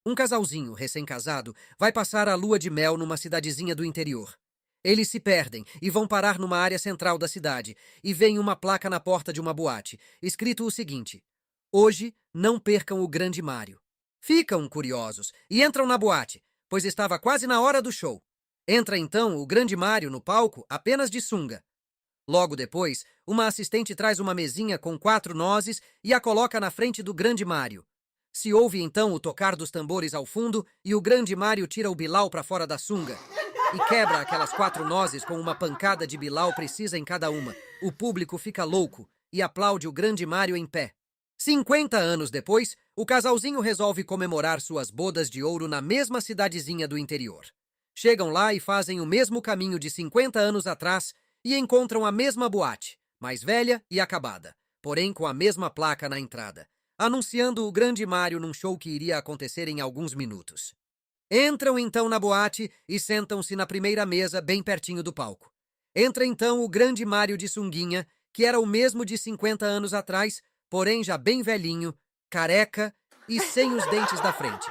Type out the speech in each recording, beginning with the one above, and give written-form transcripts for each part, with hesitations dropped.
Um casalzinho recém-casado vai passar a lua de mel numa cidadezinha do interior. Eles se perdem e vão parar numa área central da cidade e veem uma placa na porta de uma boate, escrito o seguinte: Hoje não percam o Grande Mário. Ficam curiosos e entram na boate, pois estava quase na hora do show. Entra então o Grande Mário no palco apenas de sunga. Logo depois, uma assistente traz uma mesinha com 4 nozes e a coloca na frente do Grande Mário. Se ouve então o tocar dos tambores ao fundo e o Grande Mário tira o bilau para fora da sunga e quebra aquelas 4 nozes com uma pancada de bilau precisa em cada uma. O público fica louco e aplaude o Grande Mário em pé. 50 anos depois, o casalzinho resolve comemorar suas bodas de ouro na mesma cidadezinha do interior. Chegam lá e fazem o mesmo caminho de 50 anos atrás e encontram a mesma boate, mais velha e acabada, porém com a mesma placa na entrada, anunciando o Grande Mário num show que iria acontecer em alguns minutos. Entram então na boate e sentam-se na primeira mesa, bem pertinho do palco. Entra então o Grande Mário de sunguinha, que era o mesmo de 50 anos atrás, porém já bem velhinho, careca e sem os dentes da frente.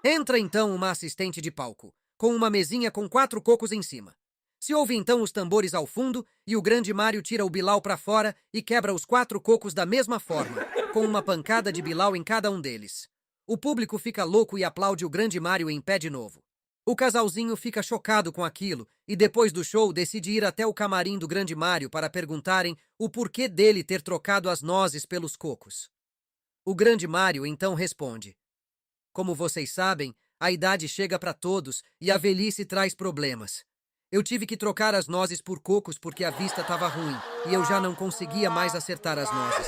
Entra então uma assistente de palco, com uma mesinha com 4 cocos em cima. Se ouve então os tambores ao fundo e o Grande Mário tira o bilau para fora e quebra os 4 cocos da mesma forma, com uma pancada de bilau em cada um deles. O público fica louco e aplaude o Grande Mário em pé de novo. O casalzinho fica chocado com aquilo e depois do show decide ir até o camarim do Grande Mário para perguntarem o porquê dele ter trocado as nozes pelos cocos. O Grande Mário então responde: Como vocês sabem, a idade chega para todos e a velhice traz problemas. Eu tive que trocar as nozes por cocos porque a vista estava ruim e eu já não conseguia mais acertar as nozes.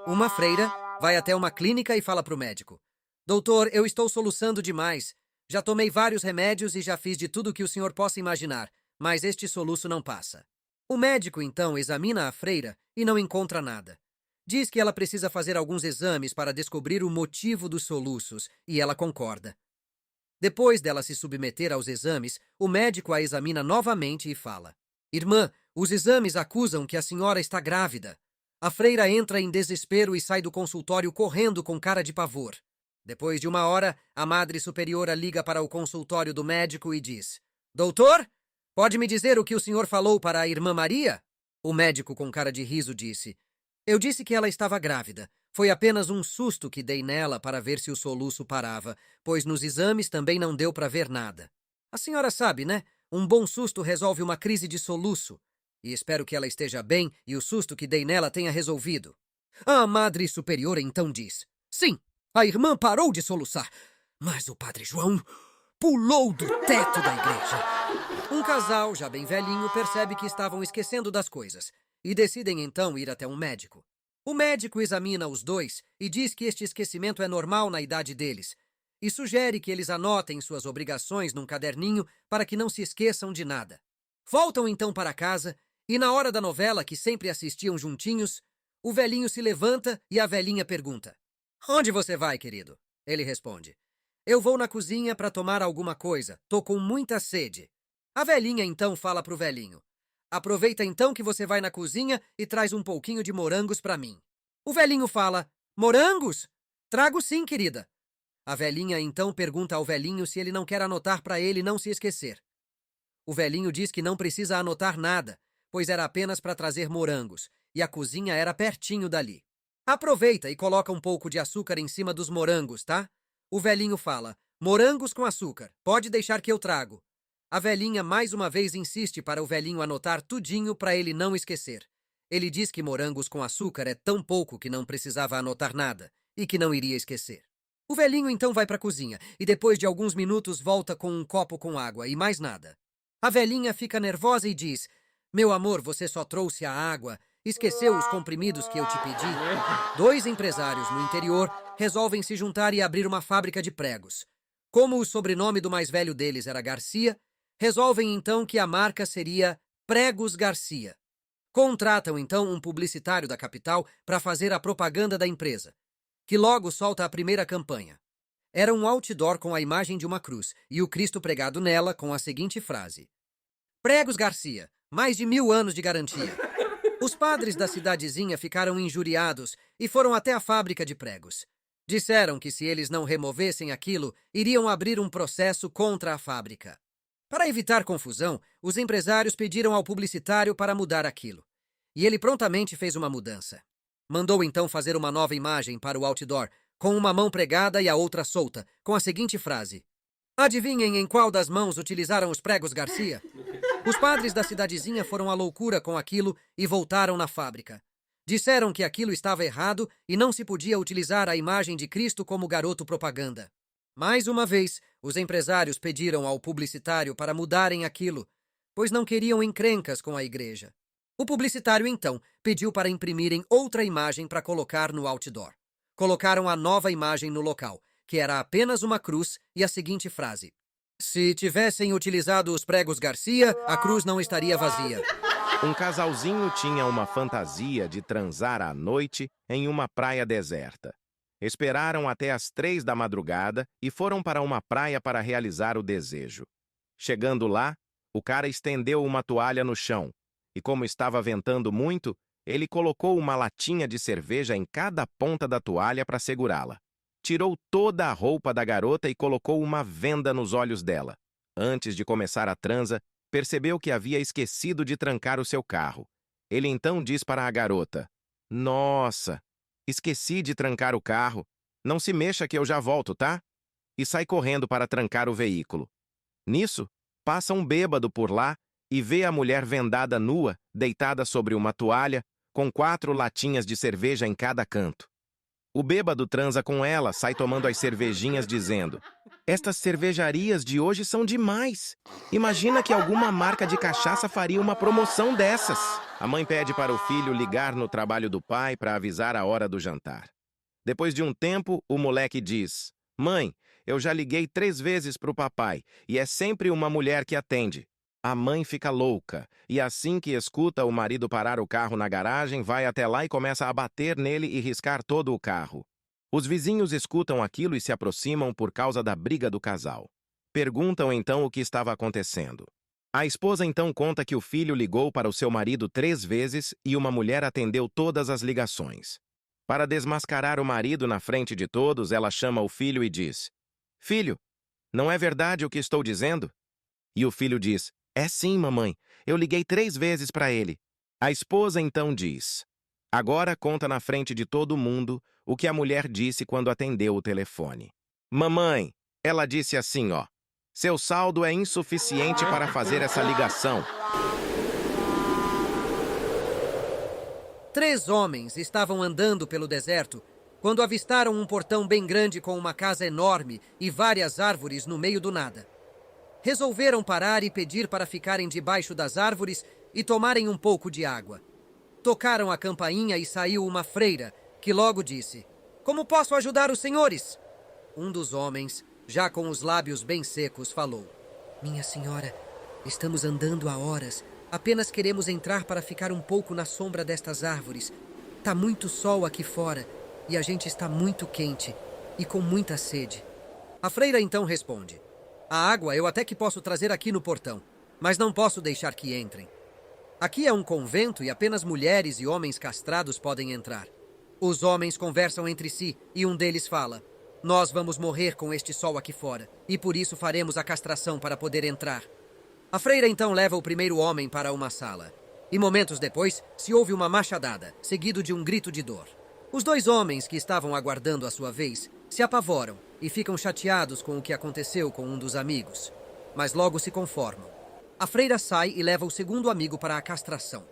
Uma freira vai até uma clínica e fala para o médico: Doutor, eu estou soluçando demais. Já tomei vários remédios e já fiz de tudo que o senhor possa imaginar, mas este soluço não passa. O médico então examina a freira e não encontra nada. Diz que ela precisa fazer alguns exames para descobrir o motivo dos soluços e ela concorda. Depois dela se submeter aos exames, o médico a examina novamente e fala: Irmã, os exames acusam que a senhora está grávida. A freira entra em desespero e sai do consultório correndo com cara de pavor. Depois de 1 hora, a Madre Superiora liga para o consultório do médico e diz: Doutor, pode me dizer o que o senhor falou para a irmã Maria? O médico com cara de riso disse: Eu disse que ela estava grávida. Foi apenas um susto que dei nela para ver se o soluço parava, pois nos exames também não deu para ver nada. A senhora sabe, né? Um bom susto resolve uma crise de soluço. E espero que ela esteja bem e o susto que dei nela tenha resolvido. A Madre Superiora então diz: Sim, a irmã parou de soluçar, mas o Padre João pulou do teto da igreja. Um casal, já bem velhinho, percebe que estavam esquecendo das coisas e decidem então ir até um médico. O médico examina os dois e diz que este esquecimento é normal na idade deles e sugere que eles anotem suas obrigações num caderninho para que não se esqueçam de nada. Voltam então para casa e na hora da novela, que sempre assistiam juntinhos, o velhinho se levanta e a velhinha pergunta: Onde você vai, querido? Ele responde: Eu vou na cozinha para tomar alguma coisa. Tô com muita sede. A velhinha então fala pro velhinho: Aproveita então que você vai na cozinha e traz um pouquinho de morangos para mim. O velhinho fala: Morangos? Trago sim, querida. A velhinha então pergunta ao velhinho se ele não quer anotar para ele não se esquecer. O velhinho diz que não precisa anotar nada, pois era apenas para trazer morangos, e a cozinha era pertinho dali. Aproveita e coloca um pouco de açúcar em cima dos morangos, tá? O velhinho fala: Morangos com açúcar, pode deixar que eu trago. A velhinha mais uma vez insiste para o velhinho anotar tudinho para ele não esquecer. Ele diz que morangos com açúcar é tão pouco que não precisava anotar nada e que não iria esquecer. O velhinho então vai para a cozinha e depois de alguns minutos volta com um copo com água e mais nada. A velhinha fica nervosa e diz: Meu amor, você só trouxe a água. Esqueceu os comprimidos que eu te pedi? 2 empresários no interior resolvem se juntar e abrir uma fábrica de pregos. Como o sobrenome do mais velho deles era Garcia, resolvem então que a marca seria Pregos Garcia. Contratam então um publicitário da capital para fazer a propaganda da empresa, que logo solta a primeira campanha. Era um outdoor com a imagem de uma cruz e o Cristo pregado nela com a seguinte frase: Pregos Garcia, mais de 1000 anos de garantia. Os padres da cidadezinha ficaram injuriados e foram até a fábrica de pregos. Disseram que se eles não removessem aquilo, iriam abrir um processo contra a fábrica. Para evitar confusão, os empresários pediram ao publicitário para mudar aquilo. E ele prontamente fez uma mudança. Mandou então fazer uma nova imagem para o outdoor, com uma mão pregada e a outra solta, com a seguinte frase: adivinhem em qual das mãos utilizaram os pregos Garcia? Os padres da cidadezinha foram à loucura com aquilo e voltaram na fábrica. Disseram que aquilo estava errado e não se podia utilizar a imagem de Cristo como garoto propaganda. Mais uma vez, os empresários pediram ao publicitário para mudarem aquilo, pois não queriam encrencas com a igreja. O publicitário, então, pediu para imprimirem outra imagem para colocar no outdoor. Colocaram a nova imagem no local, que era apenas uma cruz e a seguinte frase: se tivessem utilizado os pregos Garcia, a cruz não estaria vazia. Um casalzinho tinha uma fantasia de transar à noite em uma praia deserta. Esperaram até as 3 da madrugada e foram para uma praia para realizar o desejo. Chegando lá, o cara estendeu uma toalha no chão e, como estava ventando muito, ele colocou uma latinha de cerveja em cada ponta da toalha para segurá-la. Tirou toda a roupa da garota e colocou uma venda nos olhos dela. Antes de começar a transa, percebeu que havia esquecido de trancar o seu carro. Ele então diz para a garota: nossa, esqueci de trancar o carro. Não se mexa que eu já volto, tá? E sai correndo para trancar o veículo. Nisso, passa um bêbado por lá e vê a mulher vendada nua, deitada sobre uma toalha, com 4 latinhas de cerveja em cada canto. O bêbado transa com ela, sai tomando as cervejinhas dizendo: estas cervejarias de hoje são demais. Imagina que alguma marca de cachaça faria uma promoção dessas. A mãe pede para o filho ligar no trabalho do pai para avisar a hora do jantar. Depois de um tempo, o moleque diz: mãe, eu já liguei 3 vezes para o papai e é sempre uma mulher que atende. A mãe fica louca e assim que escuta o marido parar o carro na garagem, vai até lá e começa a bater nele e riscar todo o carro. Os vizinhos escutam aquilo e se aproximam por causa da briga do casal. Perguntam então o que estava acontecendo. A esposa então conta que o filho ligou para o seu marido 3 vezes e uma mulher atendeu todas as ligações. Para desmascarar o marido na frente de todos, ela chama o filho e diz: filho, não é verdade o que estou dizendo? E o filho diz: é sim, mamãe. Eu liguei 3 vezes para ele. A esposa então diz: agora conta na frente de todo mundo o que a mulher disse quando atendeu o telefone. Mamãe, ela disse assim, ó: seu saldo é insuficiente para fazer essa ligação. 3 homens estavam andando pelo deserto quando avistaram um portão bem grande com uma casa enorme e várias árvores no meio do nada. Resolveram parar e pedir para ficarem debaixo das árvores e tomarem um pouco de água. Tocaram a campainha e saiu uma freira, que logo disse: como posso ajudar os senhores? Um dos homens, já com os lábios bem secos, falou: minha senhora, estamos andando há horas. Apenas queremos entrar para ficar um pouco na sombra destas árvores. Tá muito sol aqui fora e a gente está muito quente e com muita sede. A freira então responde: a água eu até que posso trazer aqui no portão, mas não posso deixar que entrem. Aqui é um convento e apenas mulheres e homens castrados podem entrar. Os homens conversam entre si e um deles fala: nós vamos morrer com este sol aqui fora e por isso faremos a castração para poder entrar. A freira então leva o primeiro homem para uma sala. E momentos depois se ouve uma machadada, seguido de um grito de dor. Os 2 homens que estavam aguardando a sua vez se apavoram e ficam chateados com o que aconteceu com um dos amigos, mas logo se conformam. A freira sai e leva o segundo amigo para a castração.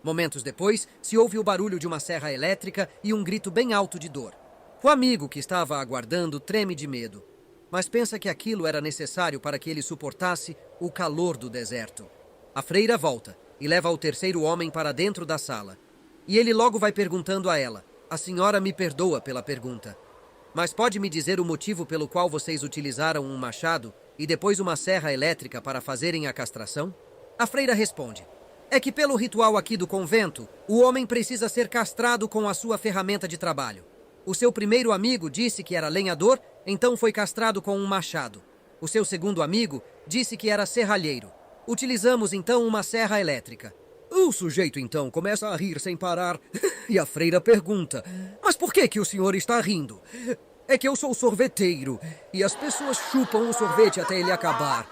Momentos depois, se ouve o barulho de uma serra elétrica e um grito bem alto de dor. O amigo que estava aguardando treme de medo, mas pensa que aquilo era necessário para que ele suportasse o calor do deserto. A freira volta e leva o terceiro homem para dentro da sala. E ele logo vai perguntando a ela: a senhora me perdoa pela pergunta, mas pode me dizer o motivo pelo qual vocês utilizaram um machado e depois uma serra elétrica para fazerem a castração? A freira responde: é que pelo ritual aqui do convento, o homem precisa ser castrado com a sua ferramenta de trabalho. O seu primeiro amigo disse que era lenhador, então foi castrado com um machado. O seu segundo amigo disse que era serralheiro. Utilizamos então uma serra elétrica. O sujeito então começa a rir sem parar e a freira pergunta: mas por que o senhor está rindo? É que eu sou sorveteiro e as pessoas chupam o sorvete até ele acabar.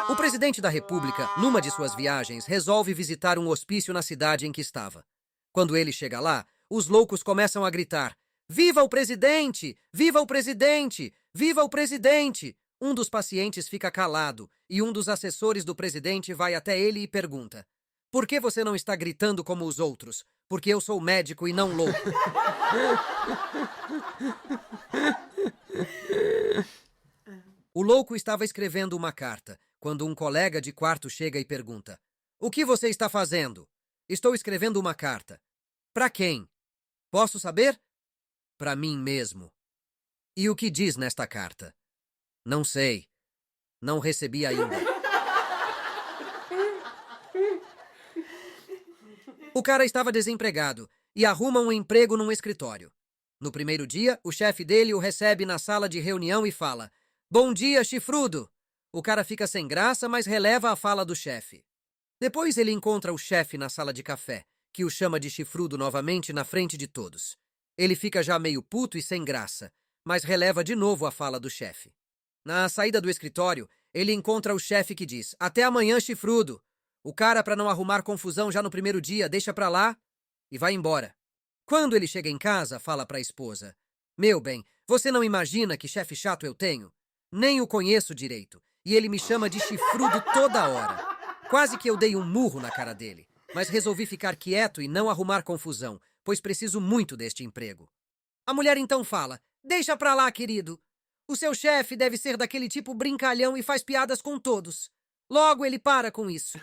O presidente da República, numa de suas viagens, resolve visitar um hospício na cidade em que estava. Quando ele chega lá, os loucos começam a gritar: Viva o presidente! Viva o presidente! Viva o presidente! Um dos pacientes fica calado e um dos assessores do presidente vai até ele e pergunta: Por que você não está gritando como os outros? Porque eu sou médico e não louco. O louco estava escrevendo uma carta, quando um colega de quarto chega e pergunta: O que você está fazendo? Estou escrevendo uma carta. Para quem? Posso saber? Para mim mesmo. E o que diz nesta carta? Não sei. Não recebi ainda. O cara estava desempregado e arruma um emprego num escritório. No primeiro dia, o chefe dele o recebe na sala de reunião e fala: Bom dia, chifrudo! O cara fica sem graça, mas releva a fala do chefe. Depois ele encontra o chefe na sala de café, que o chama de chifrudo novamente na frente de todos. Ele fica já meio puto e sem graça, mas releva de novo a fala do chefe. Na saída do escritório, ele encontra o chefe que diz: Até amanhã, chifrudo! O cara, para não arrumar confusão já no primeiro dia, deixa pra lá e vai embora. Quando ele chega em casa, fala pra esposa: Meu bem, você não imagina que chefe chato eu tenho? Nem o conheço direito, e ele me chama de chifrudo toda hora. Quase que eu dei um murro na cara dele, mas resolvi ficar quieto e não arrumar confusão, pois preciso muito deste emprego. A mulher então fala: Deixa pra lá, querido. O seu chefe deve ser daquele tipo brincalhão e faz piadas com todos. Logo ele para com isso.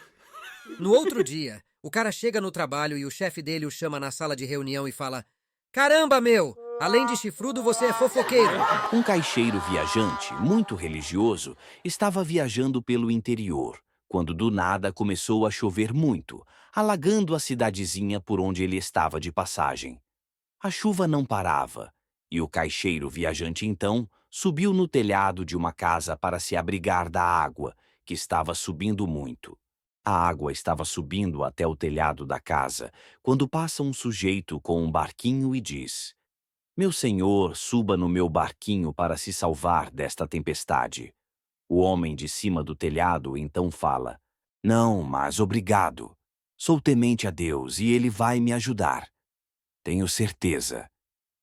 No outro dia, o cara chega no trabalho e o chefe dele o chama na sala de reunião e fala: Caramba, meu! Além de chifrudo, você é fofoqueiro. Um caixeiro viajante, muito religioso, estava viajando pelo interior, quando do nada começou a chover muito, alagando a cidadezinha por onde ele estava de passagem. A chuva não parava, e o caixeiro viajante então subiu no telhado de uma casa para se abrigar da água, que estava subindo muito. A água estava subindo até o telhado da casa, quando passa um sujeito com um barquinho e diz: Meu senhor, suba no meu barquinho para se salvar desta tempestade. O homem de cima do telhado então fala: Não, mas obrigado. Sou temente a Deus e ele vai me ajudar. Tenho certeza.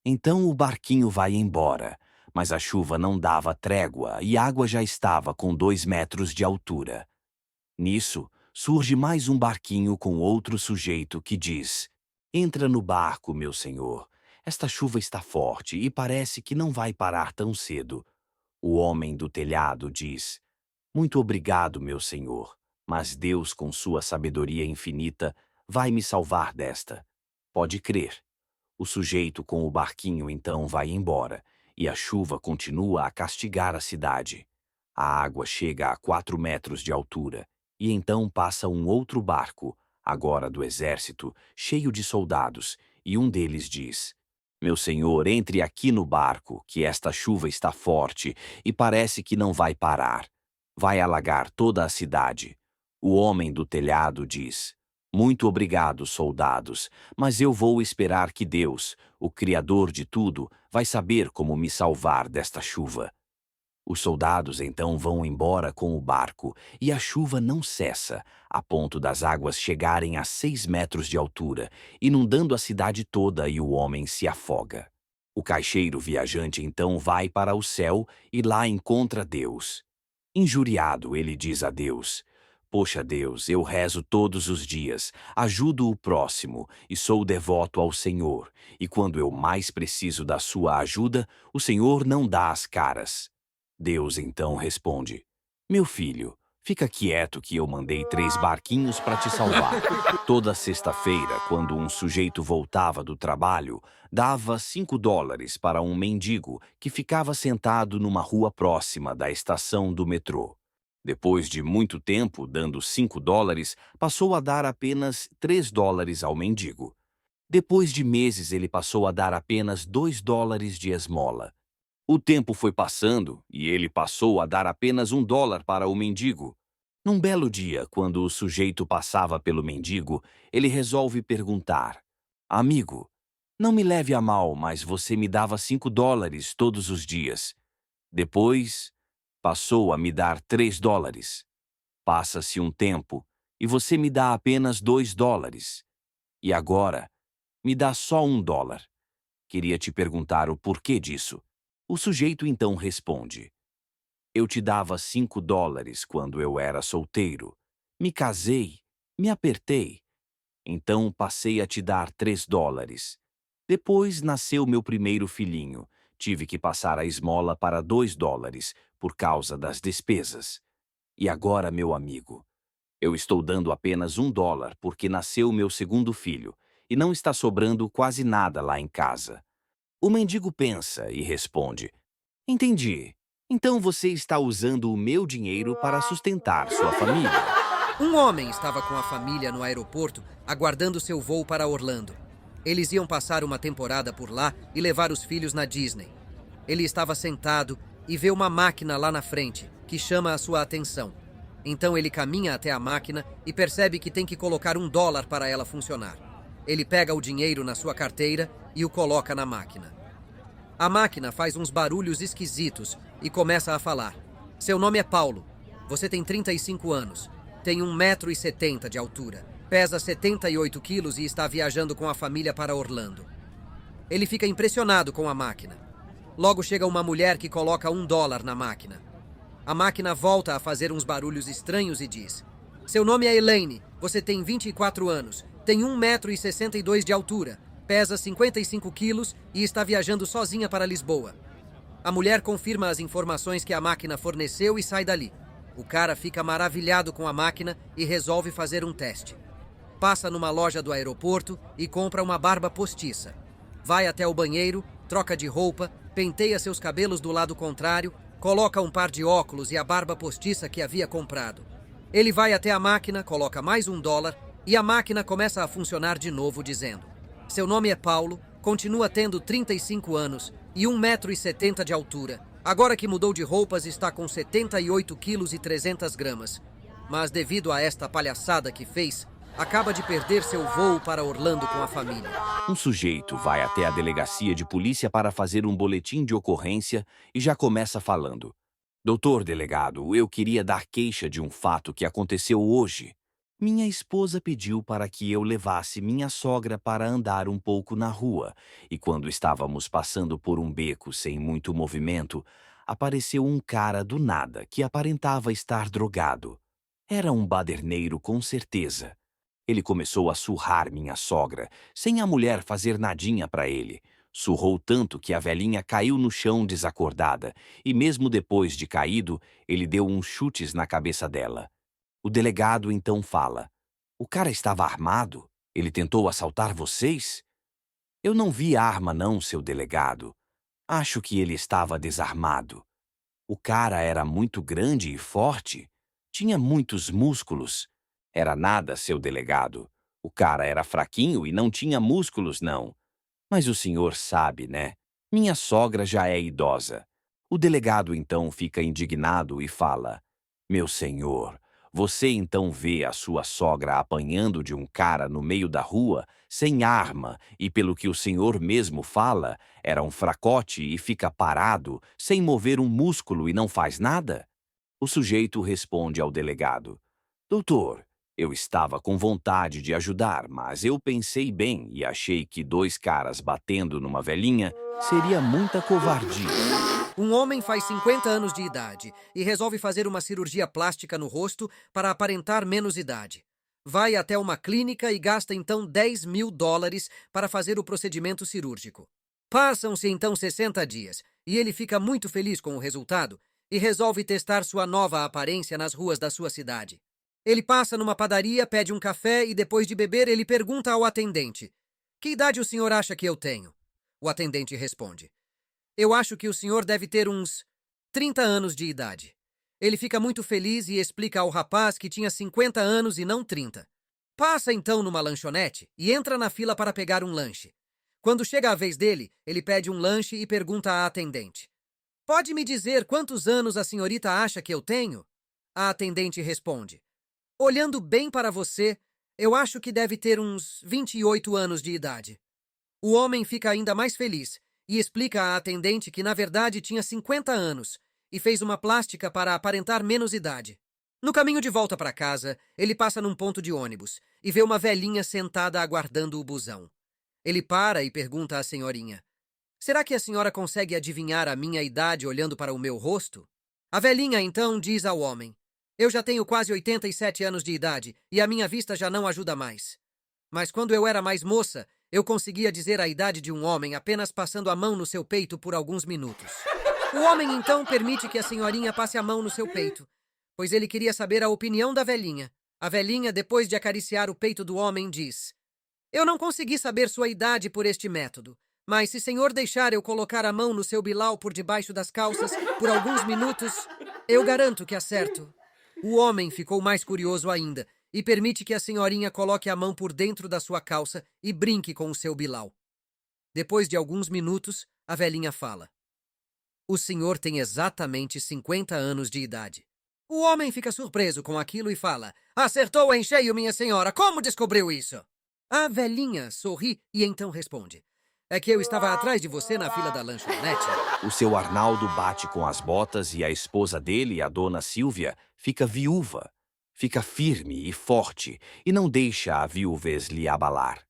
Então o barquinho vai embora, mas a chuva não dava trégua e a água já estava com 2 metros de altura. Nisso, surge mais um barquinho com outro sujeito que diz: Entra no barco, meu senhor. Esta chuva está forte e parece que não vai parar tão cedo. O homem do telhado diz: Muito obrigado, meu senhor, mas Deus, com sua sabedoria infinita, vai me salvar desta. Pode crer. O sujeito com o barquinho então vai embora, e a chuva continua a castigar a cidade. A água chega a 4 metros de altura, e então passa um outro barco, agora do exército, cheio de soldados, e um deles diz: Meu senhor, entre aqui no barco, que esta chuva está forte e parece que não vai parar. Vai alagar toda a cidade. O homem do telhado diz: Muito obrigado, soldados, mas eu vou esperar que Deus, o Criador de tudo, vai saber como me salvar desta chuva. Os soldados então vão embora com o barco, e a chuva não cessa, a ponto das águas chegarem a 6 metros de altura, inundando a cidade toda e o homem se afoga. O caixeiro viajante então vai para o céu e lá encontra Deus. Injuriado, ele diz a Deus: Poxa Deus, eu rezo todos os dias, ajudo o próximo e sou devoto ao Senhor, e quando eu mais preciso da sua ajuda, o Senhor não dá as caras. Deus então responde: Meu filho, fica quieto que eu mandei 3 barquinhos para te salvar. Toda sexta-feira, quando um sujeito voltava do trabalho, dava $5 para um mendigo que ficava sentado numa rua próxima da estação do metrô. Depois de muito tempo dando $5, passou a dar apenas $3 ao mendigo. Depois de meses, ele passou a dar apenas $2 de esmola. O tempo foi passando e ele passou a dar apenas $1 para o mendigo. Num belo dia, quando o sujeito passava pelo mendigo, ele resolve perguntar: Amigo, Não me leve a mal, mas você me dava $5 todos os dias. Depois, passou a me dar $3. Passa-se um tempo e você me dá apenas $2. E agora, me dá só $1. Queria te perguntar o porquê disso. O sujeito então responde: eu te dava $5 quando eu era solteiro. Me casei, me apertei. Então passei a te dar $3. Depois nasceu meu primeiro filhinho. Tive que passar a esmola para $2 por causa das despesas. E agora, meu amigo, eu estou dando apenas $1 porque nasceu meu segundo filho e não está sobrando quase nada lá em casa. O mendigo pensa e responde: entendi. Então você está usando o meu dinheiro para sustentar sua família. Um homem estava com a família no aeroporto, aguardando seu voo para Orlando. Eles iam passar uma temporada por lá e levar os filhos na Disney. Ele estava sentado e vê uma máquina lá na frente, que chama a sua atenção. Então ele caminha até a máquina e percebe que tem que colocar $1 para ela funcionar. Ele pega o dinheiro na sua carteira e o coloca na máquina. A máquina faz uns barulhos esquisitos e começa a falar. Seu nome é Paulo. Você tem 35 anos. Tem 1,70 m de altura. Pesa 78 quilos e está viajando com a família para Orlando. Ele fica impressionado com a máquina. Logo chega uma mulher que coloca $1 na máquina. A máquina volta a fazer uns barulhos estranhos e diz: seu nome é Elaine. Você tem 24 anos. Tem 1,62 m de altura. Pesa 55 quilos e está viajando sozinha para Lisboa. A mulher confirma as informações que a máquina forneceu e sai dali. O cara fica maravilhado com a máquina e resolve fazer um teste. Passa numa loja do aeroporto e compra uma barba postiça. Vai até o banheiro, troca de roupa, penteia seus cabelos do lado contrário, coloca um par de óculos e a barba postiça que havia comprado. Ele vai até a máquina, coloca mais $1 e a máquina começa a funcionar de novo, dizendo: seu nome é Paulo, continua tendo 35 anos e 1,70 m de altura. Agora que mudou de roupas, está com 78 quilos e 300 gramas. Mas devido a esta palhaçada que fez, acaba de perder seu voo para Orlando com a família. Um sujeito vai até a delegacia de polícia para fazer um boletim de ocorrência e já começa falando: doutor delegado, eu queria dar queixa de um fato que aconteceu hoje. Minha esposa pediu para que eu levasse minha sogra para andar um pouco na rua, e quando estávamos passando por um beco sem muito movimento, apareceu um cara do nada que aparentava estar drogado. Era um baderneiro com certeza. Ele começou a surrar minha sogra, sem a mulher fazer nadinha para ele. Surrou tanto que a velhinha caiu no chão desacordada, e mesmo depois de caído, ele deu uns chutes na cabeça dela. O delegado então fala: o cara estava armado? Ele tentou assaltar vocês? Eu não vi arma não, seu delegado. Acho que ele estava desarmado. O cara era muito grande e forte. Tinha muitos músculos. Era nada, seu delegado. O cara era fraquinho e não tinha músculos, não. Mas o senhor sabe, né? Minha sogra já é idosa. O delegado então fica indignado e fala: meu senhor, você então vê a sua sogra apanhando de um cara no meio da rua, sem arma, e pelo que o senhor mesmo fala, era um fracote e fica parado, sem mover um músculo e não faz nada? O sujeito responde ao delegado: doutor, eu estava com vontade de ajudar, mas eu pensei bem e achei que 2 caras batendo numa velhinha seria muita covardia. Um homem faz 50 anos de idade e resolve fazer uma cirurgia plástica no rosto para aparentar menos idade. Vai até uma clínica e gasta então $10.000 para fazer o procedimento cirúrgico. Passam-se então 60 dias e ele fica muito feliz com o resultado e resolve testar sua nova aparência nas ruas da sua cidade. Ele passa numa padaria, pede um café e depois de beber ele pergunta ao atendente: que idade o senhor acha que eu tenho? O atendente responde: eu acho que o senhor deve ter uns 30 anos de idade. Ele fica muito feliz e explica ao rapaz que tinha 50 anos e não 30. Passa então numa lanchonete e entra na fila para pegar um lanche. Quando chega a vez dele, ele pede um lanche e pergunta à atendente: pode me dizer quantos anos a senhorita acha que eu tenho? A atendente responde: olhando bem para você, eu acho que deve ter uns 28 anos de idade. O homem fica ainda mais feliz e explica à atendente que na verdade tinha 50 anos e fez uma plástica para aparentar menos idade. No caminho de volta para casa, ele passa num ponto de ônibus e vê uma velhinha sentada aguardando o busão. Ele para e pergunta à senhorinha: será que a senhora consegue adivinhar a minha idade olhando para o meu rosto? A velhinha então diz ao homem: eu já tenho quase 87 anos de idade e a minha vista já não ajuda mais. Mas quando eu era mais moça, eu conseguia dizer a idade de um homem apenas passando a mão no seu peito por alguns minutos. O homem então permite que a senhorinha passe a mão no seu peito, pois ele queria saber a opinião da velhinha. A velhinha, depois de acariciar o peito do homem, diz: eu não consegui saber sua idade por este método, mas se senhor deixar eu colocar a mão no seu bilau por debaixo das calças por alguns minutos, eu garanto que acerto. O homem ficou mais curioso ainda e permite que a senhorinha coloque a mão por dentro da sua calça e brinque com o seu bilau. Depois de alguns minutos, a velhinha fala: o senhor tem exatamente 50 anos de idade. O homem fica surpreso com aquilo e fala: acertou em cheio, minha senhora, como descobriu isso? A velhinha sorri e então responde: é que eu estava atrás de você na fila da lanchonete. O seu Arnaldo bate com as botas e a esposa dele, a dona Silvia, fica viúva. Fica firme e forte e não deixa a viuvez lhe abalar.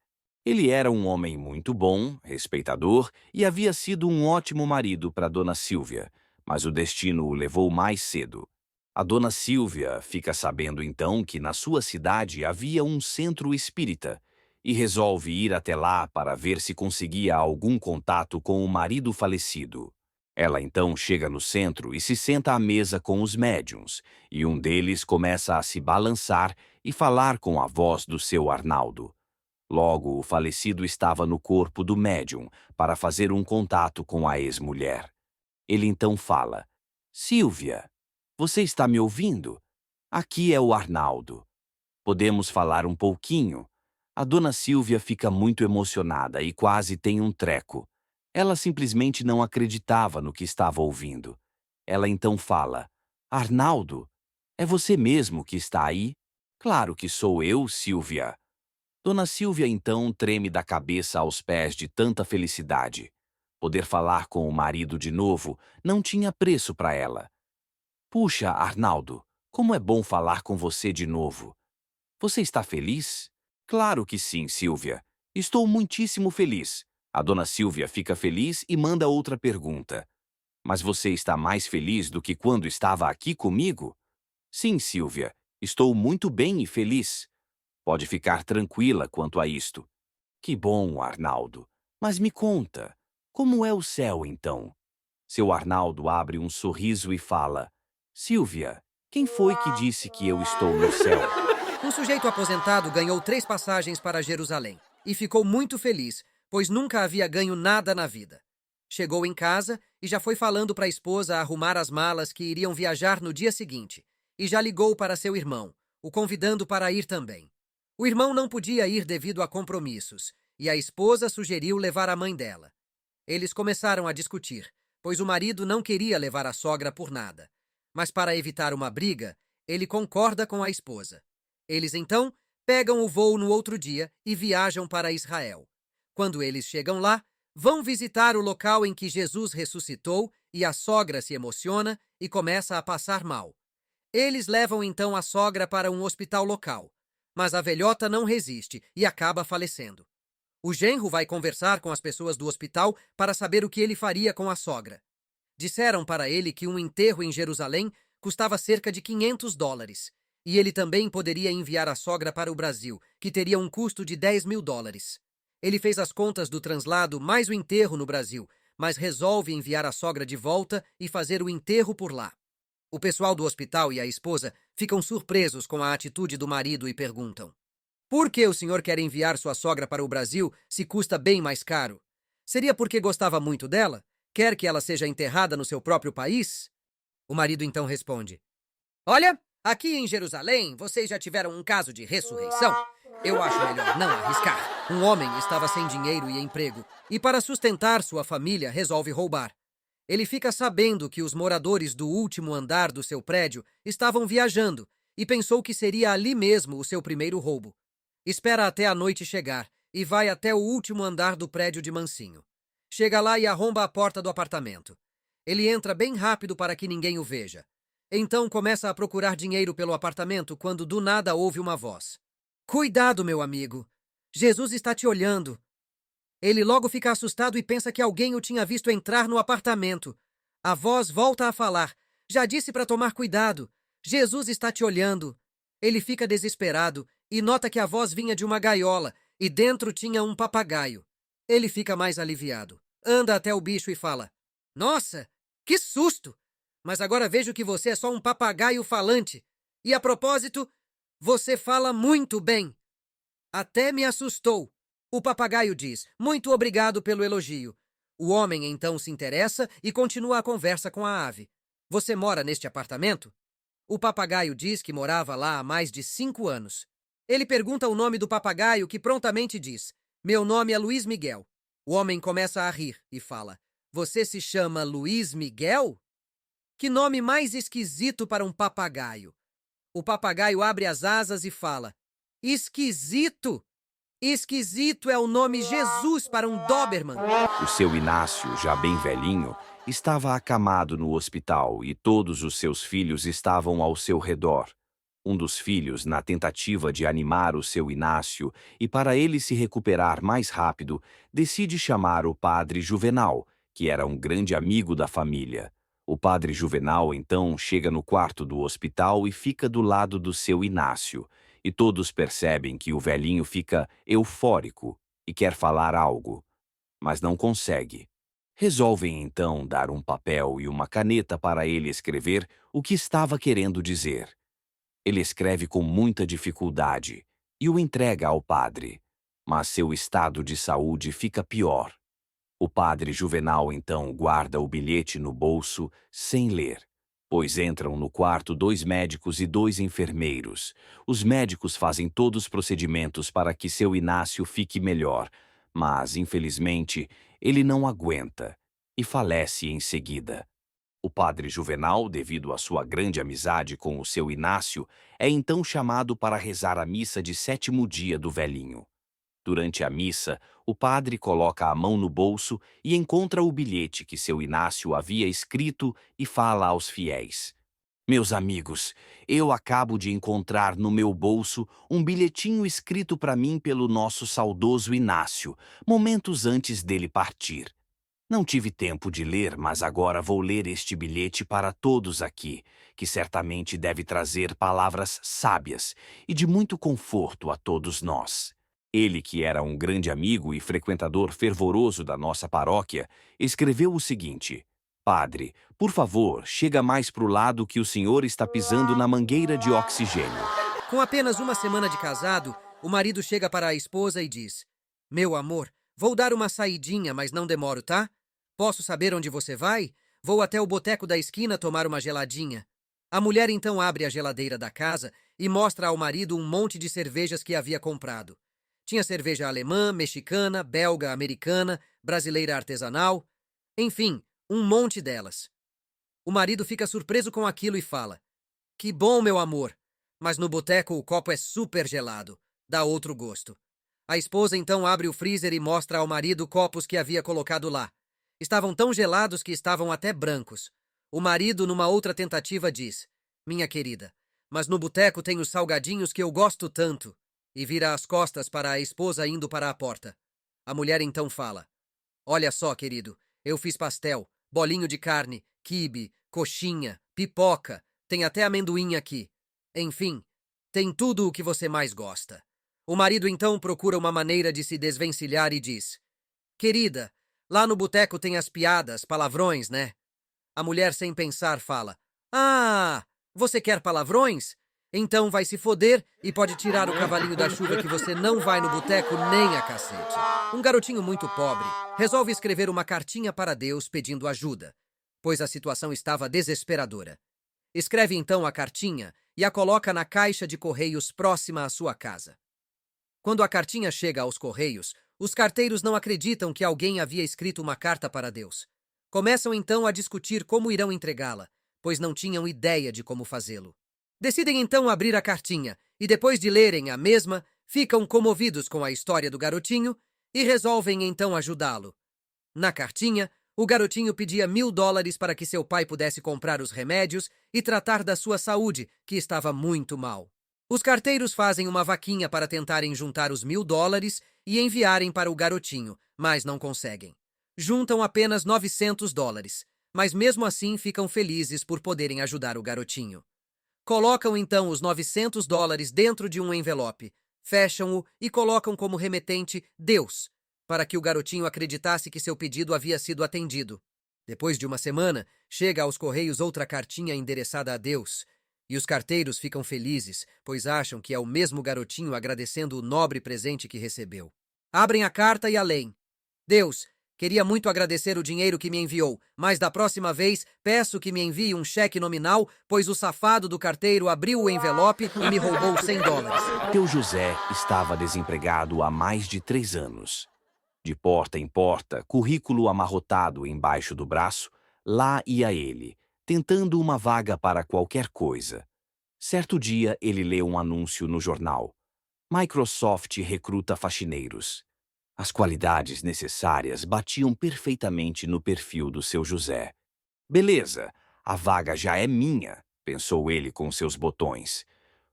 Ele era um homem muito bom, respeitador e havia sido um ótimo marido para dona Silvia, mas o destino o levou mais cedo. A dona Silvia fica sabendo então que na sua cidade havia um centro espírita e resolve ir até lá para ver se conseguia algum contato com o marido falecido. Ela então chega no centro e se senta à mesa com os médiuns, e um deles começa a se balançar e falar com a voz do seu Arnaldo. Logo, o falecido estava no corpo do médium para fazer um contato com a ex-mulher. Ele então fala: Silvia, você está me ouvindo? Aqui é o Arnaldo. Podemos falar um pouquinho? A dona Silvia fica muito emocionada e quase tem um treco. Ela simplesmente não acreditava no que estava ouvindo. Ela então fala: Arnaldo, é você mesmo que está aí? Claro que sou eu, Silvia. Dona Silvia então treme da cabeça aos pés de tanta felicidade. Poder falar com o marido de novo não tinha preço para ela. Puxa, Arnaldo, como é bom falar com você de novo. Você está feliz? Claro que sim, Silvia. Estou muitíssimo feliz. A dona Silvia fica feliz e manda outra pergunta. Mas você está mais feliz do que quando estava aqui comigo? Sim, Silvia. Estou muito bem e feliz. Pode ficar tranquila quanto a isto. Que bom, Arnaldo. Mas me conta, como é o céu então? Seu Arnaldo abre um sorriso e fala: Silvia, quem foi que disse que eu estou no céu? Um sujeito aposentado ganhou 3 passagens para Jerusalém e ficou muito feliz, pois nunca havia ganho nada na vida. Chegou em casa e já foi falando para a esposa arrumar as malas que iriam viajar no dia seguinte, e já ligou para seu irmão, o convidando para ir também. O irmão não podia ir devido a compromissos, e a esposa sugeriu levar a mãe dela. Eles começaram a discutir, pois o marido não queria levar a sogra por nada. Mas para evitar uma briga, ele concorda com a esposa. Eles então pegam o voo no outro dia e viajam para Israel. Quando eles chegam lá, vão visitar o local em que Jesus ressuscitou e a sogra se emociona e começa a passar mal. Eles levam então a sogra para um hospital local, mas a velhota não resiste e acaba falecendo. O genro vai conversar com as pessoas do hospital para saber o que ele faria com a sogra. Disseram para ele que um enterro em Jerusalém custava cerca de $500, e ele também poderia enviar a sogra para o Brasil, que teria um custo de $10.000. Ele fez as contas do translado mais o enterro no Brasil, mas resolve enviar a sogra de volta e fazer o enterro por lá. O pessoal do hospital e a esposa ficam surpresos com a atitude do marido e perguntam: por que o senhor quer enviar sua sogra para o Brasil se custa bem mais caro? Seria porque gostava muito dela? Quer que ela seja enterrada no seu próprio país? O marido então responde: olha, aqui em Jerusalém vocês já tiveram um caso de ressurreição. Eu acho melhor não arriscar. Um homem estava sem dinheiro e emprego, e para sustentar sua família resolve roubar. Ele fica sabendo que os moradores do último andar do seu prédio estavam viajando e pensou que seria ali mesmo o seu primeiro roubo. Espera até a noite chegar e vai até o último andar do prédio de Mansinho. Chega lá e arromba a porta do apartamento. Ele entra bem rápido para que ninguém o veja. Então começa a procurar dinheiro pelo apartamento quando do nada ouve uma voz. Cuidado, meu amigo! Jesus está te olhando! Ele logo fica assustado e pensa que alguém o tinha visto entrar no apartamento. A voz volta a falar. Já disse para tomar cuidado. Jesus está te olhando. Ele fica desesperado e nota que a voz vinha de uma gaiola e dentro tinha um papagaio. Ele fica mais aliviado. Anda até o bicho e fala: Nossa, que susto! Mas agora vejo que você é só um papagaio falante. E a propósito, você fala muito bem. Até me assustou. O papagaio diz: Muito obrigado pelo elogio. O homem então se interessa e continua a conversa com a ave. Você mora neste apartamento? O papagaio diz que morava lá há mais de 5 anos. Ele pergunta o nome do papagaio, que prontamente diz: Meu nome é Luiz Miguel. O homem começa a rir e fala: Você se chama Luiz Miguel? Que nome mais esquisito para um papagaio. O papagaio abre as asas e fala: Esquisito? Esquisito é o nome Jesus para um Doberman. O seu Inácio, já bem velhinho, estava acamado no hospital e todos os seus filhos estavam ao seu redor. Um dos filhos, na tentativa de animar o seu Inácio e para ele se recuperar mais rápido, decide chamar o padre Juvenal, que era um grande amigo da família. O padre Juvenal então chega no quarto do hospital e fica do lado do seu Inácio. E todos percebem que o velhinho fica eufórico e quer falar algo, mas não consegue. Resolvem então dar um papel e uma caneta para ele escrever o que estava querendo dizer. Ele escreve com muita dificuldade e o entrega ao padre, mas seu estado de saúde fica pior. O padre Juvenal então guarda o bilhete no bolso sem ler, pois entram no quarto 2 médicos e 2 enfermeiros. Os médicos fazem todos os procedimentos para que seu Inácio fique melhor, mas, infelizmente, ele não aguenta e falece em seguida. O padre Juvenal, devido à sua grande amizade com o seu Inácio, é então chamado para rezar a missa de 7º dia do velhinho. Durante a missa, o padre coloca a mão no bolso e encontra o bilhete que seu Inácio havia escrito e fala aos fiéis: Meus amigos, eu acabo de encontrar no meu bolso um bilhetinho escrito para mim pelo nosso saudoso Inácio, momentos antes dele partir. Não tive tempo de ler, mas agora vou ler este bilhete para todos aqui, que certamente deve trazer palavras sábias e de muito conforto a todos nós. Ele, que era um grande amigo e frequentador fervoroso da nossa paróquia, escreveu o seguinte: Padre, por favor, chega mais pro lado que o senhor está pisando na mangueira de oxigênio. Com apenas uma semana de casado, o marido chega para a esposa e diz: Meu amor, vou dar uma saidinha, mas não demoro, tá? Posso saber onde você vai? Vou até o boteco da esquina tomar uma geladinha. A mulher então abre a geladeira da casa e mostra ao marido um monte de cervejas que havia comprado. Tinha cerveja alemã, mexicana, belga, americana, brasileira artesanal, enfim, um monte delas. O marido fica surpreso com aquilo e fala: Que bom, meu amor, mas no boteco o copo é super gelado, dá outro gosto. A esposa então abre o freezer e mostra ao marido copos que havia colocado lá. Estavam tão gelados que estavam até brancos. O marido, numa outra tentativa, diz: Minha querida, mas no boteco tem os salgadinhos que eu gosto tanto. E vira as costas para a esposa indo para a porta. A mulher então fala: Olha só, querido, eu fiz pastel, bolinho de carne, quibe, coxinha, pipoca, tem até amendoim aqui. Enfim, tem tudo o que você mais gosta. O marido então procura uma maneira de se desvencilhar e diz: Querida, lá no boteco tem as piadas, palavrões, né? A mulher, sem pensar, fala: Ah, você quer palavrões? Então vai se foder e pode tirar o cavalinho da chuva que você não vai no boteco nem a cacete. Um garotinho muito pobre resolve escrever uma cartinha para Deus pedindo ajuda, pois a situação estava desesperadora. Escreve então a cartinha e a coloca na caixa de correios próxima à sua casa. Quando a cartinha chega aos correios, os carteiros não acreditam que alguém havia escrito uma carta para Deus. Começam então a discutir como irão entregá-la, pois não tinham ideia de como fazê-lo. Decidem então abrir a cartinha e, depois de lerem a mesma, ficam comovidos com a história do garotinho e resolvem então ajudá-lo. Na cartinha, o garotinho pedia $1.000 para que seu pai pudesse comprar os remédios e tratar da sua saúde, que estava muito mal. Os carteiros fazem uma vaquinha para tentarem juntar os $1.000 e enviarem para o garotinho, mas não conseguem. Juntam apenas $900, mas mesmo assim ficam felizes por poderem ajudar o garotinho. Colocam então os $900 dentro de um envelope, fecham-o e colocam como remetente Deus, para que o garotinho acreditasse que seu pedido havia sido atendido. Depois de uma semana, chega aos correios outra cartinha endereçada a Deus, e os carteiros ficam felizes, pois acham que é o mesmo garotinho agradecendo o nobre presente que recebeu. Abrem a carta e além. Deus, queria muito agradecer o dinheiro que me enviou, mas da próxima vez peço que me envie um cheque nominal, pois o safado do carteiro abriu o envelope e me roubou $100. Seu José estava desempregado há mais de 3 anos. De porta em porta, currículo amarrotado embaixo do braço, lá ia ele, tentando uma vaga para qualquer coisa. Certo dia, ele leu um anúncio no jornal. Microsoft recruta faxineiros. As qualidades necessárias batiam perfeitamente no perfil do seu José. Beleza, a vaga já é minha, pensou ele com seus botões.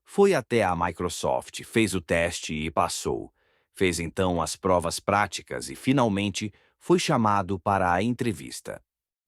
Foi até a Microsoft, fez o teste e passou. Fez então as provas práticas e, finalmente, foi chamado para a entrevista.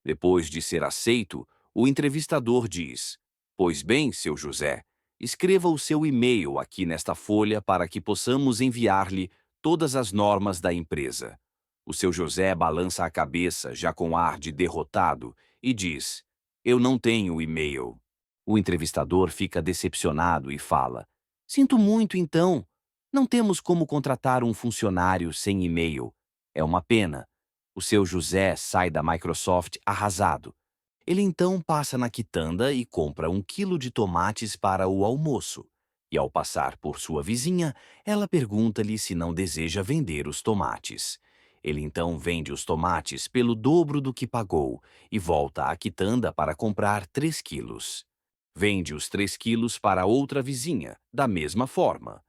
Depois de ser aceito, o entrevistador diz: Pois bem, seu José, escreva o seu e-mail aqui nesta folha para que possamos enviar-lhe todas as normas da empresa. O seu José balança a cabeça, já com ar de derrotado, e diz: Eu não tenho e-mail. O entrevistador fica decepcionado e fala: Sinto muito, então. Não temos como contratar um funcionário sem e-mail. É uma pena. O seu José sai da Microsoft arrasado. Ele então passa na quitanda e compra 1 quilo de tomates para o almoço. E ao passar por sua vizinha, ela pergunta-lhe se não deseja vender os tomates. Ele então vende os tomates pelo dobro do que pagou e volta à quitanda para comprar 3 quilos. Vende os 3 quilos para outra vizinha, da mesma forma.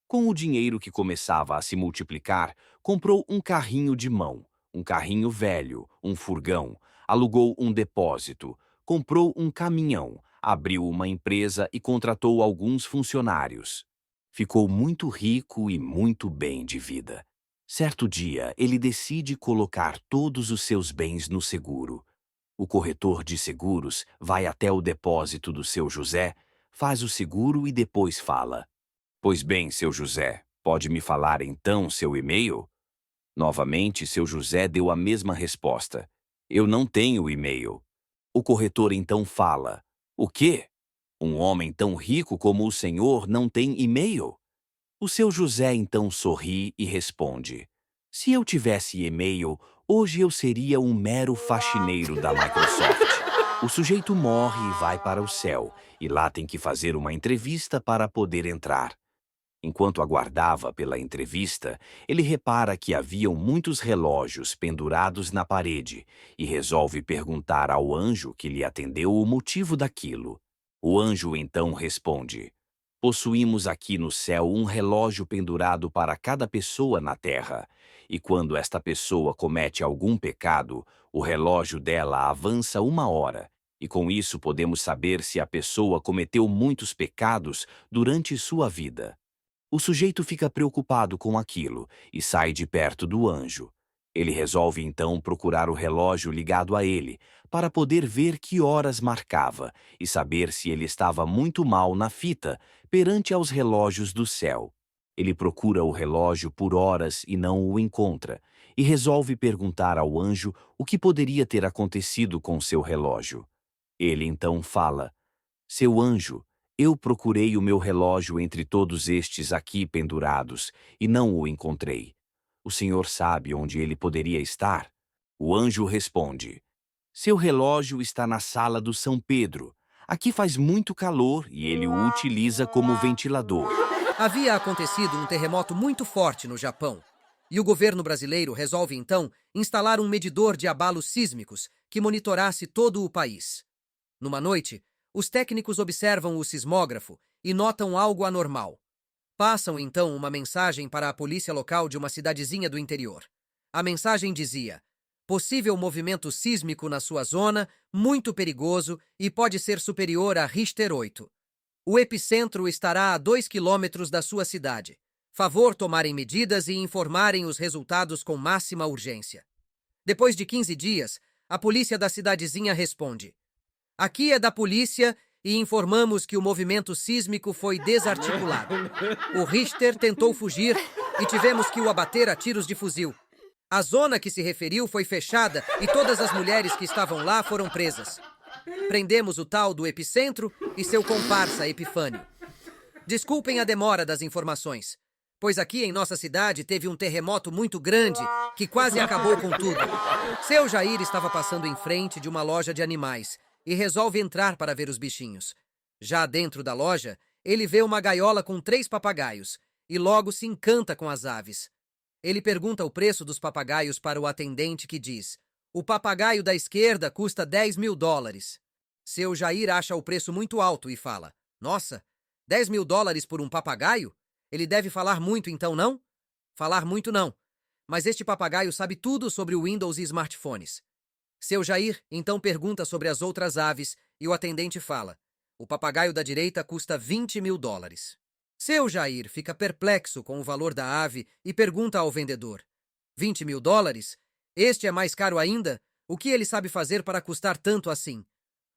Com o dinheiro que começava a se multiplicar, comprou um carrinho de mão, um carrinho velho, um furgão, alugou um depósito, comprou um caminhão, abriu uma empresa e contratou alguns funcionários. Ficou muito rico e muito bem de vida. Certo dia, ele decide colocar todos os seus bens no seguro. O corretor de seguros vai até o depósito do seu José, faz o seguro e depois fala: Pois bem, seu José, pode me falar então seu e-mail? Novamente, seu José deu a mesma resposta: Eu não tenho e-mail. O corretor então fala: O quê? Um homem tão rico como o senhor não tem e-mail? O seu José então sorri e responde: Se eu tivesse e-mail, hoje eu seria um mero faxineiro da Microsoft. O sujeito morre e vai para o céu, e lá tem que fazer uma entrevista para poder entrar. Enquanto aguardava pela entrevista, ele repara que haviam muitos relógios pendurados na parede e resolve perguntar ao anjo que lhe atendeu o motivo daquilo. O anjo então responde: Possuímos aqui no céu um relógio pendurado para cada pessoa na terra, e quando esta pessoa comete algum pecado, o relógio dela avança 1 hora, e com isso podemos saber se a pessoa cometeu muitos pecados durante sua vida. O sujeito fica preocupado com aquilo e sai de perto do anjo. Ele resolve então procurar o relógio ligado a ele, para poder ver que horas marcava e saber se ele estava muito mal na fita perante aos relógios do céu. Ele procura o relógio por horas e não o encontra, e resolve perguntar ao anjo o que poderia ter acontecido com seu relógio. Ele então fala: Seu anjo, eu procurei o meu relógio entre todos estes aqui pendurados e não o encontrei. O senhor sabe onde ele poderia estar? O anjo responde: Seu relógio está na sala do São Pedro. Aqui faz muito calor e ele o utiliza como ventilador. Havia acontecido um terremoto muito forte no Japão, e o governo brasileiro resolve então instalar um medidor de abalos sísmicos que monitorasse todo o país. Numa noite, os técnicos observam o sismógrafo e notam algo anormal. Passam então uma mensagem para a polícia local de uma cidadezinha do interior. A mensagem dizia: possível movimento sísmico na sua zona, muito perigoso e pode ser superior a Richter 8. O epicentro estará a 2 quilômetros da sua cidade. Favor tomarem medidas e informarem os resultados com máxima urgência. Depois de 15 dias, a polícia da cidadezinha responde: aqui é da polícia e informamos que o movimento sísmico foi desarticulado. O Richter tentou fugir e tivemos que o abater a tiros de fuzil. A zona que se referiu foi fechada e todas as mulheres que estavam lá foram presas. Prendemos o tal do epicentro e seu comparsa Epifânio. Desculpem a demora das informações, pois aqui em nossa cidade teve um terremoto muito grande que quase acabou com tudo. Seu Jair estava passando em frente de uma loja de animais e resolve entrar para ver os bichinhos. Já dentro da loja, ele vê uma gaiola com 3 papagaios e logo se encanta com as aves. Ele pergunta o preço dos papagaios para o atendente, que diz: o papagaio da esquerda custa $10.000. Seu Jair acha o preço muito alto e fala: nossa, $10.000 por um papagaio? Ele deve falar muito então, não? Falar muito não. Mas este papagaio sabe tudo sobre o Windows e smartphones. Seu Jair então pergunta sobre as outras aves e o atendente fala: o papagaio da direita custa $20.000. Seu Jair fica perplexo com o valor da ave e pergunta ao vendedor: $20.000? Este é mais caro ainda? O que ele sabe fazer para custar tanto assim?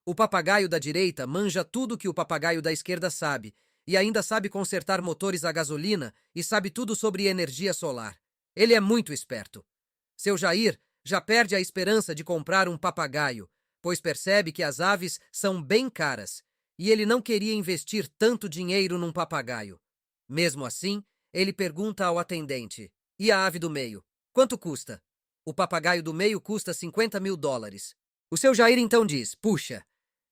O papagaio da direita manja tudo que o papagaio da esquerda sabe e ainda sabe consertar motores a gasolina e sabe tudo sobre energia solar. Ele é muito esperto. Seu Jair já perde a esperança de comprar um papagaio, pois percebe que as aves são bem caras e ele não queria investir tanto dinheiro num papagaio. Mesmo assim, ele pergunta ao atendente: e a ave do meio? Quanto custa? O papagaio do meio custa $50.000. O seu Jair então diz: puxa,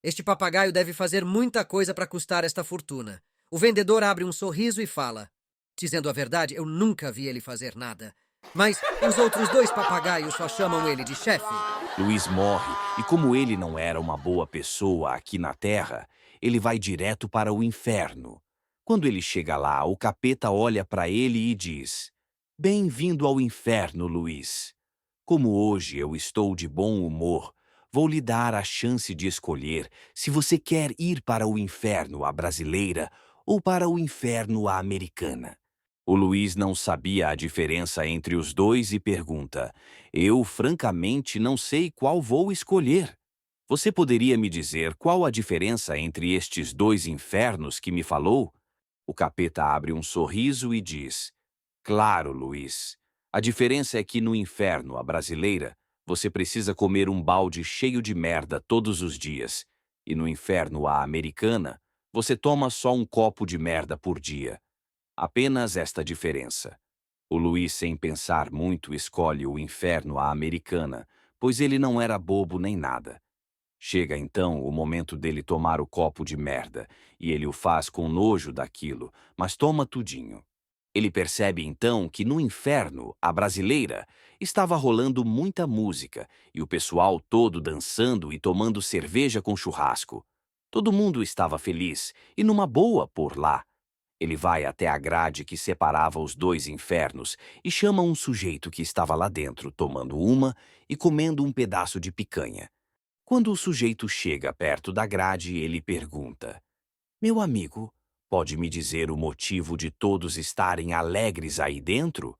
este papagaio deve fazer muita coisa para custar esta fortuna. O vendedor abre um sorriso e fala: dizendo a verdade, eu nunca vi ele fazer nada. Mas os outros 2 papagaios só chamam ele de chefe. Luiz morre e, como ele não era uma boa pessoa aqui na Terra, ele vai direto para o inferno. Quando ele chega lá, o capeta olha para ele e diz: bem-vindo ao inferno, Luiz. Como hoje eu estou de bom humor, vou lhe dar a chance de escolher se você quer ir para o inferno à brasileira ou para o inferno à americana. O Luiz não sabia a diferença entre os dois e pergunta: eu, francamente, não sei qual vou escolher. Você poderia me dizer qual a diferença entre estes 2 infernos que me falou? O capeta abre um sorriso e diz: claro, Luiz. A diferença é que no inferno, a brasileira, você precisa comer um balde cheio de merda todos os dias. E no inferno, a americana, você toma só um copo de merda por dia. Apenas esta diferença. O Luiz, sem pensar muito, escolhe o inferno à americana, pois ele não era bobo nem nada. Chega então o momento dele tomar o copo de merda, e ele o faz com nojo daquilo, mas toma tudinho. Ele percebe então que no inferno, a brasileira, estava rolando muita música e o pessoal todo dançando e tomando cerveja com churrasco. Todo mundo estava feliz e numa boa por lá. Ele vai até a grade que separava os 2 infernos e chama um sujeito que estava lá dentro tomando uma e comendo um pedaço de picanha. Quando o sujeito chega perto da grade, ele pergunta: meu amigo, pode me dizer o motivo de todos estarem alegres aí dentro?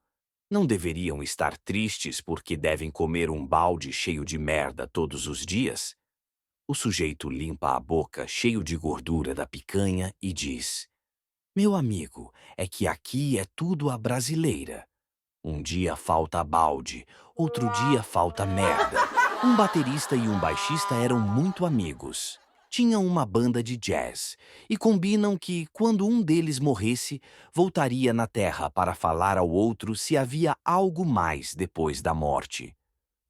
Não deveriam estar tristes porque devem comer um balde cheio de merda todos os dias? O sujeito limpa a boca cheio de gordura da picanha e diz: meu amigo, é que aqui é tudo a brasileira. Um dia falta balde, outro dia falta merda. Um baterista e um baixista eram muito amigos. Tinham uma banda de jazz e combinam que, quando um deles morresse, voltaria na Terra para falar ao outro se havia algo mais depois da morte.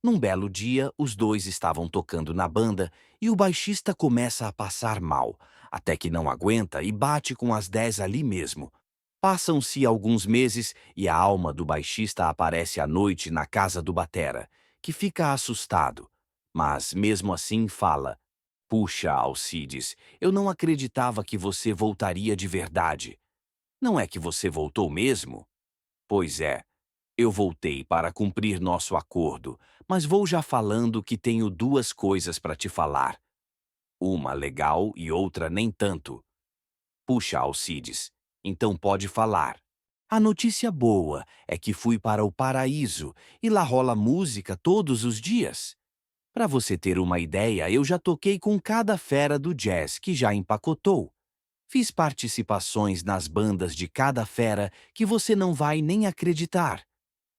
Num belo dia, os 2 estavam tocando na banda e o baixista começa a passar mal, até que não aguenta e bate com as 10 ali mesmo. Passam-se alguns meses e a alma do baixista aparece à noite na casa do batera, que fica assustado, mas mesmo assim fala: puxa, Alcides, eu não acreditava que você voltaria de verdade. Não é que você voltou mesmo? Pois é, eu voltei para cumprir nosso acordo, mas vou já falando que tenho duas coisas para te falar. Uma legal e outra nem tanto. Puxa, Alcides, então pode falar. A notícia boa é que fui para o paraíso e lá rola música todos os dias. Para você ter uma ideia, eu já toquei com cada fera do jazz que já empacotou. Fiz participações nas bandas de cada fera que você não vai nem acreditar.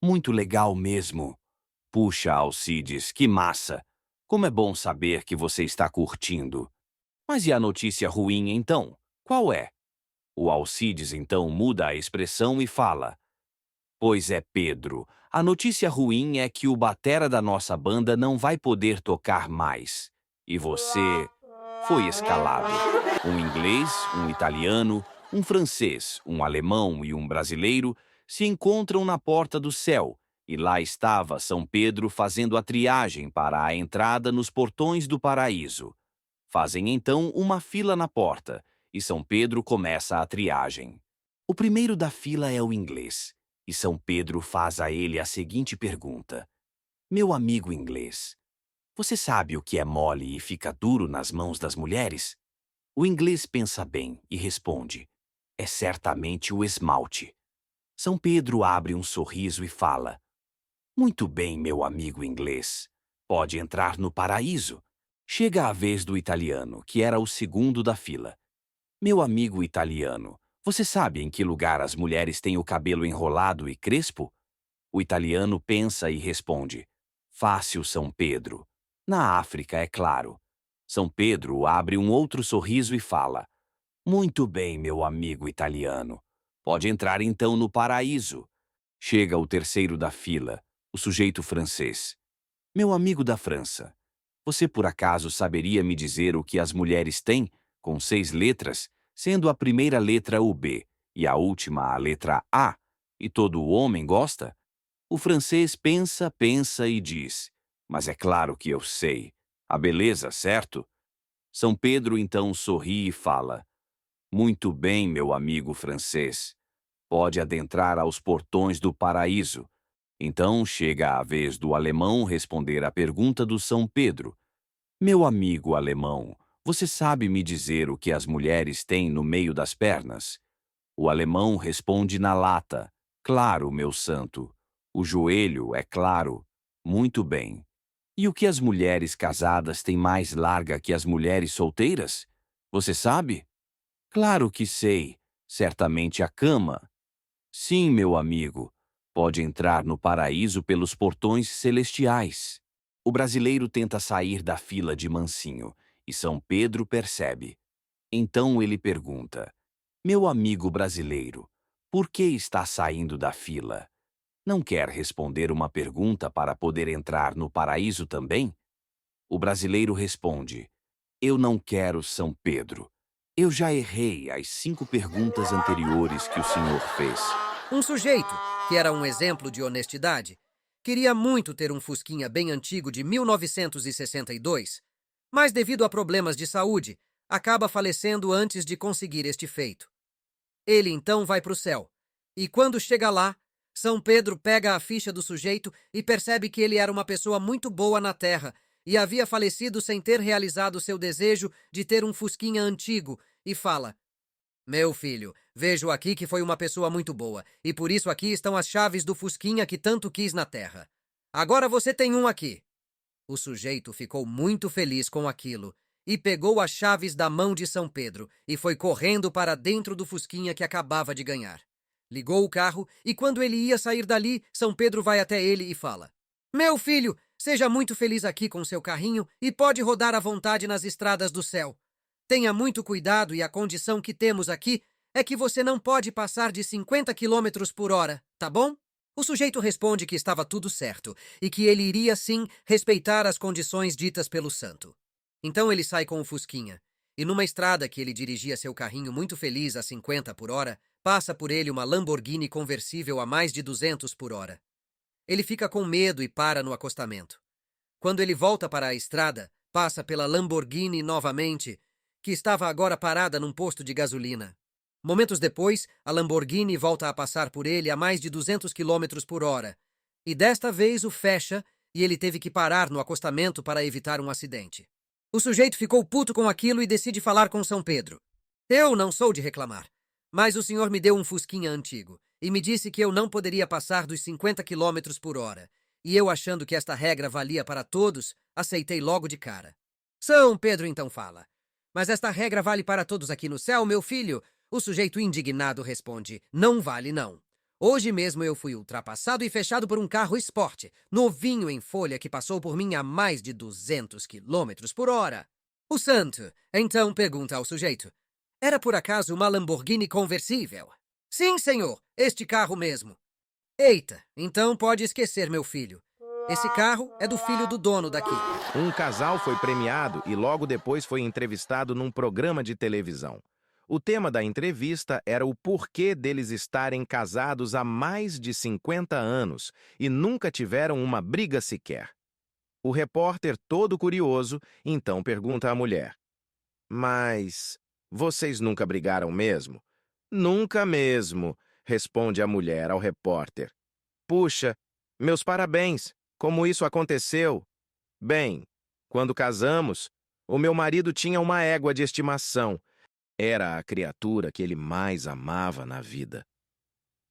Muito legal mesmo. Puxa, Alcides, que massa! Como é bom saber que você está curtindo. Mas e a notícia ruim, então? Qual é? O Alcides, então, muda a expressão e fala: Pois é, Pedro, a notícia ruim é que o batera da nossa banda não vai poder tocar mais. E você foi escalado. Um inglês, um italiano, um francês, um alemão e um brasileiro se encontram na porta do céu, e lá estava São Pedro fazendo a triagem para a entrada nos portões do paraíso. Fazem então uma fila na porta, e São Pedro começa a triagem. O primeiro da fila é o inglês, e São Pedro faz a ele a seguinte pergunta: Meu amigo inglês, você sabe o que é mole e fica duro nas mãos das mulheres? O inglês pensa bem e responde: É certamente o esmalte. São Pedro abre um sorriso e fala: Muito bem, meu amigo inglês. Pode entrar no paraíso. Chega a vez do italiano, que era o segundo da fila. Meu amigo italiano, você sabe em que lugar as mulheres têm o cabelo enrolado e crespo? O italiano pensa e responde: Fácil, São Pedro. Na África, é claro. São Pedro abre um outro sorriso e fala: Muito bem, meu amigo italiano. Pode entrar então no paraíso. Chega o terceiro da fila, o sujeito francês. Meu amigo da França, você por acaso saberia me dizer o que as mulheres têm, com 6 letras, sendo a primeira letra o B e a última a letra A, e todo homem gosta? O francês pensa, pensa e diz: Mas é claro que eu sei. A beleza, certo? São Pedro então sorri e fala: Muito bem, meu amigo francês. Pode adentrar aos portões do paraíso. Então chega a vez do alemão responder à pergunta do São Pedro. Meu amigo alemão, você sabe me dizer o que as mulheres têm no meio das pernas? O alemão responde na lata. Claro, meu santo. O joelho, é claro. Muito bem. E o que as mulheres casadas têm mais larga que as mulheres solteiras? Você sabe? Claro que sei. Certamente a cama. Sim, meu amigo. Pode entrar no paraíso pelos portões celestiais. O brasileiro tenta sair da fila de mansinho, e São Pedro percebe. Então ele pergunta: Meu amigo brasileiro, por que está saindo da fila? Não quer responder uma pergunta para poder entrar no paraíso também? O brasileiro responde: Eu não quero, São Pedro. Eu já errei as 5 perguntas anteriores que o senhor fez. Um sujeito, que era um exemplo de honestidade, queria muito ter um Fusquinha bem antigo de 1962, mas devido a problemas de saúde, acaba falecendo antes de conseguir este feito. Ele então vai para o céu, e quando chega lá, São Pedro pega a ficha do sujeito e percebe que ele era uma pessoa muito boa na terra e havia falecido sem ter realizado seu desejo de ter um Fusquinha antigo, e fala: Meu filho, vejo aqui que foi uma pessoa muito boa, e por isso aqui estão as chaves do Fusquinha que tanto quis na terra. Agora você tem um aqui. O sujeito ficou muito feliz com aquilo e pegou as chaves da mão de São Pedro e foi correndo para dentro do Fusquinha que acabava de ganhar. Ligou o carro e quando ele ia sair dali, São Pedro vai até ele e fala: Meu filho, seja muito feliz aqui com seu carrinho e pode rodar à vontade nas estradas do céu. Tenha muito cuidado e a condição que temos aqui é que você não pode passar de 50 quilômetros por hora, tá bom? O sujeito responde que estava tudo certo e que ele iria sim respeitar as condições ditas pelo santo. Então ele sai com o Fusquinha, e numa estrada que ele dirigia seu carrinho muito feliz a 50 por hora, passa por ele uma Lamborghini conversível a mais de 200 por hora. Ele fica com medo e para no acostamento. Quando ele volta para a estrada, passa pela Lamborghini novamente, que estava agora parada num posto de gasolina. Momentos depois, a Lamborghini volta a passar por ele a mais de 200 quilômetros por hora. E desta vez o fecha e ele teve que parar no acostamento para evitar um acidente. O sujeito ficou puto com aquilo e decide falar com São Pedro. Eu não sou de reclamar, mas o senhor me deu um fusquinha antigo e me disse que eu não poderia passar dos 50 quilômetros por hora. E eu, achando que esta regra valia para todos, aceitei logo de cara. São Pedro então fala. Mas esta regra vale para todos aqui no céu, meu filho? O sujeito indignado responde, não vale não. Hoje mesmo eu fui ultrapassado e fechado por um carro esporte, novinho em folha que passou por mim a mais de 200 quilômetros por hora. O santo, então, pergunta ao sujeito, era por acaso uma Lamborghini conversível? Sim, senhor, este carro mesmo. Eita, então pode esquecer, meu filho. Esse carro é do filho do dono daqui. Um casal foi premiado e logo depois foi entrevistado num programa de televisão. O tema da entrevista era o porquê deles estarem casados há mais de 50 anos e nunca tiveram uma briga sequer. O repórter, todo curioso, então pergunta à mulher: Mas vocês nunca brigaram mesmo? Nunca mesmo, responde a mulher ao repórter. Puxa, meus parabéns, como isso aconteceu? Bem, quando casamos, o meu marido tinha uma égua de estimação. Era a criatura que ele mais amava na vida.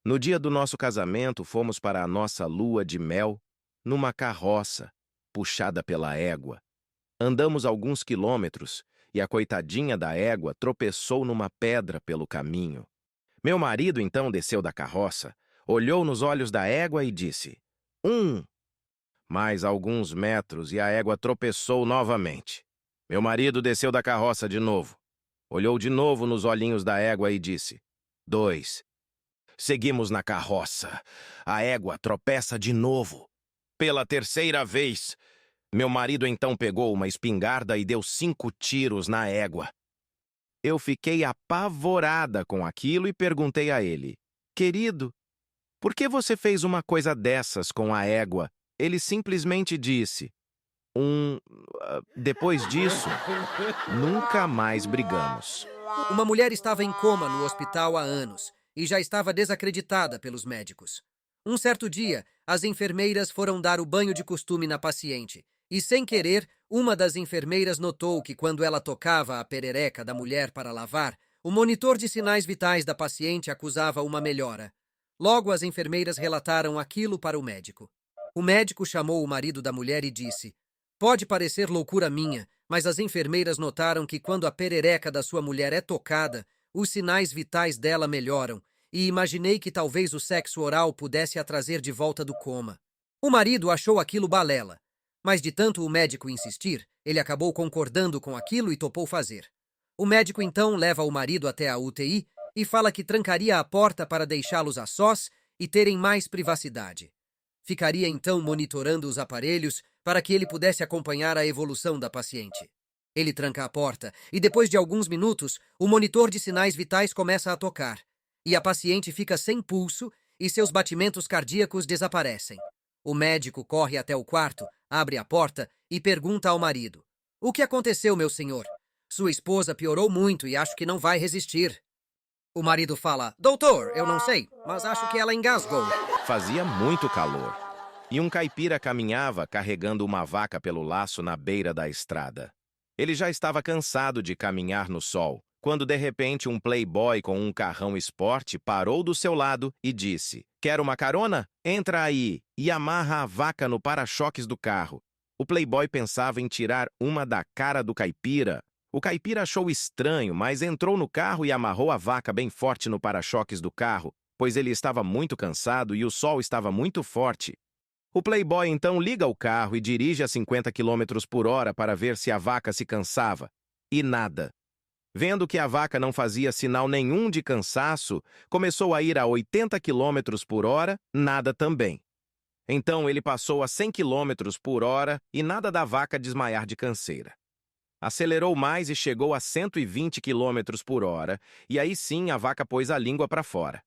No dia do nosso casamento, fomos para a nossa lua de mel numa carroça, puxada pela égua. Andamos alguns quilômetros e a coitadinha da égua tropeçou numa pedra pelo caminho. Meu marido então desceu da carroça, olhou nos olhos da égua e disse: Mais alguns metros e a égua tropeçou novamente. Meu marido desceu da carroça de novo. Olhou de novo nos olhinhos da égua e disse: 2. Seguimos na carroça. A égua tropeça de novo. Pela terceira vez. Meu marido então pegou uma espingarda e deu 5 tiros na égua. Eu fiquei apavorada com aquilo e perguntei a ele: Querido, por que você fez uma coisa dessas com a égua? Ele simplesmente disse: Depois disso, nunca mais brigamos. Uma mulher estava em coma no hospital há anos e já estava desacreditada pelos médicos. Um certo dia, as enfermeiras foram dar o banho de costume na paciente e, sem querer, uma das enfermeiras notou que quando ela tocava a perereca da mulher para lavar, o monitor de sinais vitais da paciente acusava uma melhora. Logo, as enfermeiras relataram aquilo para o médico. O médico chamou o marido da mulher e disse: Pode parecer loucura minha, mas as enfermeiras notaram que quando a perereca da sua mulher é tocada, os sinais vitais dela melhoram, e imaginei que talvez o sexo oral pudesse a trazer de volta do coma. O marido achou aquilo balela, mas de tanto o médico insistir, ele acabou concordando com aquilo e topou fazer. O médico então leva o marido até a UTI e fala que trancaria a porta para deixá-los a sós e terem mais privacidade. Ficaria então monitorando os aparelhos para que ele pudesse acompanhar a evolução da paciente. Ele tranca a porta e depois de alguns minutos, o monitor de sinais vitais começa a tocar e a paciente fica sem pulso e seus batimentos cardíacos desaparecem. O médico corre até o quarto, abre a porta e pergunta ao marido: O que aconteceu, meu senhor? Sua esposa piorou muito e acho que não vai resistir. O marido fala: Doutor, eu não sei, mas acho que ela engasgou. Fazia muito calor. E um caipira caminhava carregando uma vaca pelo laço na beira da estrada. Ele já estava cansado de caminhar no sol, quando de repente um playboy com um carrão esporte parou do seu lado e disse: Quer uma carona? Entra aí e amarra a vaca no para-choques do carro. O playboy pensava em tirar uma da cara do caipira. O caipira achou estranho, mas entrou no carro e amarrou a vaca bem forte no para-choques do carro, pois ele estava muito cansado e o sol estava muito forte. O playboy então liga o carro e dirige a 50 km por hora para ver se a vaca se cansava. E nada. Vendo que a vaca não fazia sinal nenhum de cansaço, começou a ir a 80 km por hora, nada também. Então ele passou a 100 km por hora e nada da vaca desmaiar de canseira. Acelerou mais e chegou a 120 km por hora, e aí sim a vaca pôs a língua para fora.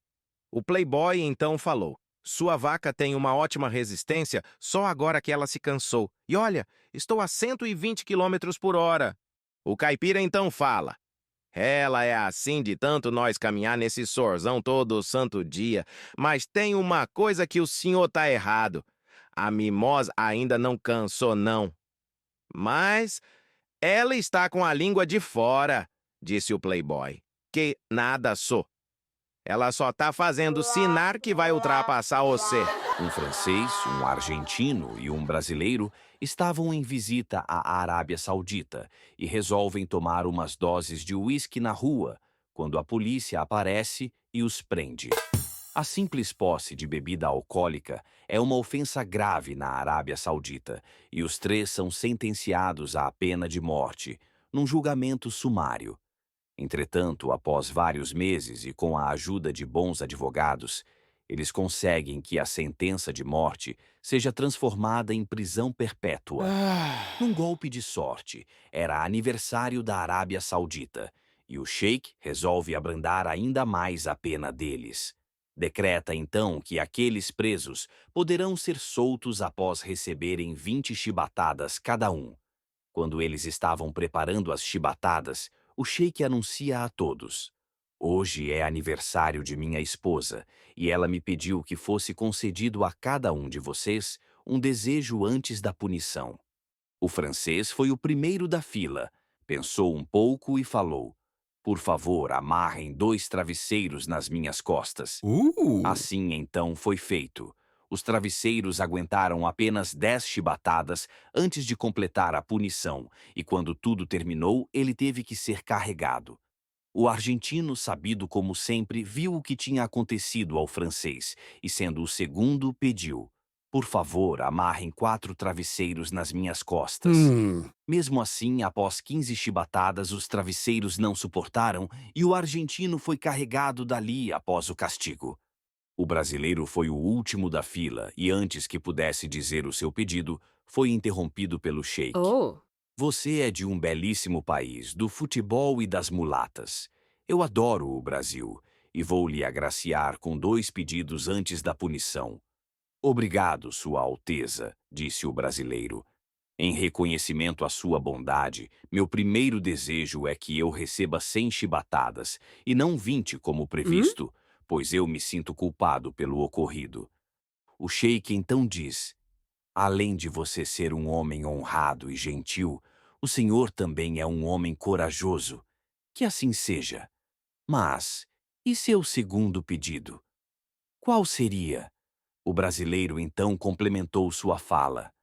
O playboy então falou: Sua vaca tem uma ótima resistência só agora que ela se cansou. E olha, estou a 120 km por hora. O caipira então fala: Ela é assim de tanto nós caminhar nesse sorzão todo santo dia. Mas tem uma coisa que o senhor tá errado. A mimosa ainda não cansou, não. Mas ela está com a língua de fora, disse o playboy. Que nada sou. Ela só tá fazendo sinal que vai ultrapassar você. Um francês, um argentino e um brasileiro estavam em visita à Arábia Saudita e resolvem tomar umas doses de uísque na rua, quando a polícia aparece e os prende. A simples posse de bebida alcoólica é uma ofensa grave na Arábia Saudita e os três são sentenciados à pena de morte, num julgamento sumário. Entretanto, após vários meses e com a ajuda de bons advogados, eles conseguem que a sentença de morte seja transformada em prisão perpétua. Num golpe de sorte, era aniversário da Arábia Saudita e o sheik resolve abrandar ainda mais a pena deles. Decreta então que aqueles presos poderão ser soltos após receberem 20 chibatadas cada um. Quando eles estavam preparando as chibatadas, o sheik anuncia a todos: "Hoje é aniversário de minha esposa, e ela me pediu que fosse concedido a cada um de vocês um desejo antes da punição." O francês foi o primeiro da fila, pensou um pouco e falou: "Por favor, amarrem 2 travesseiros nas minhas costas." Assim, então, foi feito. Os travesseiros aguentaram apenas 10 chibatadas antes de completar a punição, e quando tudo terminou, ele teve que ser carregado. O argentino, sabido como sempre, viu o que tinha acontecido ao francês e, sendo o segundo, pediu: "Por favor, amarrem 4 travesseiros nas minhas costas." Mesmo assim, após 15 chibatadas, os travesseiros não suportaram e o argentino foi carregado dali após o castigo. O brasileiro foi o último da fila e, antes que pudesse dizer o seu pedido, foi interrompido pelo sheik. Oh, "Você é de um belíssimo país, do futebol e das mulatas. Eu adoro o Brasil e vou lhe agraciar com 2 pedidos antes da punição." "Obrigado, Sua Alteza", disse o brasileiro. "Em reconhecimento à sua bondade, meu primeiro desejo é que eu receba 100 chibatadas e não 20 como previsto, pois eu me sinto culpado pelo ocorrido." O sheik então diz: "Além de você ser um homem honrado e gentil, o senhor também é um homem corajoso. Que assim seja. Mas, e seu segundo pedido? Qual seria?" O brasileiro então complementou sua fala: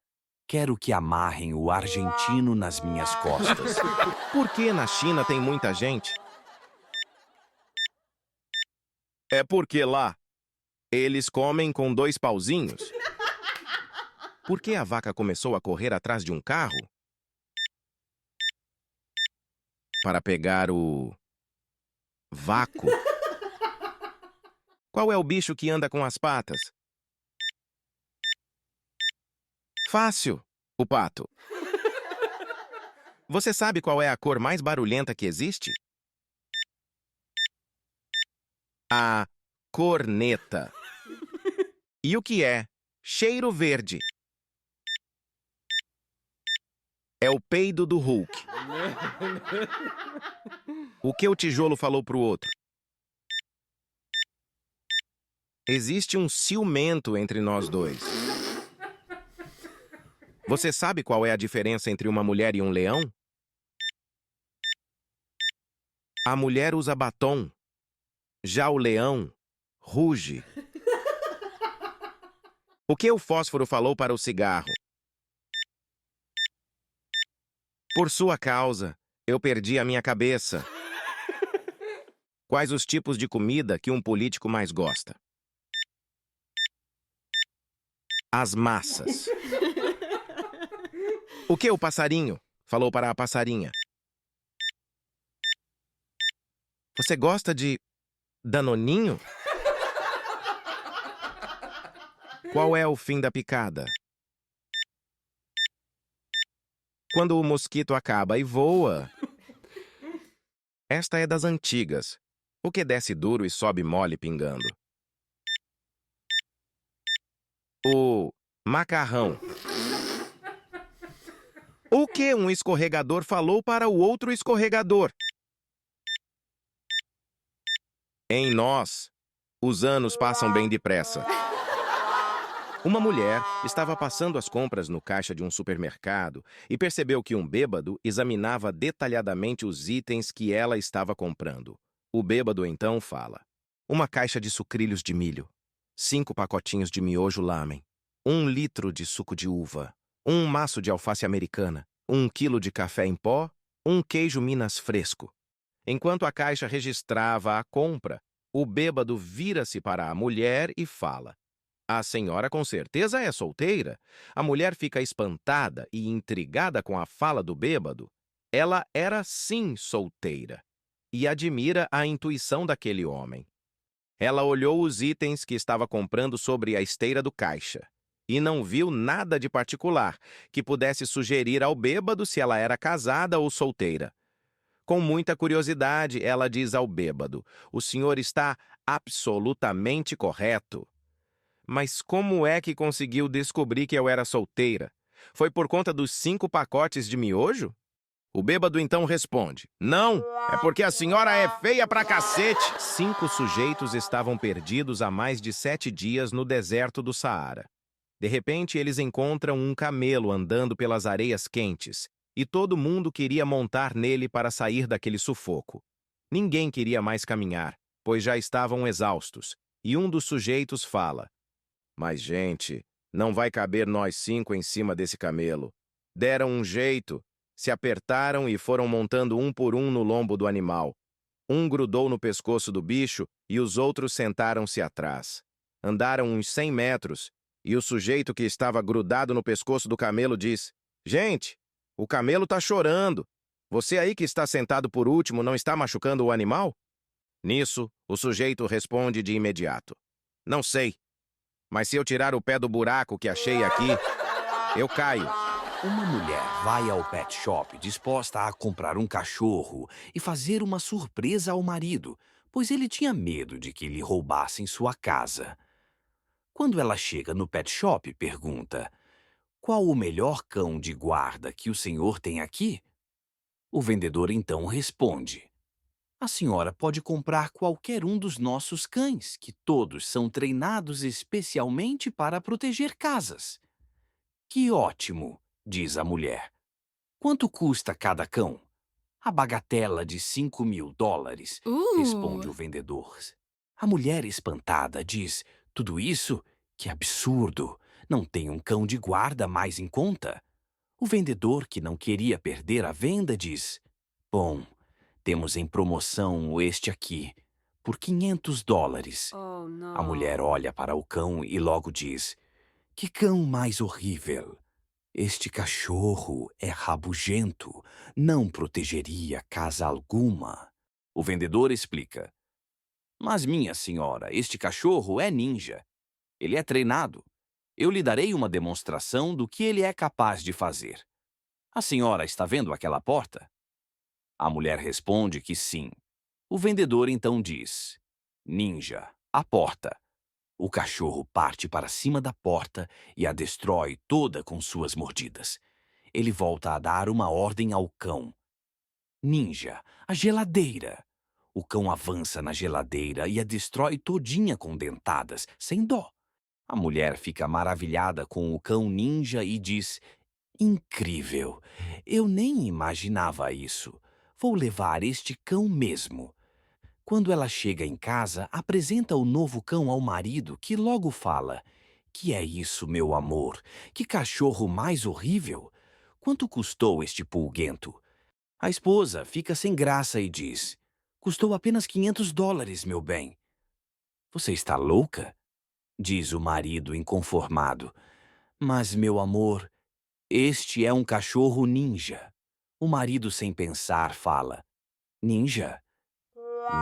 "Quero que amarrem o argentino nas minhas costas." Por que na China tem muita gente? É porque lá eles comem com 2 pauzinhos. Por que a vaca começou a correr atrás de um carro? Para pegar o vácuo. Qual é o bicho que anda com as patas? Fácil, o pato. Você sabe qual é a cor mais barulhenta que existe? A corneta. E o que é cheiro verde? É o peido do Hulk. O que o tijolo falou pro outro? Existe um ciumento entre nós dois. Você sabe qual é a diferença entre uma mulher e um leão? A mulher usa batom. Já o leão ruge. O que o fósforo falou para o cigarro? Por sua causa, eu perdi a minha cabeça. Quais os tipos de comida que um político mais gosta? As massas. O que o passarinho falou para a passarinha? Você gosta de danoninho? Qual é o fim da picada? Quando o mosquito acaba e voa. Esta é das antigas. O que desce duro e sobe mole pingando? O macarrão. O que um escorregador falou para o outro escorregador? Em nós, os anos passam bem depressa. Uma mulher estava passando as compras no caixa de um supermercado e percebeu que um bêbado examinava detalhadamente os itens que ela estava comprando. O bêbado então fala: uma caixa de sucrilhos de milho, 5 pacotinhos de miojo lamen, 1 litro de suco de uva, um maço de alface americana, 1 quilo de café em pó, um queijo Minas fresco. Enquanto a caixa registrava a compra, o bêbado vira-se para a mulher e fala: a senhora com certeza é solteira. A mulher fica espantada e intrigada com a fala do bêbado. Ela era sim solteira e admira a intuição daquele homem. Ela olhou os itens que estava comprando sobre a esteira do caixa e não viu nada de particular que pudesse sugerir ao bêbado se ela era casada ou solteira. Com muita curiosidade, ela diz ao bêbado: o senhor está absolutamente correto. Mas como é que conseguiu descobrir que eu era solteira? Foi por conta dos 5 pacotes de miojo? O bêbado então responde: não, é porque a senhora é feia pra cacete. 5 sujeitos estavam perdidos há mais de 7 dias no deserto do Saara. De repente, eles encontram um camelo andando pelas areias quentes, e todo mundo queria montar nele para sair daquele sufoco. Ninguém queria mais caminhar, pois já estavam exaustos, e um dos sujeitos fala: mas, gente, não vai caber nós 5 em cima desse camelo. Deram um jeito, se apertaram e foram montando um por um no lombo do animal. Um grudou no pescoço do bicho e os outros sentaram-se atrás. Andaram uns 100 metros e o sujeito que estava grudado no pescoço do camelo diz: gente, o camelo está chorando. Você aí que está sentado por último não está machucando o animal? Nisso, o sujeito responde de imediato: não sei. Mas se eu tirar o pé do buraco que achei aqui, eu caio. Uma mulher vai ao pet shop disposta a comprar um cachorro e fazer uma surpresa ao marido, pois ele tinha medo de que lhe roubassem sua casa. Quando ela chega no pet shop, pergunta: qual o melhor cão de guarda que o senhor tem aqui? O vendedor então responde: a senhora pode comprar qualquer um dos nossos cães, que todos são treinados especialmente para proteger casas. Que ótimo, diz a mulher. Quanto custa cada cão? A bagatela de $5.000, responde o vendedor. A mulher espantada diz: tudo isso? Que absurdo! Não tem um cão de guarda mais em conta? O vendedor, que não queria perder a venda, diz: bom, temos em promoção este aqui, por $500. Oh, A mulher não. olha para o cão e logo diz: que cão mais horrível! Este cachorro é rabugento, não protegeria casa alguma. O vendedor explica: mas, minha senhora, este cachorro é ninja. Ele é treinado. Eu lhe darei uma demonstração do que ele é capaz de fazer. A senhora está vendo aquela porta? A mulher responde que sim. O vendedor então diz: ninja, a porta. O cachorro parte para cima da porta e a destrói toda com suas mordidas. Ele volta a dar uma ordem ao cão: ninja, a geladeira. O cão avança na geladeira e a destrói todinha com dentadas, sem dó. A mulher fica maravilhada com o cão ninja e diz: incrível! Eu nem imaginava isso. Vou levar este cão mesmo. Quando ela chega em casa, apresenta o novo cão ao marido, que logo fala: que é isso, meu amor? Que cachorro mais horrível! Quanto custou este pulguento? A esposa fica sem graça e diz: custou apenas $500, meu bem. Você está louca? Diz o marido inconformado. Mas, meu amor, este é um cachorro ninja. O marido, sem pensar, fala: ninja?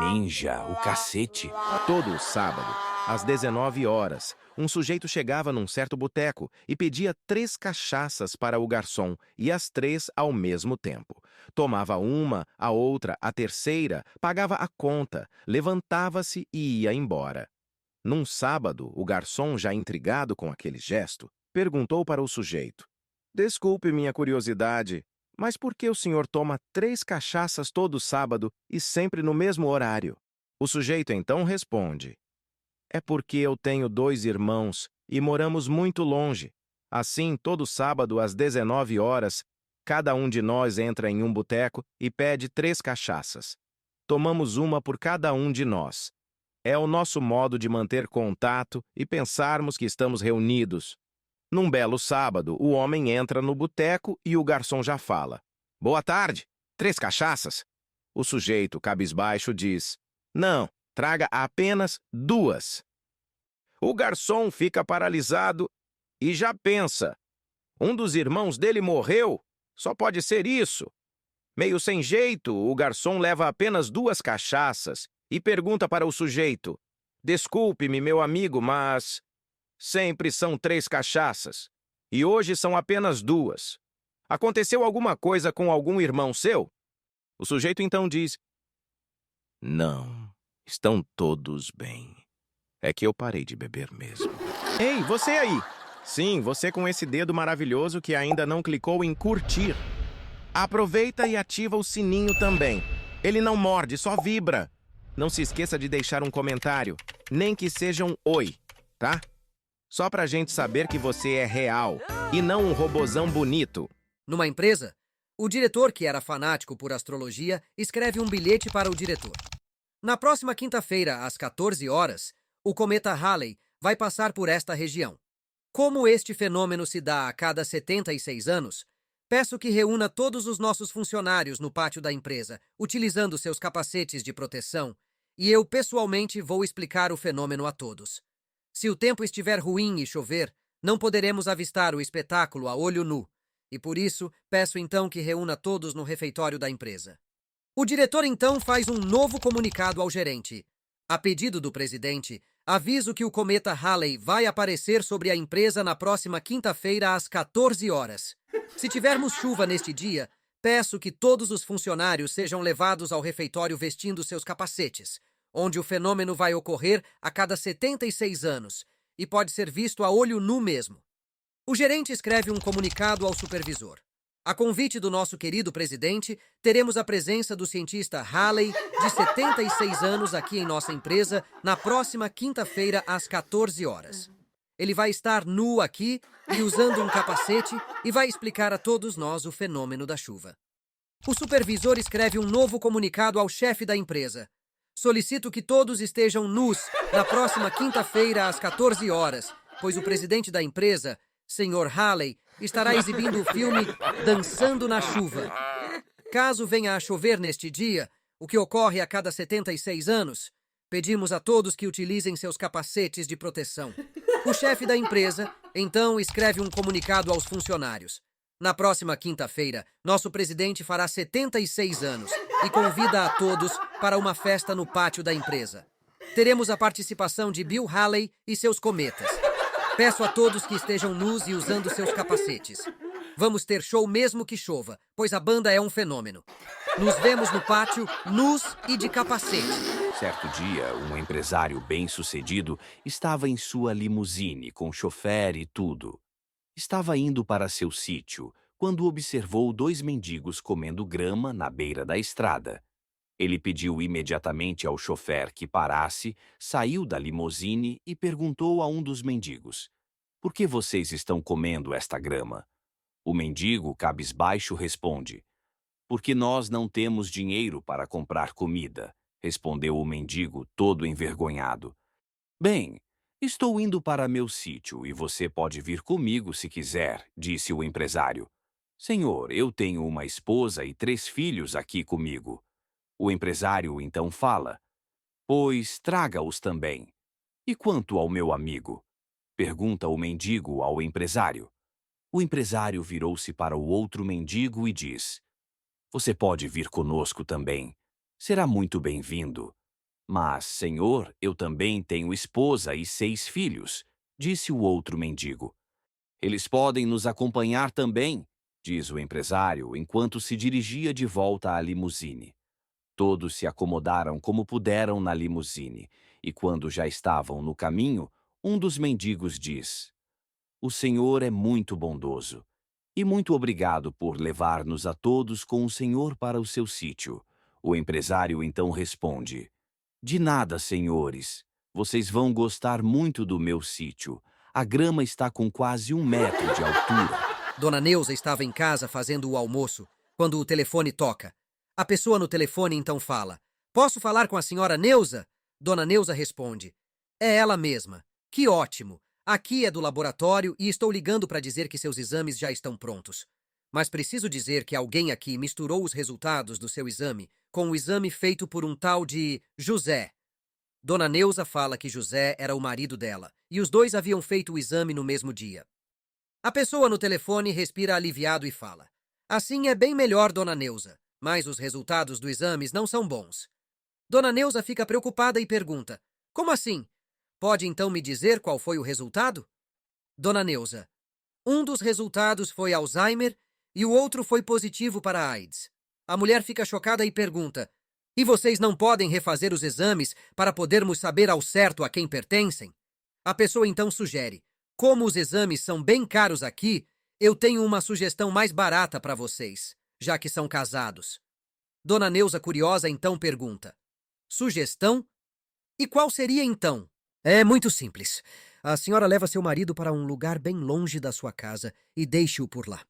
Ninja, o cacete. Todo sábado, às 19 horas, um sujeito chegava num certo boteco e pedia 3 cachaças para o garçom, e as 3 ao mesmo tempo. Tomava uma, a outra, a terceira, pagava a conta, levantava-se e ia embora. Num sábado, o garçom, já intrigado com aquele gesto, perguntou para o sujeito: desculpe minha curiosidade, mas por que o senhor toma 3 cachaças todo sábado e sempre no mesmo horário? O sujeito então responde: é porque eu tenho 2 irmãos e moramos muito longe. Assim, todo sábado às 19 horas, cada um de nós entra em um boteco e pede 3 cachaças. Tomamos uma por cada um de nós. É o nosso modo de manter contato e pensarmos que estamos reunidos. Num belo sábado, o homem entra no boteco e o garçom já fala: boa tarde, 3 cachaças? O sujeito, cabisbaixo, diz: não, traga apenas 2. O garçom fica paralisado e já pensa: um dos irmãos dele morreu? Só pode ser isso. Meio sem jeito, o garçom leva apenas 2 cachaças e pergunta para o sujeito: desculpe-me, meu amigo, mas sempre são 3 cachaças e hoje são apenas 2. Aconteceu alguma coisa com algum irmão seu? O sujeito então diz: não, estão todos bem. É que eu parei de beber mesmo. Ei, você aí! Sim, você com esse dedo maravilhoso que ainda não clicou em curtir. Aproveita e ativa o sininho também. Ele não morde, só vibra. Não se esqueça de deixar um comentário, nem que seja um oi, tá? Só pra gente saber que você é real e não um robozão bonito. Numa empresa, o diretor, que era fanático por astrologia, escreve um bilhete para o diretor. Na próxima quinta-feira, às 14 horas, o cometa Halley vai passar por esta região. Como este fenômeno se dá a cada 76 anos, peço que reúna todos os nossos funcionários no pátio da empresa, utilizando seus capacetes de proteção, e eu pessoalmente vou explicar o fenômeno a todos. Se o tempo estiver ruim e chover, não poderemos avistar o espetáculo a olho nu, e por isso peço então que reúna todos no refeitório da empresa. O diretor então faz um novo comunicado ao gerente. A pedido do presidente, aviso que o cometa Halley vai aparecer sobre a empresa na próxima quinta-feira às 14 horas. Se tivermos chuva neste dia, peço que todos os funcionários sejam levados ao refeitório vestindo seus capacetes, onde o fenômeno vai ocorrer a cada 76 anos e pode ser visto a olho nu mesmo. O gerente escreve um comunicado ao supervisor. A convite do nosso querido presidente, teremos a presença do cientista Halley, de 76 anos, aqui em nossa empresa, na próxima quinta-feira, às 14 horas. Ele vai estar nu aqui e usando um capacete e vai explicar a todos nós o fenômeno da chuva. O supervisor escreve um novo comunicado ao chefe da empresa. Solicito que todos estejam nus na próxima quinta-feira, às 14 horas, pois o presidente da empresa, Sr. Halley, estará exibindo o filme Dançando na Chuva. Caso venha a chover neste dia, o que ocorre a cada 76 anos, pedimos a todos que utilizem seus capacetes de proteção. O chefe da empresa, então, escreve um comunicado aos funcionários. Na próxima quinta-feira, nosso presidente fará 76 anos e convida a todos para uma festa no pátio da empresa. Teremos a participação de Bill Halley e seus cometas. Peço a todos que estejam nus e usando seus capacetes. Vamos ter show mesmo que chova, pois a banda é um fenômeno. Nos vemos no pátio, nus e de capacete. Certo dia, um empresário bem-sucedido estava em sua limusine, com chofer e tudo. Estava indo para seu sítio, quando observou 2 mendigos comendo grama na beira da estrada. Ele pediu imediatamente ao chofer que parasse, saiu da limusine e perguntou a um dos mendigos: por que vocês estão comendo esta grama? O mendigo, cabisbaixo, responde: porque nós não temos dinheiro para comprar comida, respondeu o mendigo, todo envergonhado. Bem, estou indo para meu sítio e você pode vir comigo se quiser, disse o empresário. Senhor, eu tenho uma esposa e 3 filhos aqui comigo. O empresário então fala: pois traga-os também. E quanto ao meu amigo? Pergunta o mendigo ao empresário. O empresário virou-se para o outro mendigo e diz: você pode vir conosco também. Será muito bem-vindo. Mas, senhor, eu também tenho esposa e 6 filhos, disse o outro mendigo. Eles podem nos acompanhar também, diz o empresário, enquanto se dirigia de volta à limusine. Todos se acomodaram como puderam na limusine, e quando já estavam no caminho, um dos mendigos diz: o senhor é muito bondoso, e muito obrigado por levar-nos a todos com o senhor para o seu sítio. O empresário então responde: De nada, senhores. Vocês vão gostar muito do meu sítio. A grama está com quase 1 metro de altura. Dona Neuza estava em casa fazendo o almoço, quando o telefone toca. A pessoa no telefone então fala: "Posso falar com a senhora Neuza?" Dona Neuza responde: "É ela mesma. Que ótimo! Aqui é do laboratório e estou ligando para dizer que seus exames já estão prontos. Mas preciso dizer que alguém aqui misturou os resultados do seu exame com o exame feito por um tal de José." Dona Neuza fala que José era o marido dela e os dois haviam feito o exame no mesmo dia. A pessoa no telefone respira aliviado e fala: "Assim é bem melhor, Dona Neuza, mas os resultados do exame não são bons." Dona Neuza fica preocupada e pergunta: "Como assim? Pode então me dizer qual foi o resultado?" Dona Neuza: "Um dos resultados foi Alzheimer e o outro foi positivo para AIDS." A mulher fica chocada e pergunta: "E vocês não podem refazer os exames para podermos saber ao certo a quem pertencem?" A pessoa então sugere: "Como os exames são bem caros aqui, eu tenho uma sugestão mais barata para vocês, já que são casados." Dona Neuza, curiosa, então pergunta: "Sugestão? E qual seria então?" "É muito simples. A senhora leva seu marido para um lugar bem longe da sua casa e deixe-o por lá.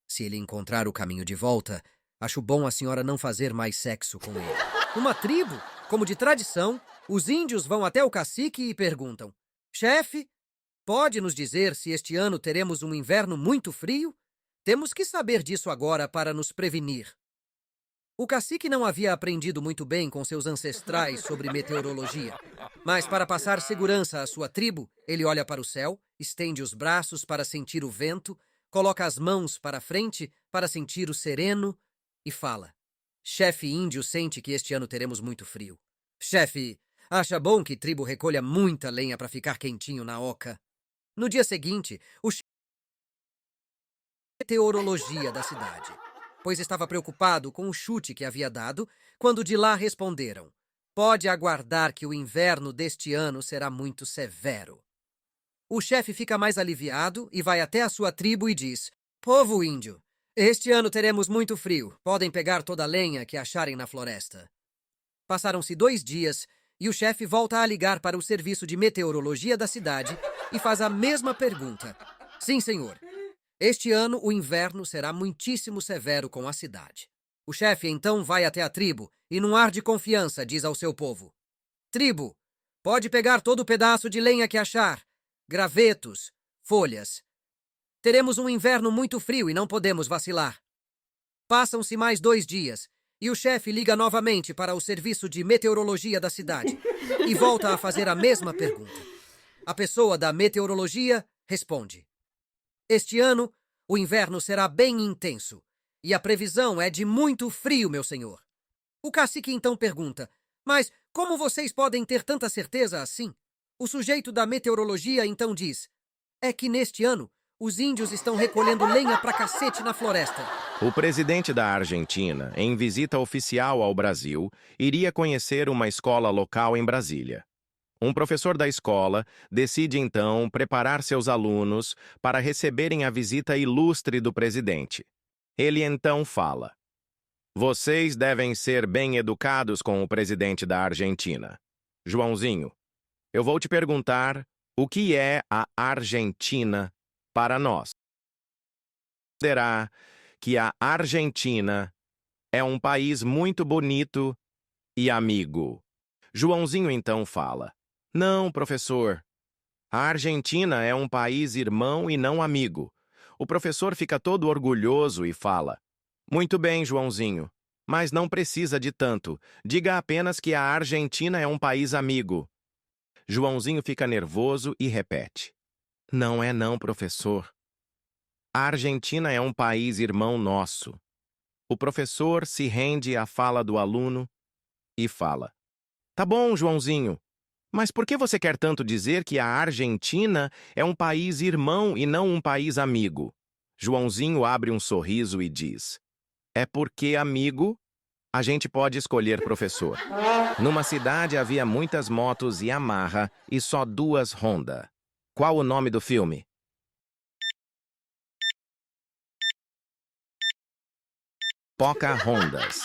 Se ele encontrar o caminho de volta, acho bom a senhora não fazer mais sexo com ele." Uma tribo, como de tradição, os índios vão até o cacique e perguntam: "Chefe, pode nos dizer se este ano teremos um inverno muito frio? Temos que saber disso agora para nos prevenir." O cacique não havia aprendido muito bem com seus ancestrais sobre meteorologia, mas para passar segurança à sua tribo, ele olha para o céu, estende os braços para sentir o vento, coloca as mãos para frente para sentir o sereno e fala: "Chefe índio sente que este ano teremos muito frio. Chefe, acha bom que tribo recolha muita lenha para ficar quentinho na oca." No dia seguinte, o chefe de meteorologia da cidade, pois estava preocupado com o chute que havia dado, quando de lá responderam: "Pode aguardar que o inverno deste ano será muito severo." O chefe fica mais aliviado e vai até a sua tribo e diz: "Povo índio, este ano teremos muito frio. Podem pegar toda a lenha que acharem na floresta." Passaram-se 2 dias e o chefe volta a ligar para o serviço de meteorologia da cidade e faz a mesma pergunta. "Sim, senhor. Este ano o inverno será muitíssimo severo com a cidade." O chefe então vai até a tribo e, num ar de confiança, diz ao seu povo: "Tribo, pode pegar todo o pedaço de lenha que achar, gravetos, folhas. Teremos um inverno muito frio e não podemos vacilar." Passam-se mais 2 dias e o chefe liga novamente para o serviço de meteorologia da cidade e volta a fazer a mesma pergunta. A pessoa da meteorologia responde: "Este ano, o inverno será bem intenso e a previsão é de muito frio, meu senhor." O cacique então pergunta: "Mas como vocês podem ter tanta certeza assim?" O sujeito da meteorologia então diz: "É que neste ano, os índios estão recolhendo lenha pra cacete na floresta." O presidente da Argentina, em visita oficial ao Brasil, iria conhecer uma escola local em Brasília. Um professor da escola decide então preparar seus alunos para receberem a visita ilustre do presidente. Ele então fala: "Vocês devem ser bem educados com o presidente da Argentina. Joãozinho, eu vou te perguntar o que é a Argentina para nós. Será que a Argentina é um país muito bonito e amigo?" Joãozinho então fala: "Não, professor. A Argentina é um país irmão e não amigo." O professor fica todo orgulhoso e fala: "Muito bem, Joãozinho, mas não precisa de tanto. Diga apenas que a Argentina é um país amigo." Joãozinho fica nervoso e repete: "Não é não, professor. A Argentina é um país irmão nosso." O professor se rende à fala do aluno e fala: "Tá bom, Joãozinho, mas por que você quer tanto dizer que a Argentina é um país irmão e não um país amigo?" Joãozinho abre um sorriso e diz: "É porque, amigo, a gente pode escolher professor." Numa cidade havia muitas motos Yamaha e só 2 Honda. Qual o nome do filme? Pocahontas.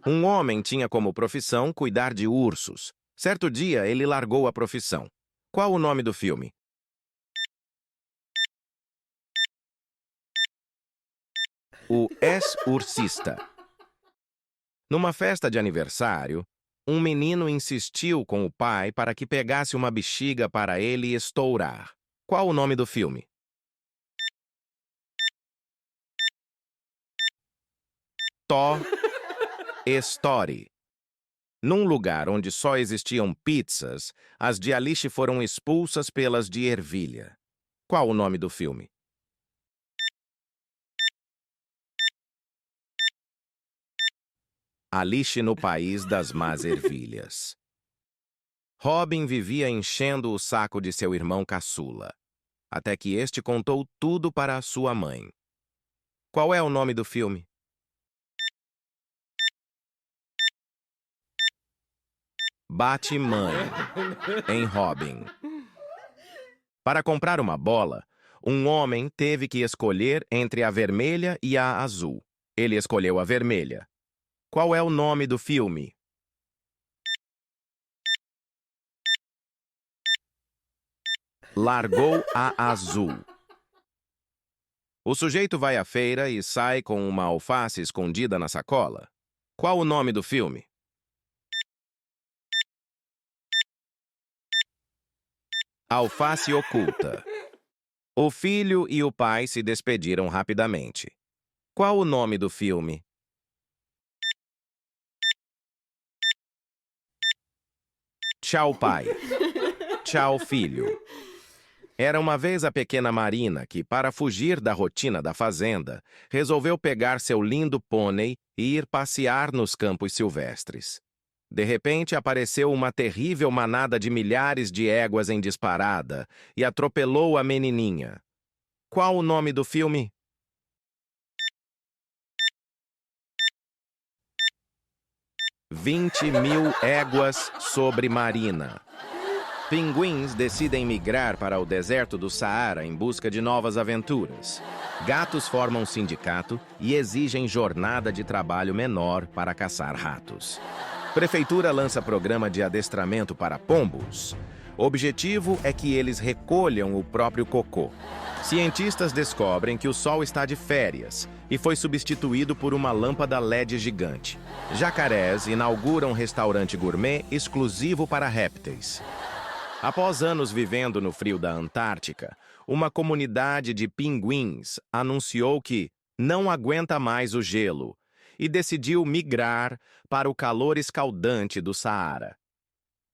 Um homem tinha como profissão cuidar de ursos. Certo dia, ele largou a profissão. Qual o nome do filme? O Ex-Ursista. Numa festa de aniversário, um menino insistiu com o pai para que pegasse uma bexiga para ele estourar. Qual o nome do filme? Toy Story. Num lugar onde só existiam pizzas, as de Alice foram expulsas pelas de ervilha. Qual o nome do filme? Alice no País das Más Ervilhas. Robin vivia enchendo o saco de seu irmão caçula, até que este contou tudo para a sua mãe. Qual é o nome do filme? Bate-Mãe, em Robin. Para comprar uma bola, um homem teve que escolher entre a vermelha e a azul. Ele escolheu a vermelha. Qual é o nome do filme? Largou a azul. O sujeito vai à feira e sai com uma alface escondida na sacola. Qual o nome do filme? Alface Oculta. O filho e o pai se despediram rapidamente. Qual o nome do filme? Tchau, pai. Tchau, filho. Era uma vez a pequena Marina que, para fugir da rotina da fazenda, resolveu pegar seu lindo pônei e ir passear nos campos silvestres. De repente, apareceu uma terrível manada de milhares de éguas em disparada e atropelou a menininha. Qual o nome do filme? 20.000 éguas sobre Marina. Pinguins decidem migrar para o deserto do Saara em busca de novas aventuras. Gatos formam um sindicato e exigem jornada de trabalho menor para caçar ratos. Prefeitura lança programa de adestramento para pombos. O objetivo é que eles recolham o próprio cocô. Cientistas descobrem que o Sol está de férias e foi substituído por uma lâmpada LED gigante. Jacarés inauguram um restaurante gourmet exclusivo para répteis. Após anos vivendo no frio da Antártica, uma comunidade de pinguins anunciou que não aguenta mais o gelo e decidiu migrar para o calor escaldante do Saara.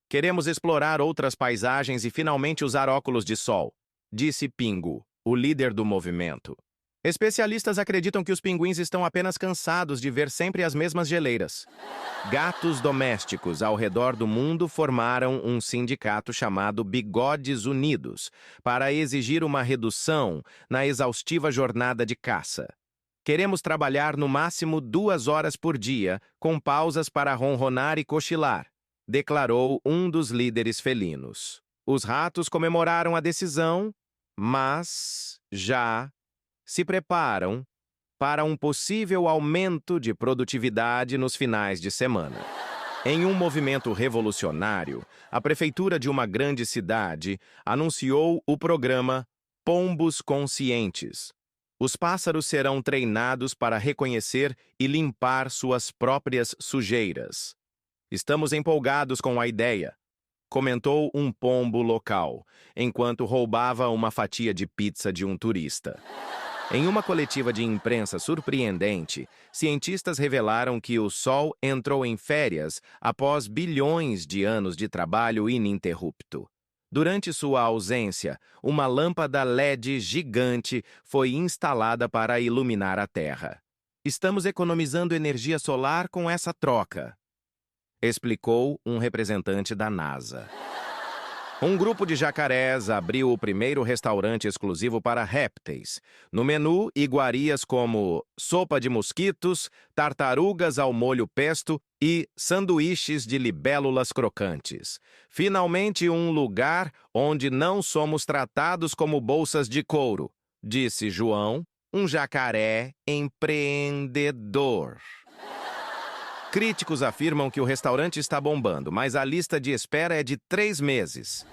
Queremos explorar outras paisagens e finalmente usar óculos de sol, disse Pingu, o líder do movimento. Especialistas acreditam que os pinguins estão apenas cansados de ver sempre as mesmas geleiras. Gatos domésticos ao redor do mundo formaram um sindicato chamado Bigodes Unidos para exigir uma redução na exaustiva jornada de caça. Queremos trabalhar no máximo 2 horas por dia, com pausas para ronronar e cochilar, declarou um dos líderes felinos. Os ratos comemoraram a decisão, mas já se preparam para um possível aumento de produtividade nos finais de semana. Em um movimento revolucionário, a prefeitura de uma grande cidade anunciou o programa Pombos Conscientes. Os pássaros serão treinados para reconhecer e limpar suas próprias sujeiras. Estamos empolgados com a ideia, comentou um pombo local, enquanto roubava uma fatia de pizza de um turista. Em uma coletiva de imprensa surpreendente, cientistas revelaram que o Sol entrou em férias após bilhões de anos de trabalho ininterrupto. Durante sua ausência, uma lâmpada LED gigante foi instalada para iluminar a Terra. Estamos economizando energia solar com essa troca, explicou um representante da NASA. Um grupo de jacarés abriu o primeiro restaurante exclusivo para répteis. No menu, iguarias como sopa de mosquitos, tartarugas ao molho pesto e sanduíches de libélulas crocantes. Finalmente, um lugar onde não somos tratados como bolsas de couro, disse João, um jacaré empreendedor. críticos afirmam que o restaurante está bombando, mas a lista de espera é de 3 meses.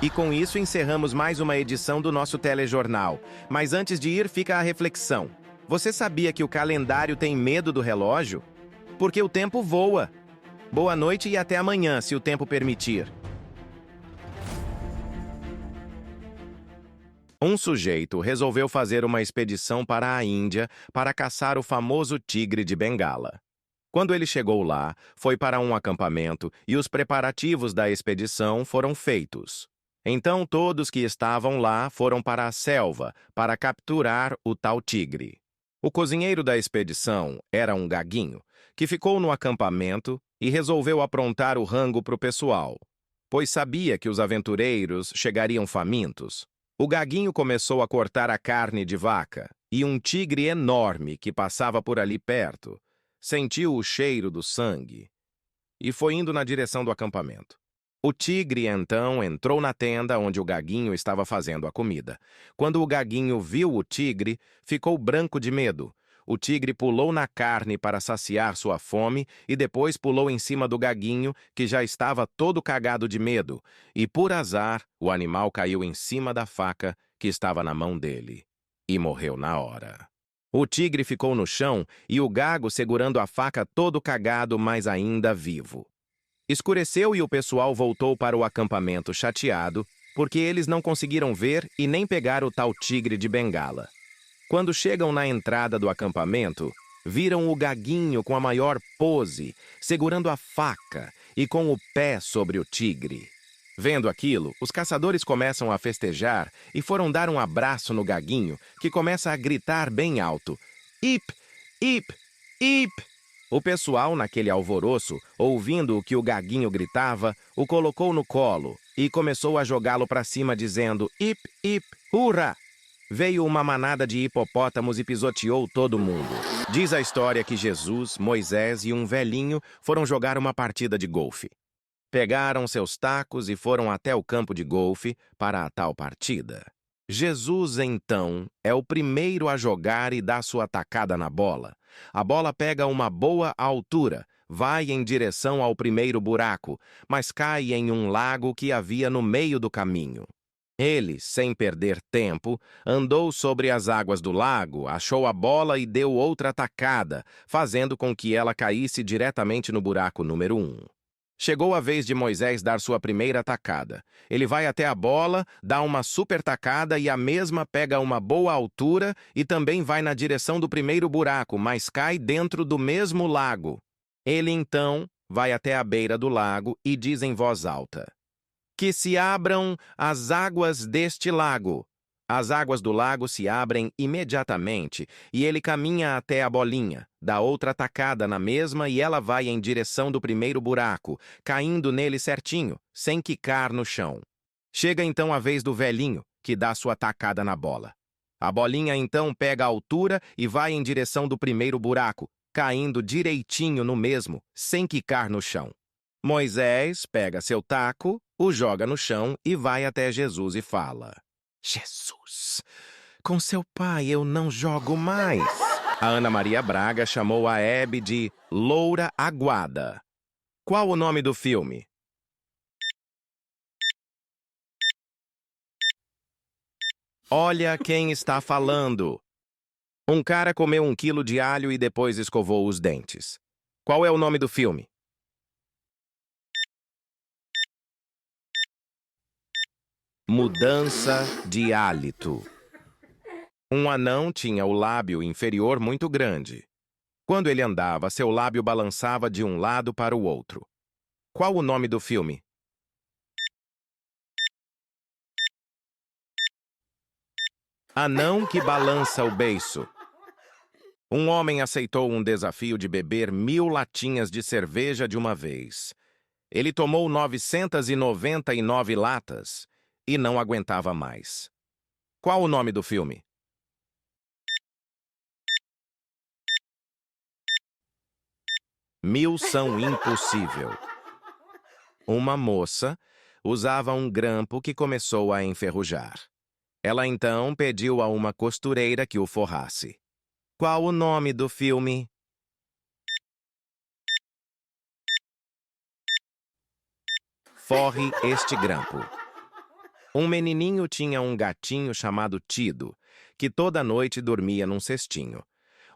E com isso encerramos mais uma edição do nosso telejornal. Mas antes de ir, fica a reflexão. Você sabia que o calendário tem medo do relógio? Porque o tempo voa. Boa noite e até amanhã, se o tempo permitir. Um sujeito resolveu fazer uma expedição para a Índia para caçar o famoso tigre de Bengala. Quando ele chegou lá, foi para um acampamento e os preparativos da expedição foram feitos. Então todos que estavam lá foram para a selva para capturar o tal tigre. O cozinheiro da expedição era um gaguinho, que ficou no acampamento e resolveu aprontar o rango para o pessoal, pois sabia que os aventureiros chegariam famintos. O gaguinho começou a cortar a carne de vaca, e um tigre enorme que passava por ali perto sentiu o cheiro do sangue e foi indo na direção do acampamento. O tigre, então, entrou na tenda onde o gaguinho estava fazendo a comida. Quando o gaguinho viu o tigre, ficou branco de medo. O tigre pulou na carne para saciar sua fome e depois pulou em cima do gaguinho, que já estava todo cagado de medo, e, por azar, o animal caiu em cima da faca que estava na mão dele e morreu na hora. O tigre ficou no chão e o gago segurando a faca todo cagado, mas ainda vivo. Escureceu e o pessoal voltou para o acampamento chateado, porque eles não conseguiram ver e nem pegar o tal tigre de Bengala. Quando chegam na entrada do acampamento, viram o gaguinho com a maior pose, segurando a faca e com o pé sobre o tigre. Vendo aquilo, os caçadores começam a festejar e foram dar um abraço no gaguinho, que começa a gritar bem alto: "Ip, ip, ip!" O pessoal, naquele alvoroço, ouvindo o que o gaguinho gritava, o colocou no colo e começou a jogá-lo para cima, dizendo: "Ip, ip, hurra!" Veio uma manada de hipopótamos e pisoteou todo mundo. Diz a história que Jesus, Moisés e um velhinho foram jogar uma partida de golfe. Pegaram seus tacos e foram até o campo de golfe para a tal partida. Jesus, então, é o primeiro a jogar e dá sua tacada na bola. A bola pega uma boa altura, vai em direção ao primeiro buraco, mas cai em um lago que havia no meio do caminho. Ele, sem perder tempo, andou sobre as águas do lago, achou a bola e deu outra tacada, fazendo com que ela caísse diretamente no buraco número 1. Chegou a vez de Moisés dar sua primeira tacada. Ele vai até a bola, dá uma super tacada e a mesma pega uma boa altura e também vai na direção do primeiro buraco, mas cai dentro do mesmo lago. Ele, então, vai até a beira do lago e diz em voz alta: "Que se abram as águas deste lago." As águas do lago se abrem imediatamente e ele caminha até a bolinha, dá outra tacada na mesma e ela vai em direção do primeiro buraco, caindo nele certinho, sem quicar no chão. Chega então a vez do velhinho, que dá sua tacada na bola. A bolinha então pega a altura e vai em direção do primeiro buraco, caindo direitinho no mesmo, sem quicar no chão. Moisés pega seu taco, o joga no chão e vai até Jesus e fala: "Jesus, com seu pai eu não jogo mais." A Ana Maria Braga chamou a Hebe de Loura Aguada. Qual o nome do filme? Olha quem está falando. Um cara comeu 1 quilo de alho e depois escovou os dentes. Qual é o nome do filme? Mudança de hálito. Um anão tinha o lábio inferior muito grande. Quando ele andava, seu lábio balançava de um lado para o outro. Qual o nome do filme? Anão que balança o beiço. Um homem aceitou um desafio de beber 1000 latinhas de cerveja de uma vez. Ele tomou 999 latas e não aguentava mais. Qual o nome do filme? Missão Impossível. Uma moça usava um grampo que começou a enferrujar. Ela então pediu a uma costureira que o forrasse. Qual o nome do filme? Forre este grampo. Um menininho tinha um gatinho chamado Tido, que toda noite dormia num cestinho.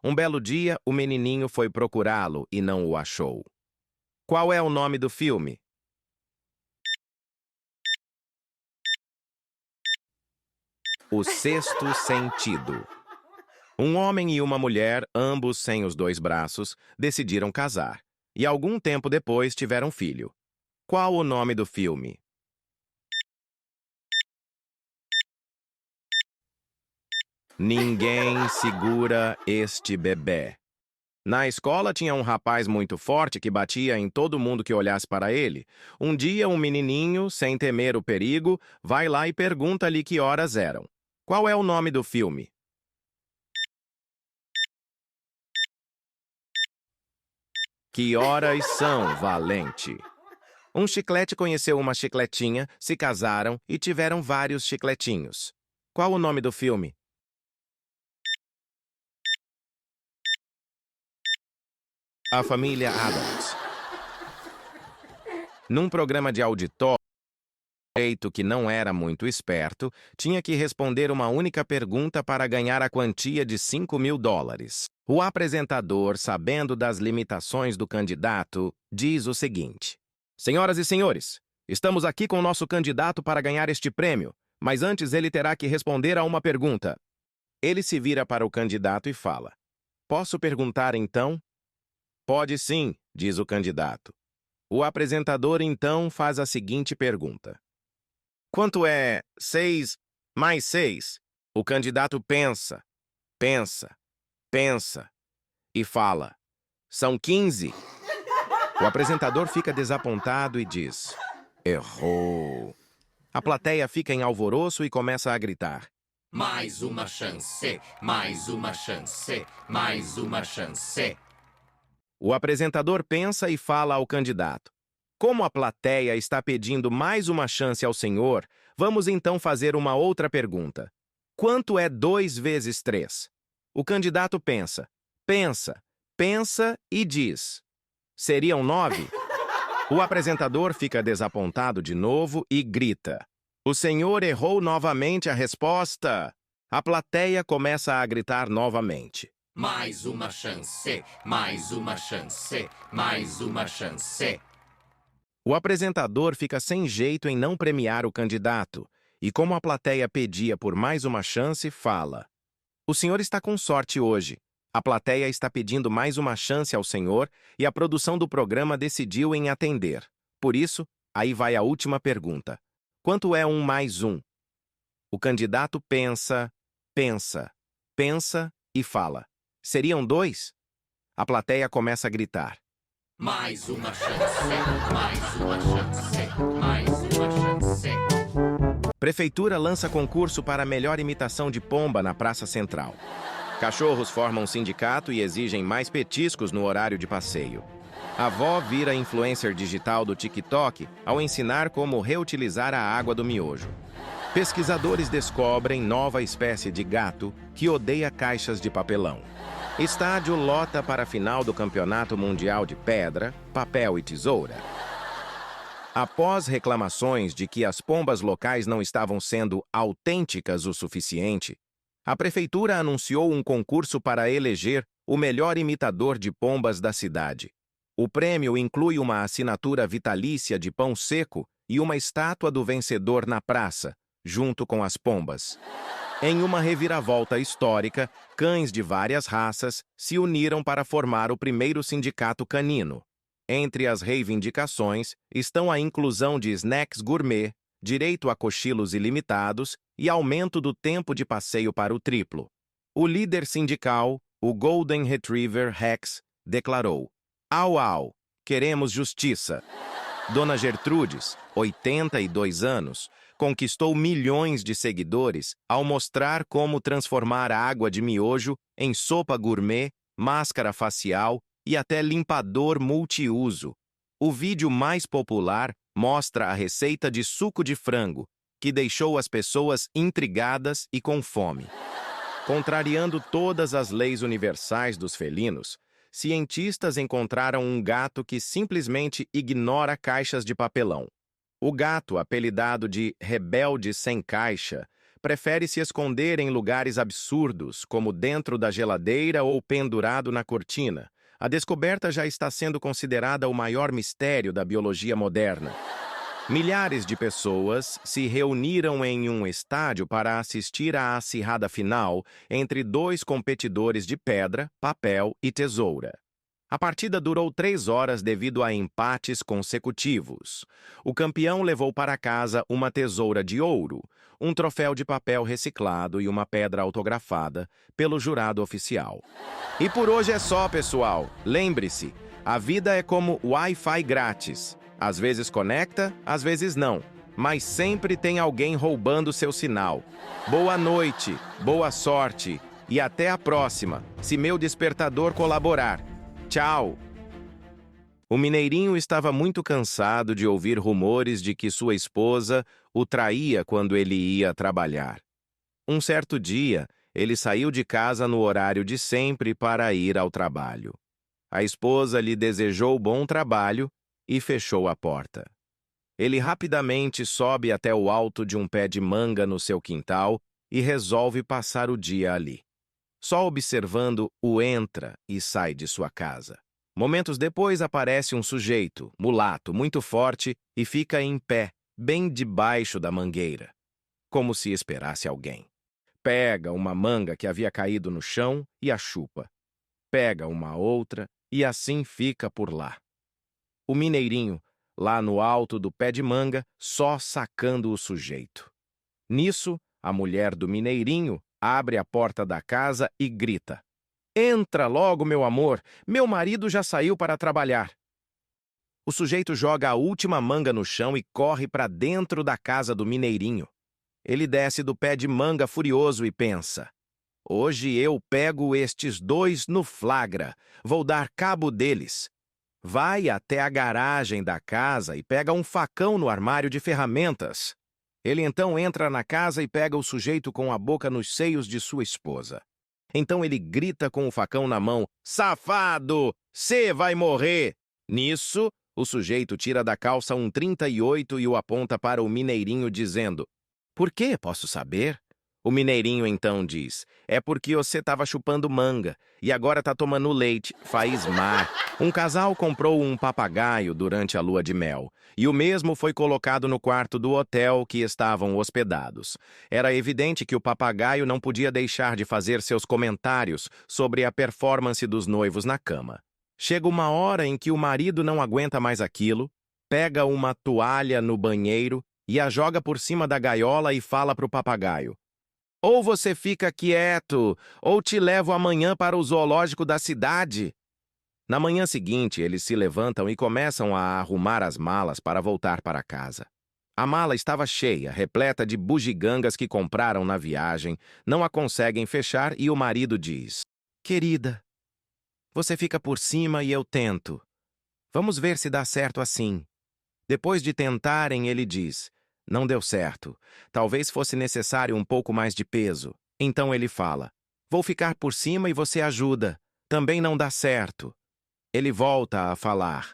Um belo dia, o menininho foi procurá-lo e não o achou. Qual é o nome do filme? O Sexto Sentido. Um homem e uma mulher, ambos sem os dois braços, decidiram casar. E algum tempo depois tiveram filho. Qual o nome do filme? Ninguém segura este bebê. Na escola tinha um rapaz muito forte que batia em todo mundo que olhasse para ele. Um dia, um menininho, sem temer o perigo, vai lá e pergunta-lhe que horas eram. Qual é o nome do filme? Que horas são, valente? Um chiclete conheceu uma chicletinha, se casaram e tiveram vários chicletinhos. Qual o nome do filme? A Família Addams. Num programa de auditório, o sujeito que não era muito esperto tinha que responder uma única pergunta para ganhar a quantia de $5.000. O apresentador, sabendo das limitações do candidato, diz o seguinte: Senhoras e senhores, estamos aqui com o nosso candidato para ganhar este prêmio, mas antes ele terá que responder a uma pergunta. Ele se vira para o candidato e fala: Posso perguntar então? Pode sim, diz o candidato. O apresentador então faz a seguinte pergunta: Quanto é 6 mais 6? O candidato pensa, pensa, pensa e fala: São 15. O apresentador fica desapontado e diz: Errou. A plateia fica em alvoroço e começa a gritar: Mais uma chance, mais uma chance, mais uma chance. O apresentador pensa e fala ao candidato: Como a plateia está pedindo mais uma chance ao senhor, vamos então fazer uma outra pergunta. Quanto é 2 vezes 3? O candidato pensa, pensa, pensa e diz: Seriam 9? O apresentador fica desapontado de novo e grita: O senhor errou novamente a resposta. A plateia começa a gritar novamente: Mais uma chance, mais uma chance, mais uma chance. O apresentador fica sem jeito em não premiar o candidato e, como a plateia pedia por mais uma chance, fala: O senhor está com sorte hoje. A plateia está pedindo mais uma chance ao senhor e a produção do programa decidiu em atender. Por isso, aí vai a última pergunta. Quanto é 1 mais 1? O candidato pensa, pensa, pensa e fala: Seriam 2? A plateia começa a gritar: Mais uma chance, mais uma chance, mais uma chance. Prefeitura lança concurso para a melhor imitação de pomba na Praça Central. Cachorros formam sindicato e exigem mais petiscos no horário de passeio. A avó vira influencer digital do TikTok ao ensinar como reutilizar a água do miojo. Pesquisadores descobrem nova espécie de gato que odeia caixas de papelão. Estádio lota para a final do Campeonato Mundial de Pedra, Papel e Tesoura. Após reclamações de que as pombas locais não estavam sendo autênticas o suficiente, a prefeitura anunciou um concurso para eleger o melhor imitador de pombas da cidade. O prêmio inclui uma assinatura vitalícia de pão seco e uma estátua do vencedor na praça, junto com as pombas. Em uma reviravolta histórica, cães de várias raças se uniram para formar o primeiro sindicato canino. Entre as reivindicações estão a inclusão de snacks gourmet, direito a cochilos ilimitados e aumento do tempo de passeio para o triplo. O líder sindical, o Golden Retriever Rex, declarou: Au, au, queremos justiça. Dona Gertrudes, 82 anos, conquistou milhões de seguidores ao mostrar como transformar a água de miojo em sopa gourmet, máscara facial e até limpador multiuso. O vídeo mais popular mostra a receita de suco de frango, que deixou as pessoas intrigadas e com fome. Contrariando todas as leis universais dos felinos, cientistas encontraram um gato que simplesmente ignora caixas de papelão. O gato, apelidado de rebelde sem caixa, prefere se esconder em lugares absurdos, como dentro da geladeira ou pendurado na cortina. A descoberta já está sendo considerada o maior mistério da biologia moderna. Milhares de pessoas se reuniram em um estádio para assistir à acirrada final entre dois competidores de pedra, papel e tesoura. A partida durou 3 horas devido a empates consecutivos. O campeão levou para casa uma tesoura de ouro, um troféu de papel reciclado e uma pedra autografada pelo jurado oficial. E por hoje é só, pessoal. Lembre-se, a vida é como Wi-Fi grátis. Às vezes conecta, às vezes não. Mas sempre tem alguém roubando seu sinal. Boa noite, boa sorte e até a próxima, se meu despertador colaborar. Tchau! O mineirinho estava muito cansado de ouvir rumores de que sua esposa o traía quando ele ia trabalhar. Um certo dia, ele saiu de casa no horário de sempre para ir ao trabalho. A esposa lhe desejou bom trabalho e fechou a porta. Ele rapidamente sobe até o alto de um pé de manga no seu quintal e resolve passar o dia ali. Só observando o entra e sai de sua casa. Momentos depois aparece um sujeito, mulato, muito forte e fica em pé, bem debaixo da mangueira, como se esperasse alguém. Pega uma manga que havia caído no chão e a chupa. Pega uma outra e assim fica por lá. O mineirinho, lá no alto do pé de manga, só sacando o sujeito. Nisso, a mulher do mineirinho abre a porta da casa e grita: "Entra logo, meu amor! Meu marido já saiu para trabalhar." O sujeito joga a última manga no chão e corre para dentro da casa do mineirinho. Ele desce do pé de manga furioso e pensa: "Hoje eu pego estes dois no flagra. Vou dar cabo deles." Vai até a garagem da casa e pega um facão no armário de ferramentas. Ele então entra na casa e pega o sujeito com a boca nos seios de sua esposa. Então ele grita com o facão na mão: "Safado! Cê vai morrer!" Nisso, o sujeito tira da calça um 38 e o aponta para o mineirinho dizendo: "Por quê, posso saber?" O mineirinho então diz: "É porque você estava chupando manga e agora tá tomando leite, faz mar." Um casal comprou um papagaio durante a lua de mel e o mesmo foi colocado no quarto do hotel que estavam hospedados. Era evidente que o papagaio não podia deixar de fazer seus comentários sobre a performance dos noivos na cama. Chega uma hora em que o marido não aguenta mais aquilo, pega uma toalha no banheiro e a joga por cima da gaiola e fala para o papagaio: "Ou você fica quieto, ou te levo amanhã para o zoológico da cidade." Na manhã seguinte, eles se levantam e começam a arrumar as malas para voltar para casa. A mala estava cheia, repleta de bugigangas que compraram na viagem, não a conseguem fechar e o marido diz: "Querida, você fica por cima e eu tento. Vamos ver se dá certo assim." Depois de tentarem, ele diz: "Não deu certo. Talvez fosse necessário um pouco mais de peso." Então ele fala: "Vou ficar por cima e você ajuda. Também não dá certo." Ele volta a falar: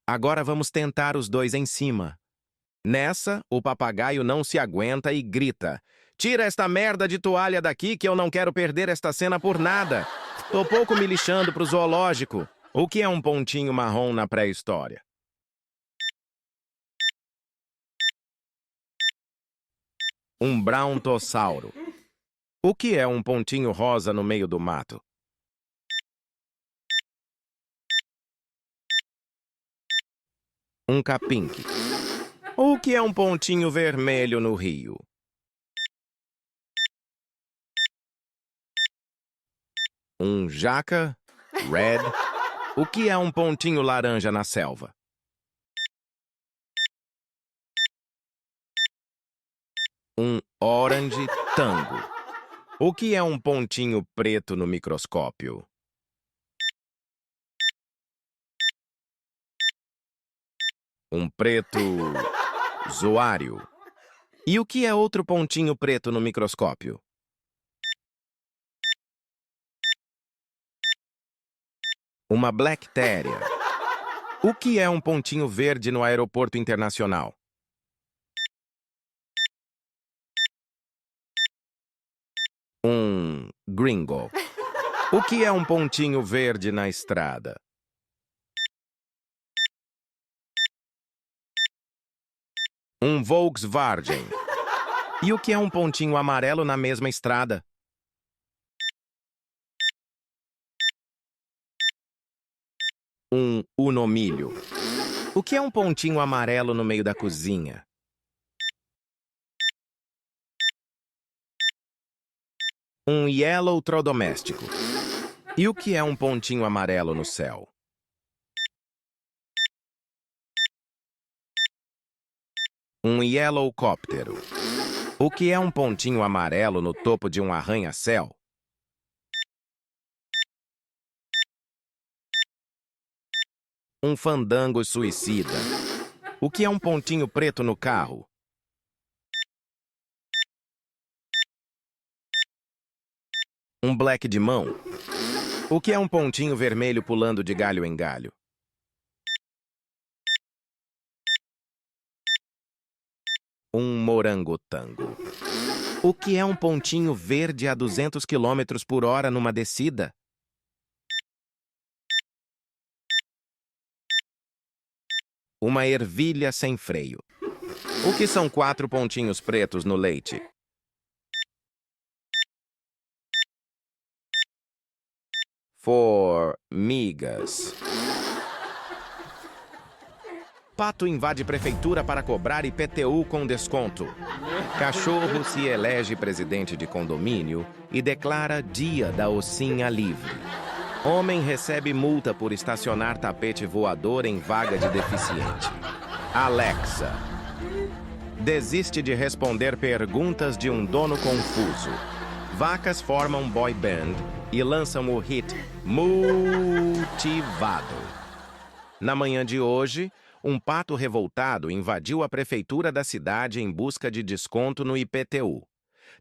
"Agora vamos tentar os dois em cima." Nessa, o papagaio não se aguenta e grita: "Tira esta merda de toalha daqui que eu não quero perder esta cena por nada. Tô pouco me lixando pro zoológico." O que é um pontinho marrom na pré-história? Um brontossauro. O que é um pontinho rosa no meio do mato? Um capim. O que é um pontinho vermelho no rio? Um jaca. Red. O que é um pontinho laranja na selva? Um orange tango. O que é um pontinho preto no microscópio? Um preto zoário. E o que é outro pontinho preto no microscópio? Uma bactéria. O que é um pontinho verde no aeroporto internacional? Um gringo. O que é um pontinho verde na estrada? Um Volkswagen. E o que é um pontinho amarelo na mesma estrada? Um unomilho. O que é um pontinho amarelo no meio da cozinha? Um yellow trodoméstico. E o que é um pontinho amarelo no céu? Um yellowcóptero. O que é um pontinho amarelo no topo de um arranha-céu? Um fandango suicida. O que é um pontinho preto no carro? Um black de mão. O que é um pontinho vermelho pulando de galho em galho? Um morangotango. O que é um pontinho verde a 200 km por hora numa descida? Uma ervilha sem freio. O que são 4 pontinhos pretos no leite? Formigas. Pato invade prefeitura para cobrar IPTU com desconto. Cachorro se elege presidente de condomínio e declara Dia da Ossinha Livre. Homem recebe multa por estacionar tapete voador em vaga de deficiente. Alexa. Desiste de responder perguntas de um dono confuso. Vacas formam boy band e lançam o hit Motivado. Na manhã de hoje, um pato revoltado invadiu a prefeitura da cidade em busca de desconto no IPTU.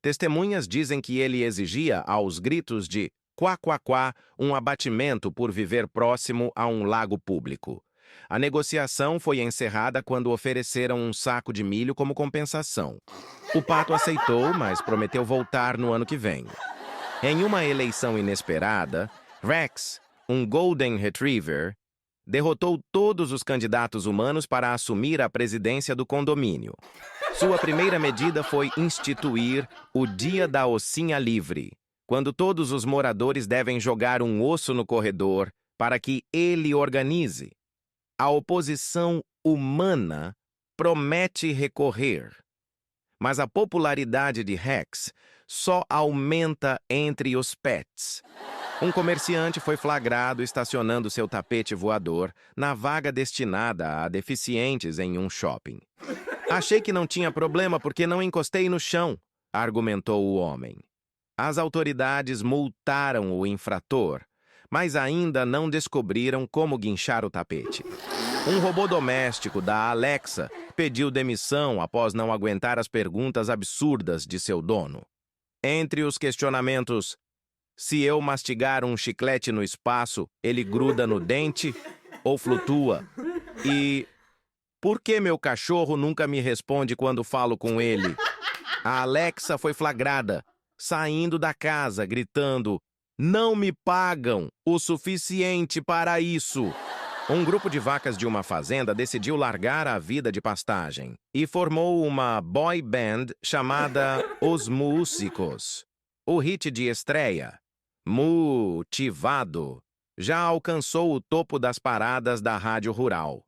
Testemunhas dizem que ele exigia, aos gritos de quá, quá, quá, um abatimento por viver próximo a um lago público. A negociação foi encerrada quando ofereceram um saco de milho como compensação. O pato aceitou, mas prometeu voltar no ano que vem. Em uma eleição inesperada, Rex, um Golden Retriever, derrotou todos os candidatos humanos para assumir a presidência do condomínio. Sua primeira medida foi instituir o Dia da Ossinha Livre, quando todos os moradores devem jogar um osso no corredor para que ele organize. A oposição humana promete recorrer, mas a popularidade de Rex só aumenta entre os pets. Um comerciante foi flagrado estacionando seu tapete voador na vaga destinada a deficientes em um shopping. Achei que não tinha problema porque não encostei no chão, argumentou o homem. As autoridades multaram o infrator, mas ainda não descobriram como guinchar o tapete. Um robô doméstico da Alexa pediu demissão após não aguentar as perguntas absurdas de seu dono. Entre os questionamentos: se eu mastigar um chiclete no espaço, ele gruda no dente ou flutua? E por que meu cachorro nunca me responde quando falo com ele? A Alexa foi flagrada, saindo da casa, gritando: não me pagam o suficiente para isso. Um grupo de vacas de uma fazenda decidiu largar a vida de pastagem e formou uma boy band chamada Os Músicos. O hit de estreia, Motivado, já alcançou o topo das paradas da rádio rural.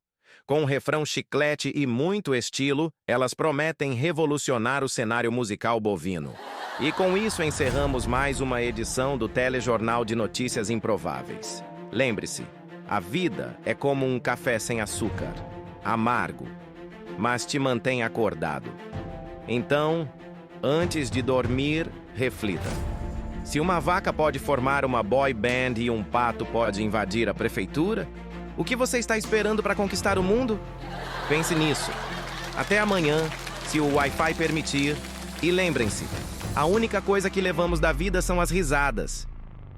Com um refrão chiclete e muito estilo, elas prometem revolucionar o cenário musical bovino. E com isso encerramos mais uma edição do Telejornal de Notícias Improváveis. Lembre-se, a vida é como um café sem açúcar, amargo, mas te mantém acordado. Então, antes de dormir, reflita. Se uma vaca pode formar uma boy band e um pato pode invadir a prefeitura, o que você está esperando para conquistar o mundo? Pense nisso. Até amanhã, se o Wi-Fi permitir. E lembrem-se, a única coisa que levamos da vida são as risadas.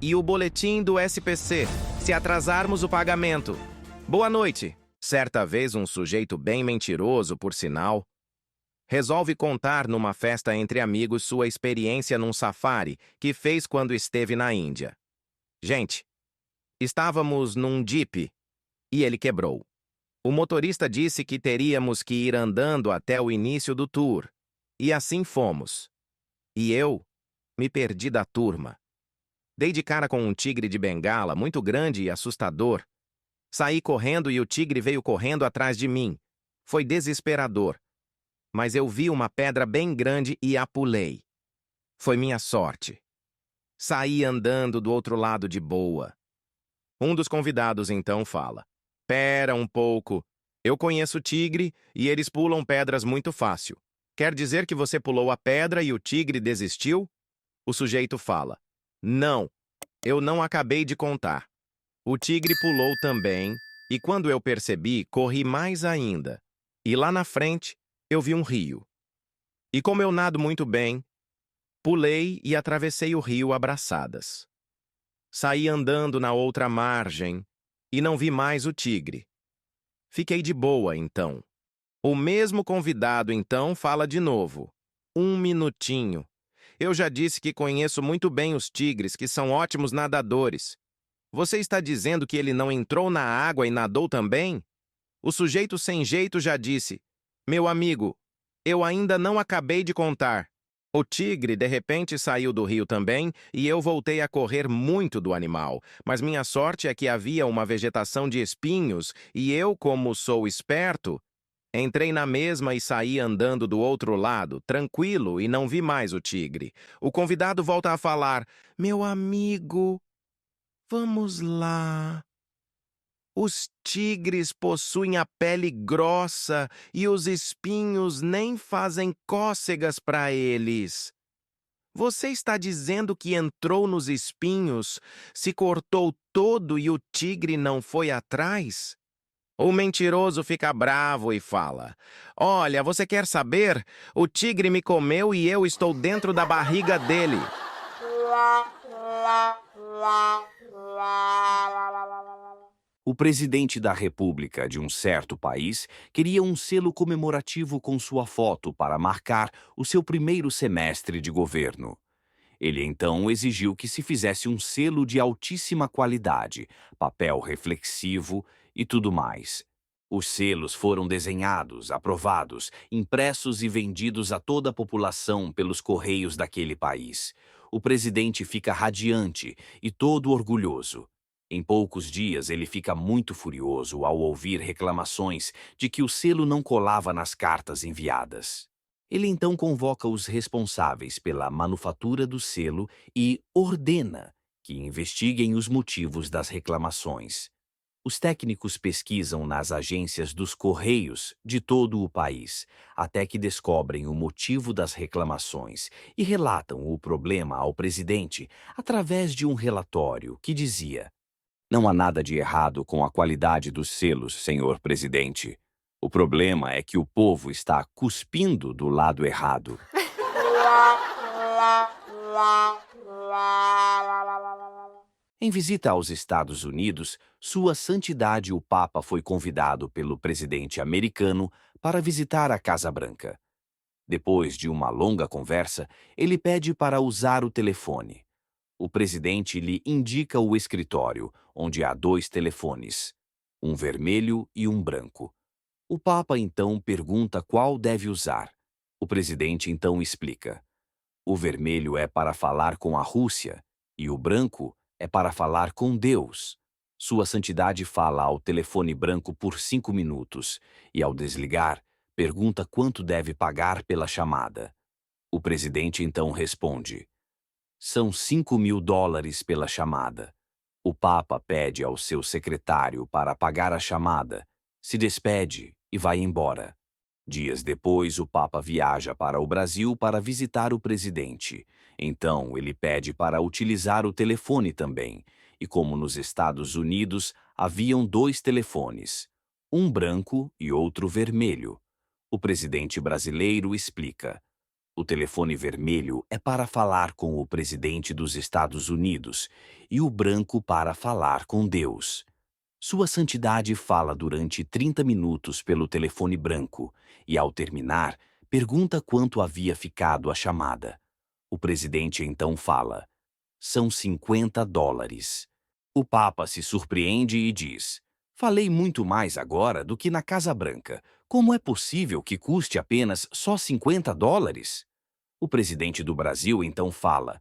E o boletim do SPC, se atrasarmos o pagamento. Boa noite. Certa vez, um sujeito bem mentiroso, por sinal, resolve contar numa festa entre amigos sua experiência num safari que fez quando esteve na Índia. Gente, estávamos num Jeep e ele quebrou. O motorista disse que teríamos que ir andando até o início do tour, e assim fomos. E eu me perdi da turma. Dei de cara com um tigre de bengala muito grande e assustador. Saí correndo e o tigre veio correndo atrás de mim. Foi desesperador. Mas eu vi uma pedra bem grande e a pulei. Foi minha sorte. Saí andando do outro lado de boa. Um dos convidados então fala: "Pera um pouco. Eu conheço tigre e eles pulam pedras muito fácil. Quer dizer que você pulou a pedra e o tigre desistiu?" O sujeito fala: "Não, eu não acabei de contar. O tigre pulou também, e quando eu percebi, corri mais ainda. E lá na frente, eu vi um rio. E como eu nado muito bem, pulei e atravessei o rio abraçadas. Saí andando na outra margem e não vi mais o tigre. Fiquei de boa, então." O mesmo convidado, então, fala de novo: "Um minutinho. Eu já disse que conheço muito bem os tigres, que são ótimos nadadores. Você está dizendo que ele não entrou na água e nadou também?" O sujeito sem jeito já disse: "Meu amigo, eu ainda não acabei de contar. O tigre, de repente, saiu do rio também e eu voltei a correr muito do animal. Mas minha sorte é que havia uma vegetação de espinhos e eu, como sou esperto, entrei na mesma e saí andando do outro lado, tranquilo, e não vi mais o tigre." O convidado volta a falar: "Meu amigo, vamos lá. Os tigres possuem a pele grossa e os espinhos nem fazem cócegas para eles. Você está dizendo que entrou nos espinhos, se cortou todo e o tigre não foi atrás?" O mentiroso fica bravo e fala: "Olha, você quer saber? O tigre me comeu e eu estou dentro da barriga dele." O presidente da República de um certo país queria um selo comemorativo com sua foto para marcar o seu primeiro semestre de governo. Ele então exigiu que se fizesse um selo de altíssima qualidade, papel reflexivo e tudo mais. Os selos foram desenhados, aprovados, impressos e vendidos a toda a população pelos correios daquele país. O presidente fica radiante e todo orgulhoso. Em poucos dias, ele fica muito furioso ao ouvir reclamações de que o selo não colava nas cartas enviadas. Ele então convoca os responsáveis pela manufatura do selo e ordena que investiguem os motivos das reclamações. Os técnicos pesquisam nas agências dos Correios de todo o país, até que descobrem o motivo das reclamações e relatam o problema ao presidente através de um relatório que dizia: "Não há nada de errado com a qualidade dos selos, senhor presidente. O problema é que o povo está cuspindo do lado errado." Em visita aos Estados Unidos, Sua Santidade o Papa foi convidado pelo presidente americano para visitar a Casa Branca. Depois de uma longa conversa, ele pede para usar o telefone. O presidente lhe indica o escritório, onde há 2 telefones, um vermelho e um branco. O Papa então pergunta qual deve usar. O presidente então explica: "O vermelho é para falar com a Rússia e o branco é para falar com Deus." Sua Santidade fala ao telefone branco por 5 minutos e, ao desligar, pergunta quanto deve pagar pela chamada. O presidente então responde: "São $5.000 pela chamada." O Papa pede ao seu secretário para pagar a chamada, se despede e vai embora. Dias depois, o Papa viaja para o Brasil para visitar o presidente. Então, ele pede para utilizar o telefone também. E como nos Estados Unidos, haviam 2 telefones, um branco e outro vermelho. O presidente brasileiro explica: "O telefone vermelho é para falar com o presidente dos Estados Unidos e o branco para falar com Deus." Sua Santidade fala durante 30 minutos pelo telefone branco e, ao terminar, pergunta quanto havia ficado a chamada. O presidente então fala: são 50 dólares. O Papa se surpreende e diz: falei muito mais agora do que na Casa Branca. Como é possível que custe apenas só 50 dólares? O presidente do Brasil então fala: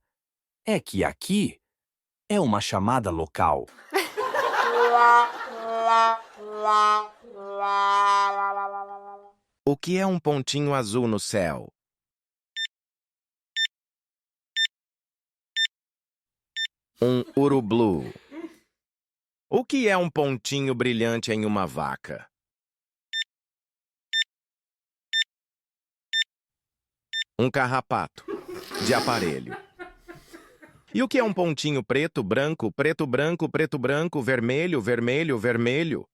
é que aqui é uma chamada local. O que é um pontinho azul no céu? Um urublu. O que é um pontinho brilhante em uma vaca? Um carrapato de aparelho. E o que é um pontinho preto, branco, preto, branco, preto, branco, vermelho, vermelho, vermelho?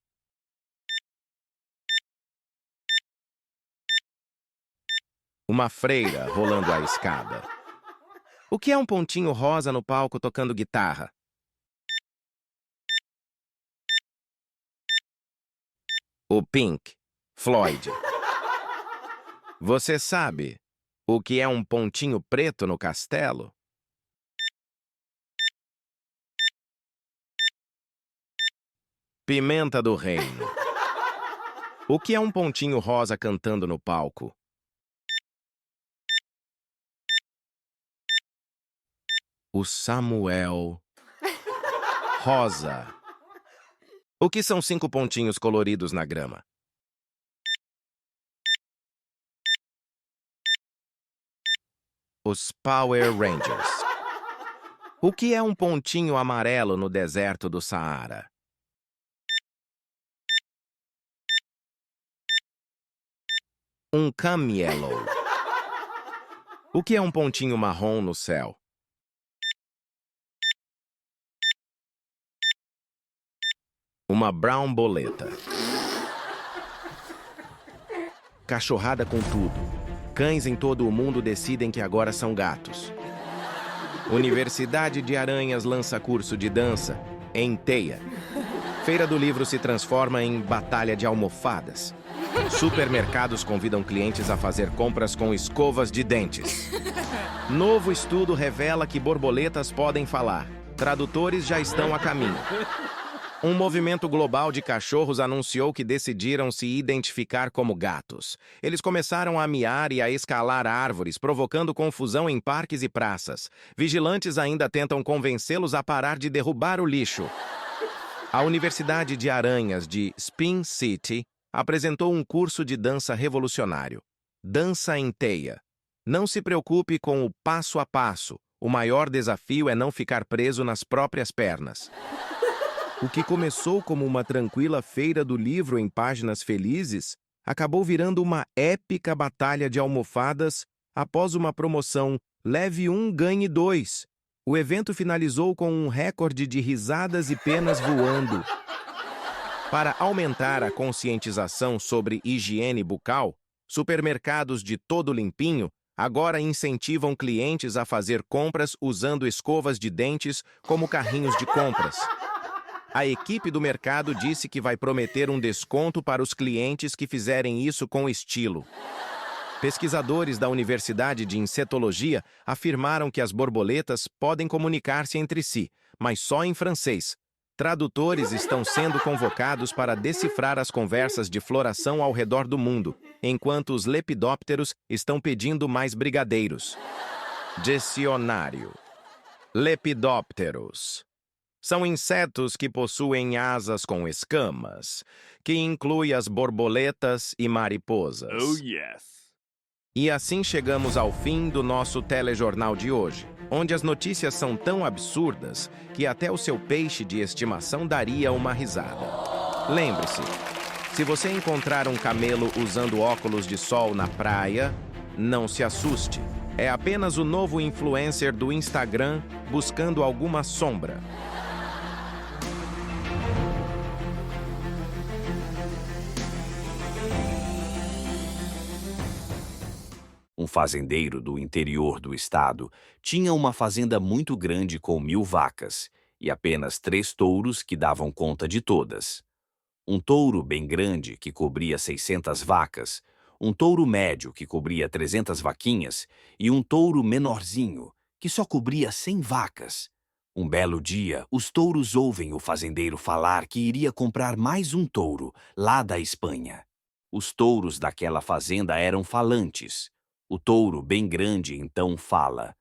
Uma freira rolando a escada. O que é um pontinho rosa no palco tocando guitarra? O Pink Floyd. Você sabe o que é um pontinho preto no castelo? Pimenta do reino. O que é um pontinho rosa cantando no palco? O Samuel Rosa. O que são 5 pontinhos coloridos na grama? Os Power Rangers. O que é um pontinho amarelo no deserto do Saara? Um camelo. O que é um pontinho marrom no céu? Uma brown boleta. Cachorrada com tudo. Cães em todo o mundo decidem que agora são gatos. Universidade de Aranhas lança curso de dança em teia. Feira do Livro se transforma em batalha de almofadas. Supermercados convidam clientes a fazer compras com escovas de dentes. Novo estudo revela que borboletas podem falar. Tradutores já estão a caminho. Um movimento global de cachorros anunciou que decidiram se identificar como gatos. Eles começaram a miar e a escalar árvores, provocando confusão em parques e praças. Vigilantes ainda tentam convencê-los a parar de derrubar o lixo. A Universidade de Aranhas de Spin City apresentou um curso de dança revolucionário. Dança em teia. Não se preocupe com o passo a passo. O maior desafio é não ficar preso nas próprias pernas. O que começou como uma tranquila feira do livro em páginas felizes acabou virando uma épica batalha de almofadas após uma promoção Leve 1, ganhe 2. O evento finalizou com um recorde de risadas e penas voando. Para aumentar a conscientização sobre higiene bucal, supermercados de todo limpinho agora incentivam clientes a fazer compras usando escovas de dentes como carrinhos de compras. A equipe do mercado disse que vai prometer um desconto para os clientes que fizerem isso com estilo. Pesquisadores da Universidade de Insetologia afirmaram que as borboletas podem comunicar-se entre si, mas só em francês. Tradutores estão sendo convocados para decifrar as conversas de floração ao redor do mundo, enquanto os lepidópteros estão pedindo mais brigadeiros. Dicionário. Lepidópteros. São insetos que possuem asas com escamas, que inclui as borboletas e mariposas. Oh, yes. E assim chegamos ao fim do nosso telejornal de hoje, onde as notícias são tão absurdas que até o seu peixe de estimação daria uma risada. Lembre-se, se você encontrar um camelo usando óculos de sol na praia, não se assuste. É apenas o novo influencer do Instagram buscando alguma sombra. Um fazendeiro do interior do estado tinha uma fazenda muito grande com 1000 vacas e apenas 3 touros que davam conta de todas. Um touro bem grande que cobria 600 vacas, um touro médio, que cobria 300 vaquinhas, e um touro menorzinho, que só cobria 100 vacas. Um belo dia, os touros ouvem o fazendeiro falar que iria comprar mais um touro, lá da Espanha. Os touros daquela fazenda eram falantes. O touro, bem grande, então fala: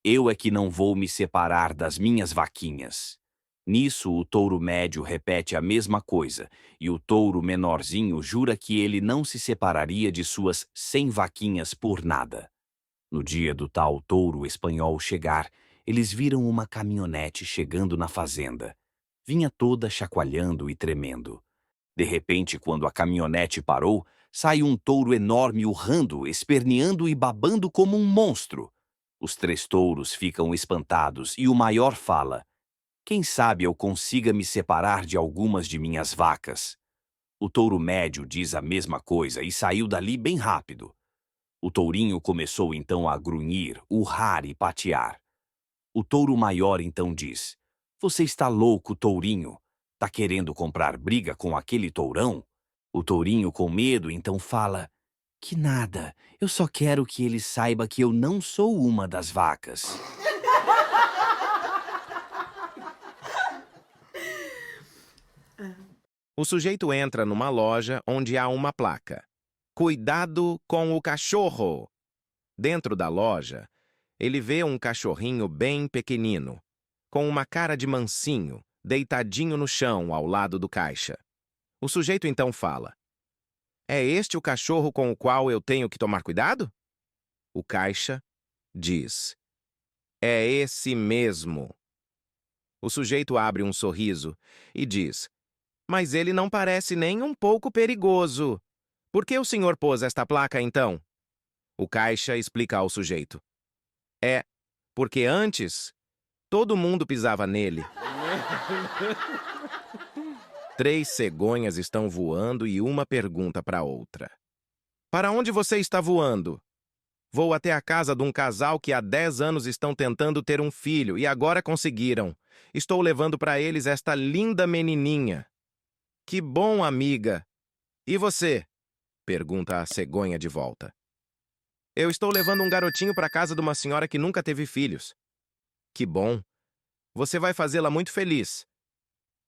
"Eu é que não vou me separar das minhas vaquinhas." Nisso, o touro médio repete a mesma coisa, e o touro menorzinho jura que ele não se separaria de suas 100 vaquinhas por nada. No dia do tal touro espanhol chegar, eles viram uma caminhonete chegando na fazenda. Vinha toda chacoalhando e tremendo. De repente, quando a caminhonete parou, sai um touro enorme urrando, esperneando e babando como um monstro. Os 3 touros ficam espantados e o maior fala: "Quem sabe eu consiga me separar de algumas de minhas vacas." O touro médio diz a mesma coisa e saiu dali bem rápido. O tourinho começou então a grunhir, urrar e patear. O touro maior então diz: "Você está louco, tourinho? Tá querendo comprar briga com aquele tourão?" O tourinho, com medo, então fala: "Que nada, eu só quero que ele saiba que eu não sou uma das vacas." O sujeito entra numa loja onde há uma placa: "Cuidado com o cachorro." Dentro da loja, ele vê um cachorrinho bem pequenino, com uma cara de mansinho, deitadinho no chão ao lado do caixa. O sujeito então fala: "É este o cachorro com o qual eu tenho que tomar cuidado?" O caixa diz: "É esse mesmo." O sujeito abre um sorriso e diz: "Mas ele não parece nem um pouco perigoso. Por que o senhor pôs esta placa, então?" O caixa explica ao sujeito: "É, porque antes todo mundo pisava nele." 3 cegonhas estão voando e uma pergunta para a outra: "Para onde você está voando?" "Vou até a casa de um casal que há 10 anos estão tentando ter um filho e agora conseguiram. Estou levando para eles esta linda menininha." "Que bom, amiga. E você?" pergunta a cegonha de volta. "Eu estou levando um garotinho para a casa de uma senhora que nunca teve filhos." "Que bom. Você vai fazê-la muito feliz."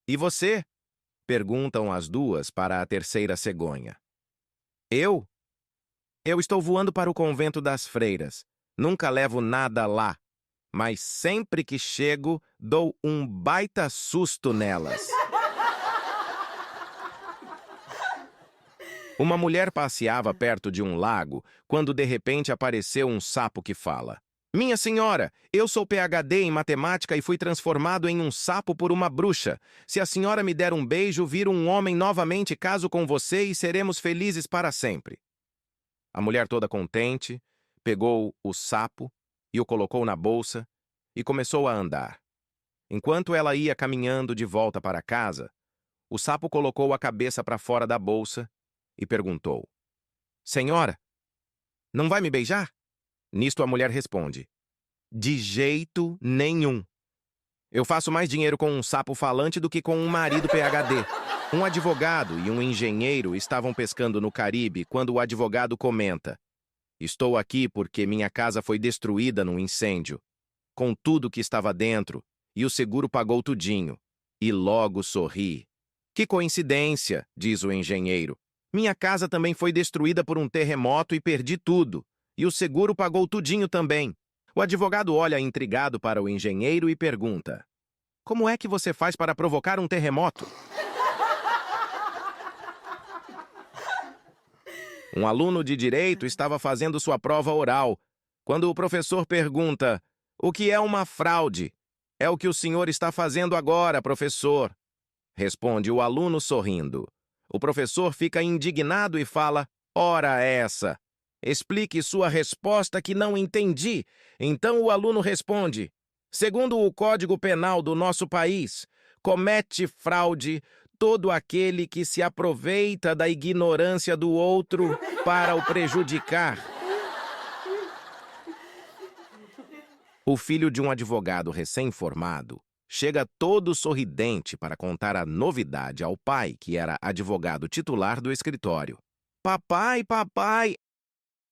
"E você?" perguntam as duas para a terceira cegonha. "Eu? Eu estou voando para o convento das freiras. Nunca levo nada lá, mas sempre que chego, dou um baita susto nelas." Uma mulher passeava perto de um lago quando de repente apareceu um sapo que fala: "Minha senhora, eu sou PhD em matemática e fui transformado em um sapo por uma bruxa. Se a senhora me der um beijo, viro um homem novamente, caso com você e seremos felizes para sempre." A mulher, toda contente, pegou o sapo e o colocou na bolsa e começou a andar. Enquanto ela ia caminhando de volta para casa, o sapo colocou a cabeça para fora da bolsa e perguntou: "Senhora, não vai me beijar?" Nisto a mulher responde: "De jeito nenhum. Eu faço mais dinheiro com um sapo falante do que com um marido PhD." Um advogado e um engenheiro estavam pescando no Caribe quando o advogado comenta: "Estou aqui porque minha casa foi destruída num incêndio, com tudo que estava dentro, e o seguro pagou tudinho." E logo sorri. "Que coincidência", diz o engenheiro. "Minha casa também foi destruída por um terremoto e perdi tudo. E o seguro pagou tudinho também." O advogado olha intrigado para o engenheiro e pergunta: "Como é que você faz para provocar um terremoto?" Um aluno de direito estava fazendo sua prova oral, quando o professor pergunta: "O que é uma fraude?" "É o que o senhor está fazendo agora, professor", responde o aluno sorrindo. O professor fica indignado e fala: "Ora essa! Explique sua resposta que não entendi." Então o aluno responde: "Segundo o Código Penal do nosso país, comete fraude todo aquele que se aproveita da ignorância do outro para o prejudicar." O filho de um advogado recém-formado chega todo sorridente para contar a novidade ao pai, que era advogado titular do escritório. Papai, papai,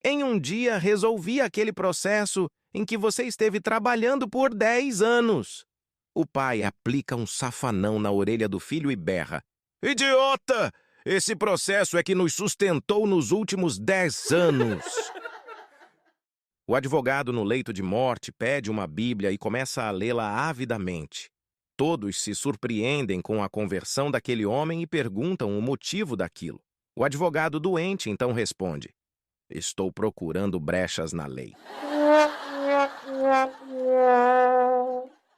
em um dia resolvi aquele processo em que você esteve trabalhando por 10 anos. O pai aplica um safanão na orelha do filho e berra: Idiota! Esse processo é que nos sustentou nos últimos 10 anos. O advogado no leito de morte pede uma Bíblia e começa a lê-la avidamente. Todos se surpreendem com a conversão daquele homem e perguntam o motivo daquilo. O advogado doente então responde: Estou procurando brechas na lei.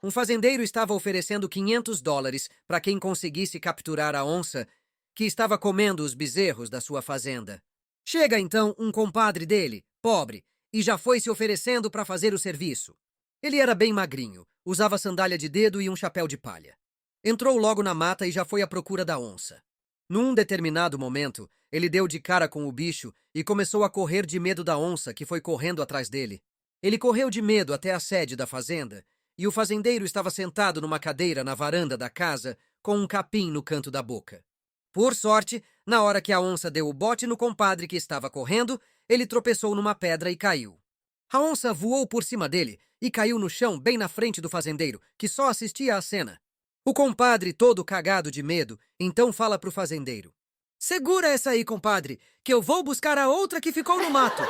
Um fazendeiro estava oferecendo $500 para quem conseguisse capturar a onça que estava comendo os bezerros da sua fazenda. Chega então um compadre dele, pobre, e já foi se oferecendo para fazer o serviço. Ele era bem magrinho, usava sandália de dedo e um chapéu de palha. Entrou logo na mata e já foi à procura da onça. Num determinado momento, ele deu de cara com o bicho e começou a correr de medo da onça, que foi correndo atrás dele. Ele correu de medo até a sede da fazenda, e o fazendeiro estava sentado numa cadeira na varanda da casa, com um capim no canto da boca. Por sorte, na hora que a onça deu o bote no compadre que estava correndo, ele tropeçou numa pedra e caiu. A onça voou por cima dele e caiu no chão bem na frente do fazendeiro, que só assistia à cena. O compadre, todo cagado de medo, então fala pro fazendeiro: Segura essa aí, compadre, que eu vou buscar a outra que ficou no mato.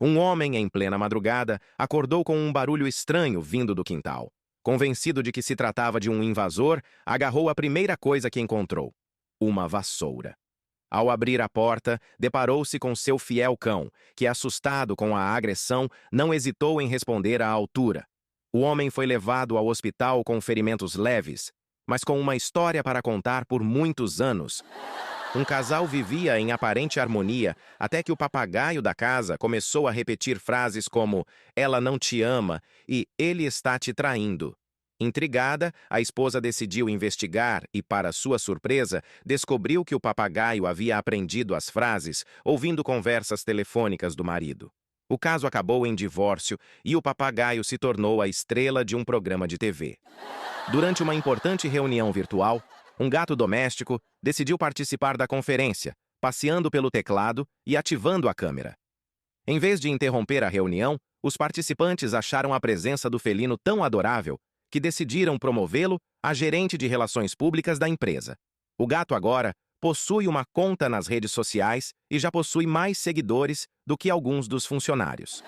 Um homem, em plena madrugada, acordou com um barulho estranho vindo do quintal. Convencido de que se tratava de um invasor, agarrou a primeira coisa que encontrou: uma vassoura. Ao abrir a porta, deparou-se com seu fiel cão, que, assustado com a agressão, não hesitou em responder à altura. O homem foi levado ao hospital com ferimentos leves, mas com uma história para contar por muitos anos. Um casal vivia em aparente harmonia até que o papagaio da casa começou a repetir frases como "ela não te ama" e "ele está te traindo". Intrigada, a esposa decidiu investigar e, para sua surpresa, descobriu que o papagaio havia aprendido as frases ouvindo conversas telefônicas do marido. O caso acabou em divórcio e o papagaio se tornou a estrela de um programa de TV. Durante uma importante reunião virtual, um gato doméstico decidiu participar da conferência, passeando pelo teclado e ativando a câmera. Em vez de interromper a reunião, os participantes acharam a presença do felino tão adorável que decidiram promovê-lo a gerente de relações públicas da empresa. O gato agora possui uma conta nas redes sociais e já possui mais seguidores do que alguns dos funcionários.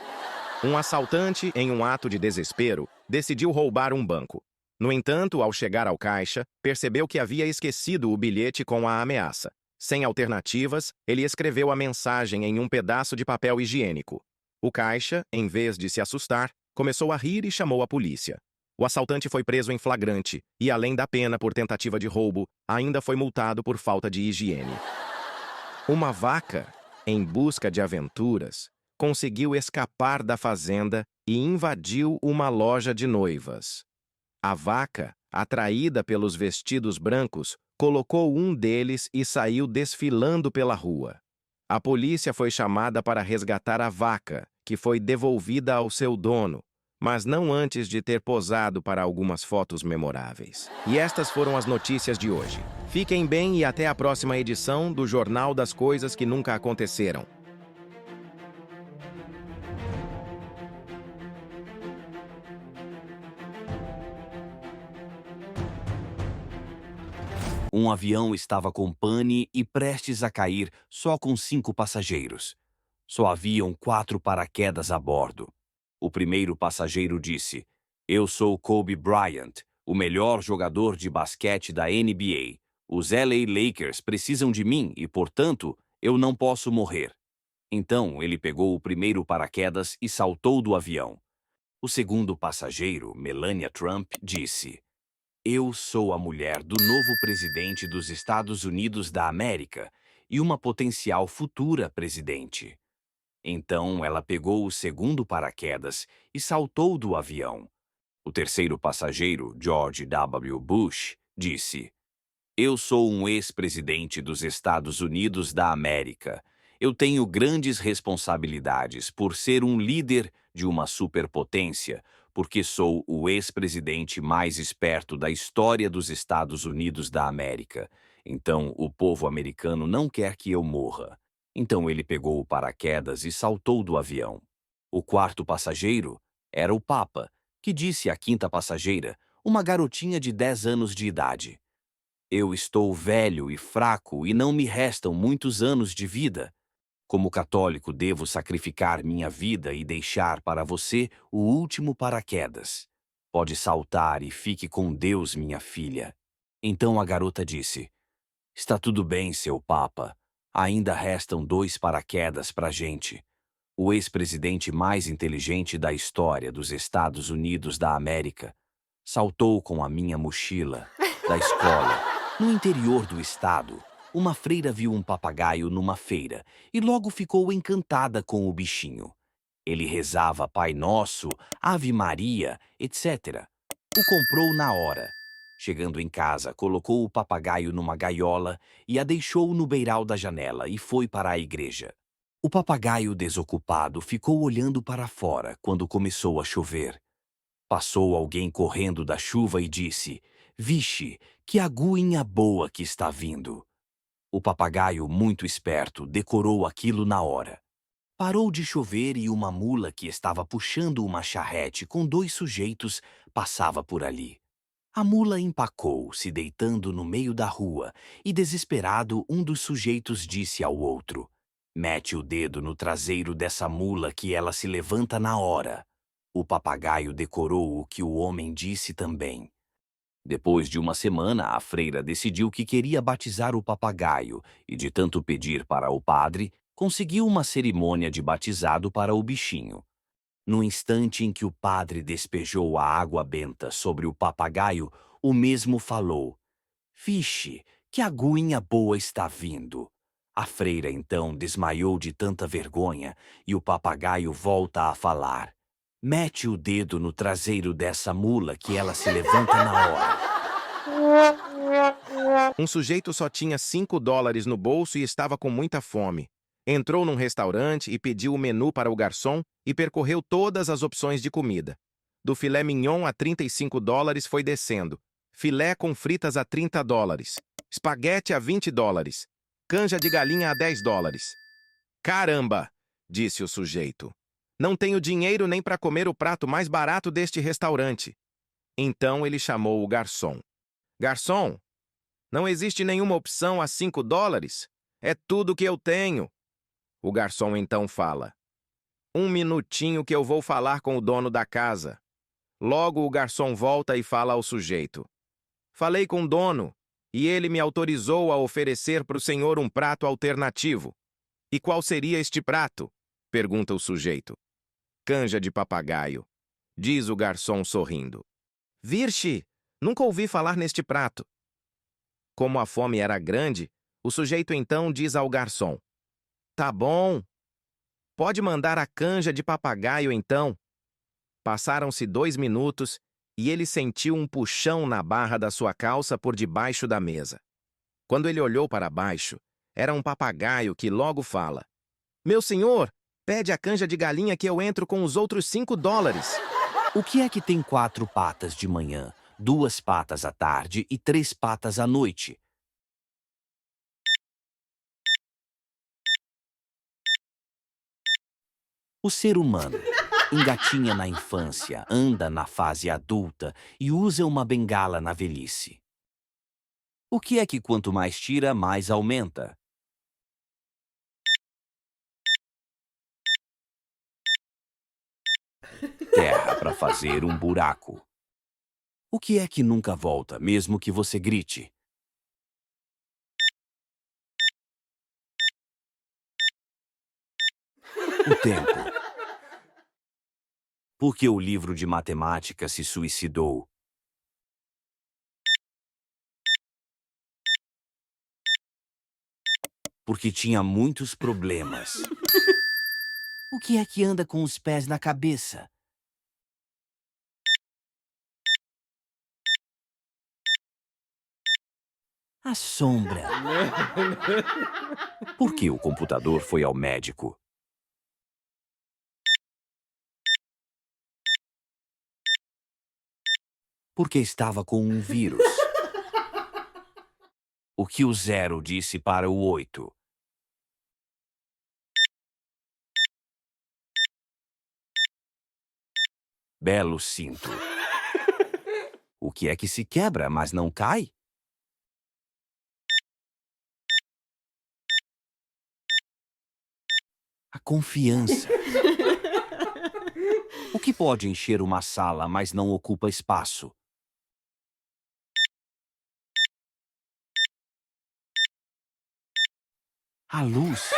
Um assaltante, em um ato de desespero, decidiu roubar um banco. No entanto, ao chegar ao caixa, percebeu que havia esquecido o bilhete com a ameaça. Sem alternativas, ele escreveu a mensagem em um pedaço de papel higiênico. O caixa, em vez de se assustar, começou a rir e chamou a polícia. O assaltante foi preso em flagrante e, além da pena por tentativa de roubo, ainda foi multado por falta de higiene. Uma vaca, em busca de aventuras, conseguiu escapar da fazenda e invadiu uma loja de noivas. A vaca, atraída pelos vestidos brancos, colocou um deles e saiu desfilando pela rua. A polícia foi chamada para resgatar a vaca, que foi devolvida ao seu dono, mas não antes de ter posado para algumas fotos memoráveis. E estas foram as notícias de hoje. Fiquem bem e até a próxima edição do Jornal das Coisas que Nunca Aconteceram. Um avião estava com pane e prestes a cair só com 5 passageiros. Só haviam 4 paraquedas a bordo. O primeiro passageiro disse: "Eu sou Kobe Bryant, o melhor jogador de basquete da NBA. Os LA Lakers precisam de mim e, portanto, eu não posso morrer." Então, ele pegou o primeiro paraquedas e saltou do avião. O segundo passageiro, Melania Trump, disse: "Eu sou a mulher do novo presidente dos Estados Unidos da América e uma potencial futura presidente." Então, ela pegou o segundo paraquedas e saltou do avião. O terceiro passageiro, George W. Bush, disse: "Eu sou um ex-presidente dos Estados Unidos da América. Eu tenho grandes responsabilidades por ser um líder de uma superpotência, porque sou o ex-presidente mais esperto da história dos Estados Unidos da América. Então, o povo americano não quer que eu morra." Então ele pegou o paraquedas e saltou do avião. O quarto passageiro era o Papa, que disse à quinta passageira, uma garotinha de 10 anos de idade: "Eu estou velho e fraco e não me restam muitos anos de vida. Como católico, devo sacrificar minha vida e deixar para você o último paraquedas. Pode saltar e fique com Deus, minha filha." Então a garota disse: "Está tudo bem, seu Papa. Ainda restam 2 paraquedas pra gente." O ex-presidente mais inteligente da história dos Estados Unidos da América saltou com a minha mochila da escola. No interior do estado, uma freira viu um papagaio numa feira e logo ficou encantada com o bichinho. Ele rezava Pai Nosso, Ave Maria, etc. O comprou na hora. Chegando em casa, colocou o papagaio numa gaiola e a deixou no beiral da janela e foi para a igreja. O papagaio desocupado ficou olhando para fora quando começou a chover. Passou alguém correndo da chuva e disse: "Vixe, que aguinha boa que está vindo." O papagaio, muito esperto, decorou aquilo na hora. Parou de chover e uma mula que estava puxando uma charrete com 2 sujeitos passava por ali. A mula empacou, se deitando no meio da rua, e desesperado um dos sujeitos disse ao outro: "Mete o dedo no traseiro dessa mula que ela se levanta na hora." O papagaio decorou o que o homem disse também. Depois de uma semana, a freira decidiu que queria batizar o papagaio e, de tanto pedir para o padre, conseguiu uma cerimônia de batizado para o bichinho. No instante em que o padre despejou a água benta sobre o papagaio, o mesmo falou: "Vixe, que aguinha boa está vindo." A freira então desmaiou de tanta vergonha e o papagaio volta a falar: "Mete o dedo no traseiro dessa mula que ela se levanta na hora." Um sujeito só tinha $5 no bolso e estava com muita fome. Entrou num restaurante e pediu o menu para o garçom e percorreu todas as opções de comida. Do filé mignon a $35 foi descendo. Filé com fritas a $30. Espaguete a $20. Canja de galinha a $10. "Caramba!" disse o sujeito. "Não tenho dinheiro nem para comer o prato mais barato deste restaurante." Então ele chamou o garçom. Garçom, não existe nenhuma opção a $5? É tudo que eu tenho. O garçom então fala. Um minutinho que eu vou falar com o dono da casa. Logo o garçom volta e fala ao sujeito. Falei com o dono, e ele me autorizou a oferecer para o senhor um prato alternativo. E qual seria este prato? Pergunta o sujeito. Canja de papagaio, diz o garçom sorrindo. Virxe, nunca ouvi falar neste prato. Como a fome era grande, o sujeito então diz ao garçom. Tá bom. Pode mandar a canja de papagaio então. Passaram-se 2 minutos e ele sentiu um puxão na barra da sua calça por debaixo da mesa. Quando ele olhou para baixo, era um papagaio que logo fala. Meu senhor, pede a canja de galinha que eu entro com os outros $5. O que é que tem 4 patas de manhã, 2 patas à tarde e 3 patas à noite? O ser humano engatinha na infância, anda na fase adulta e usa uma bengala na velhice. O que é que quanto mais tira, mais aumenta? Terra para fazer um buraco. O que é que nunca volta, mesmo que você grite? O tempo. Porque o livro de matemática se suicidou. Porque tinha muitos problemas. O que é que anda com os pés na cabeça? A sombra. Por que o computador foi ao médico? Porque estava com um vírus. O que o 0 disse para o 8? Belo cinto. O que é que se quebra, mas não cai? A confiança. O que pode encher uma sala, mas não ocupa espaço? A luz.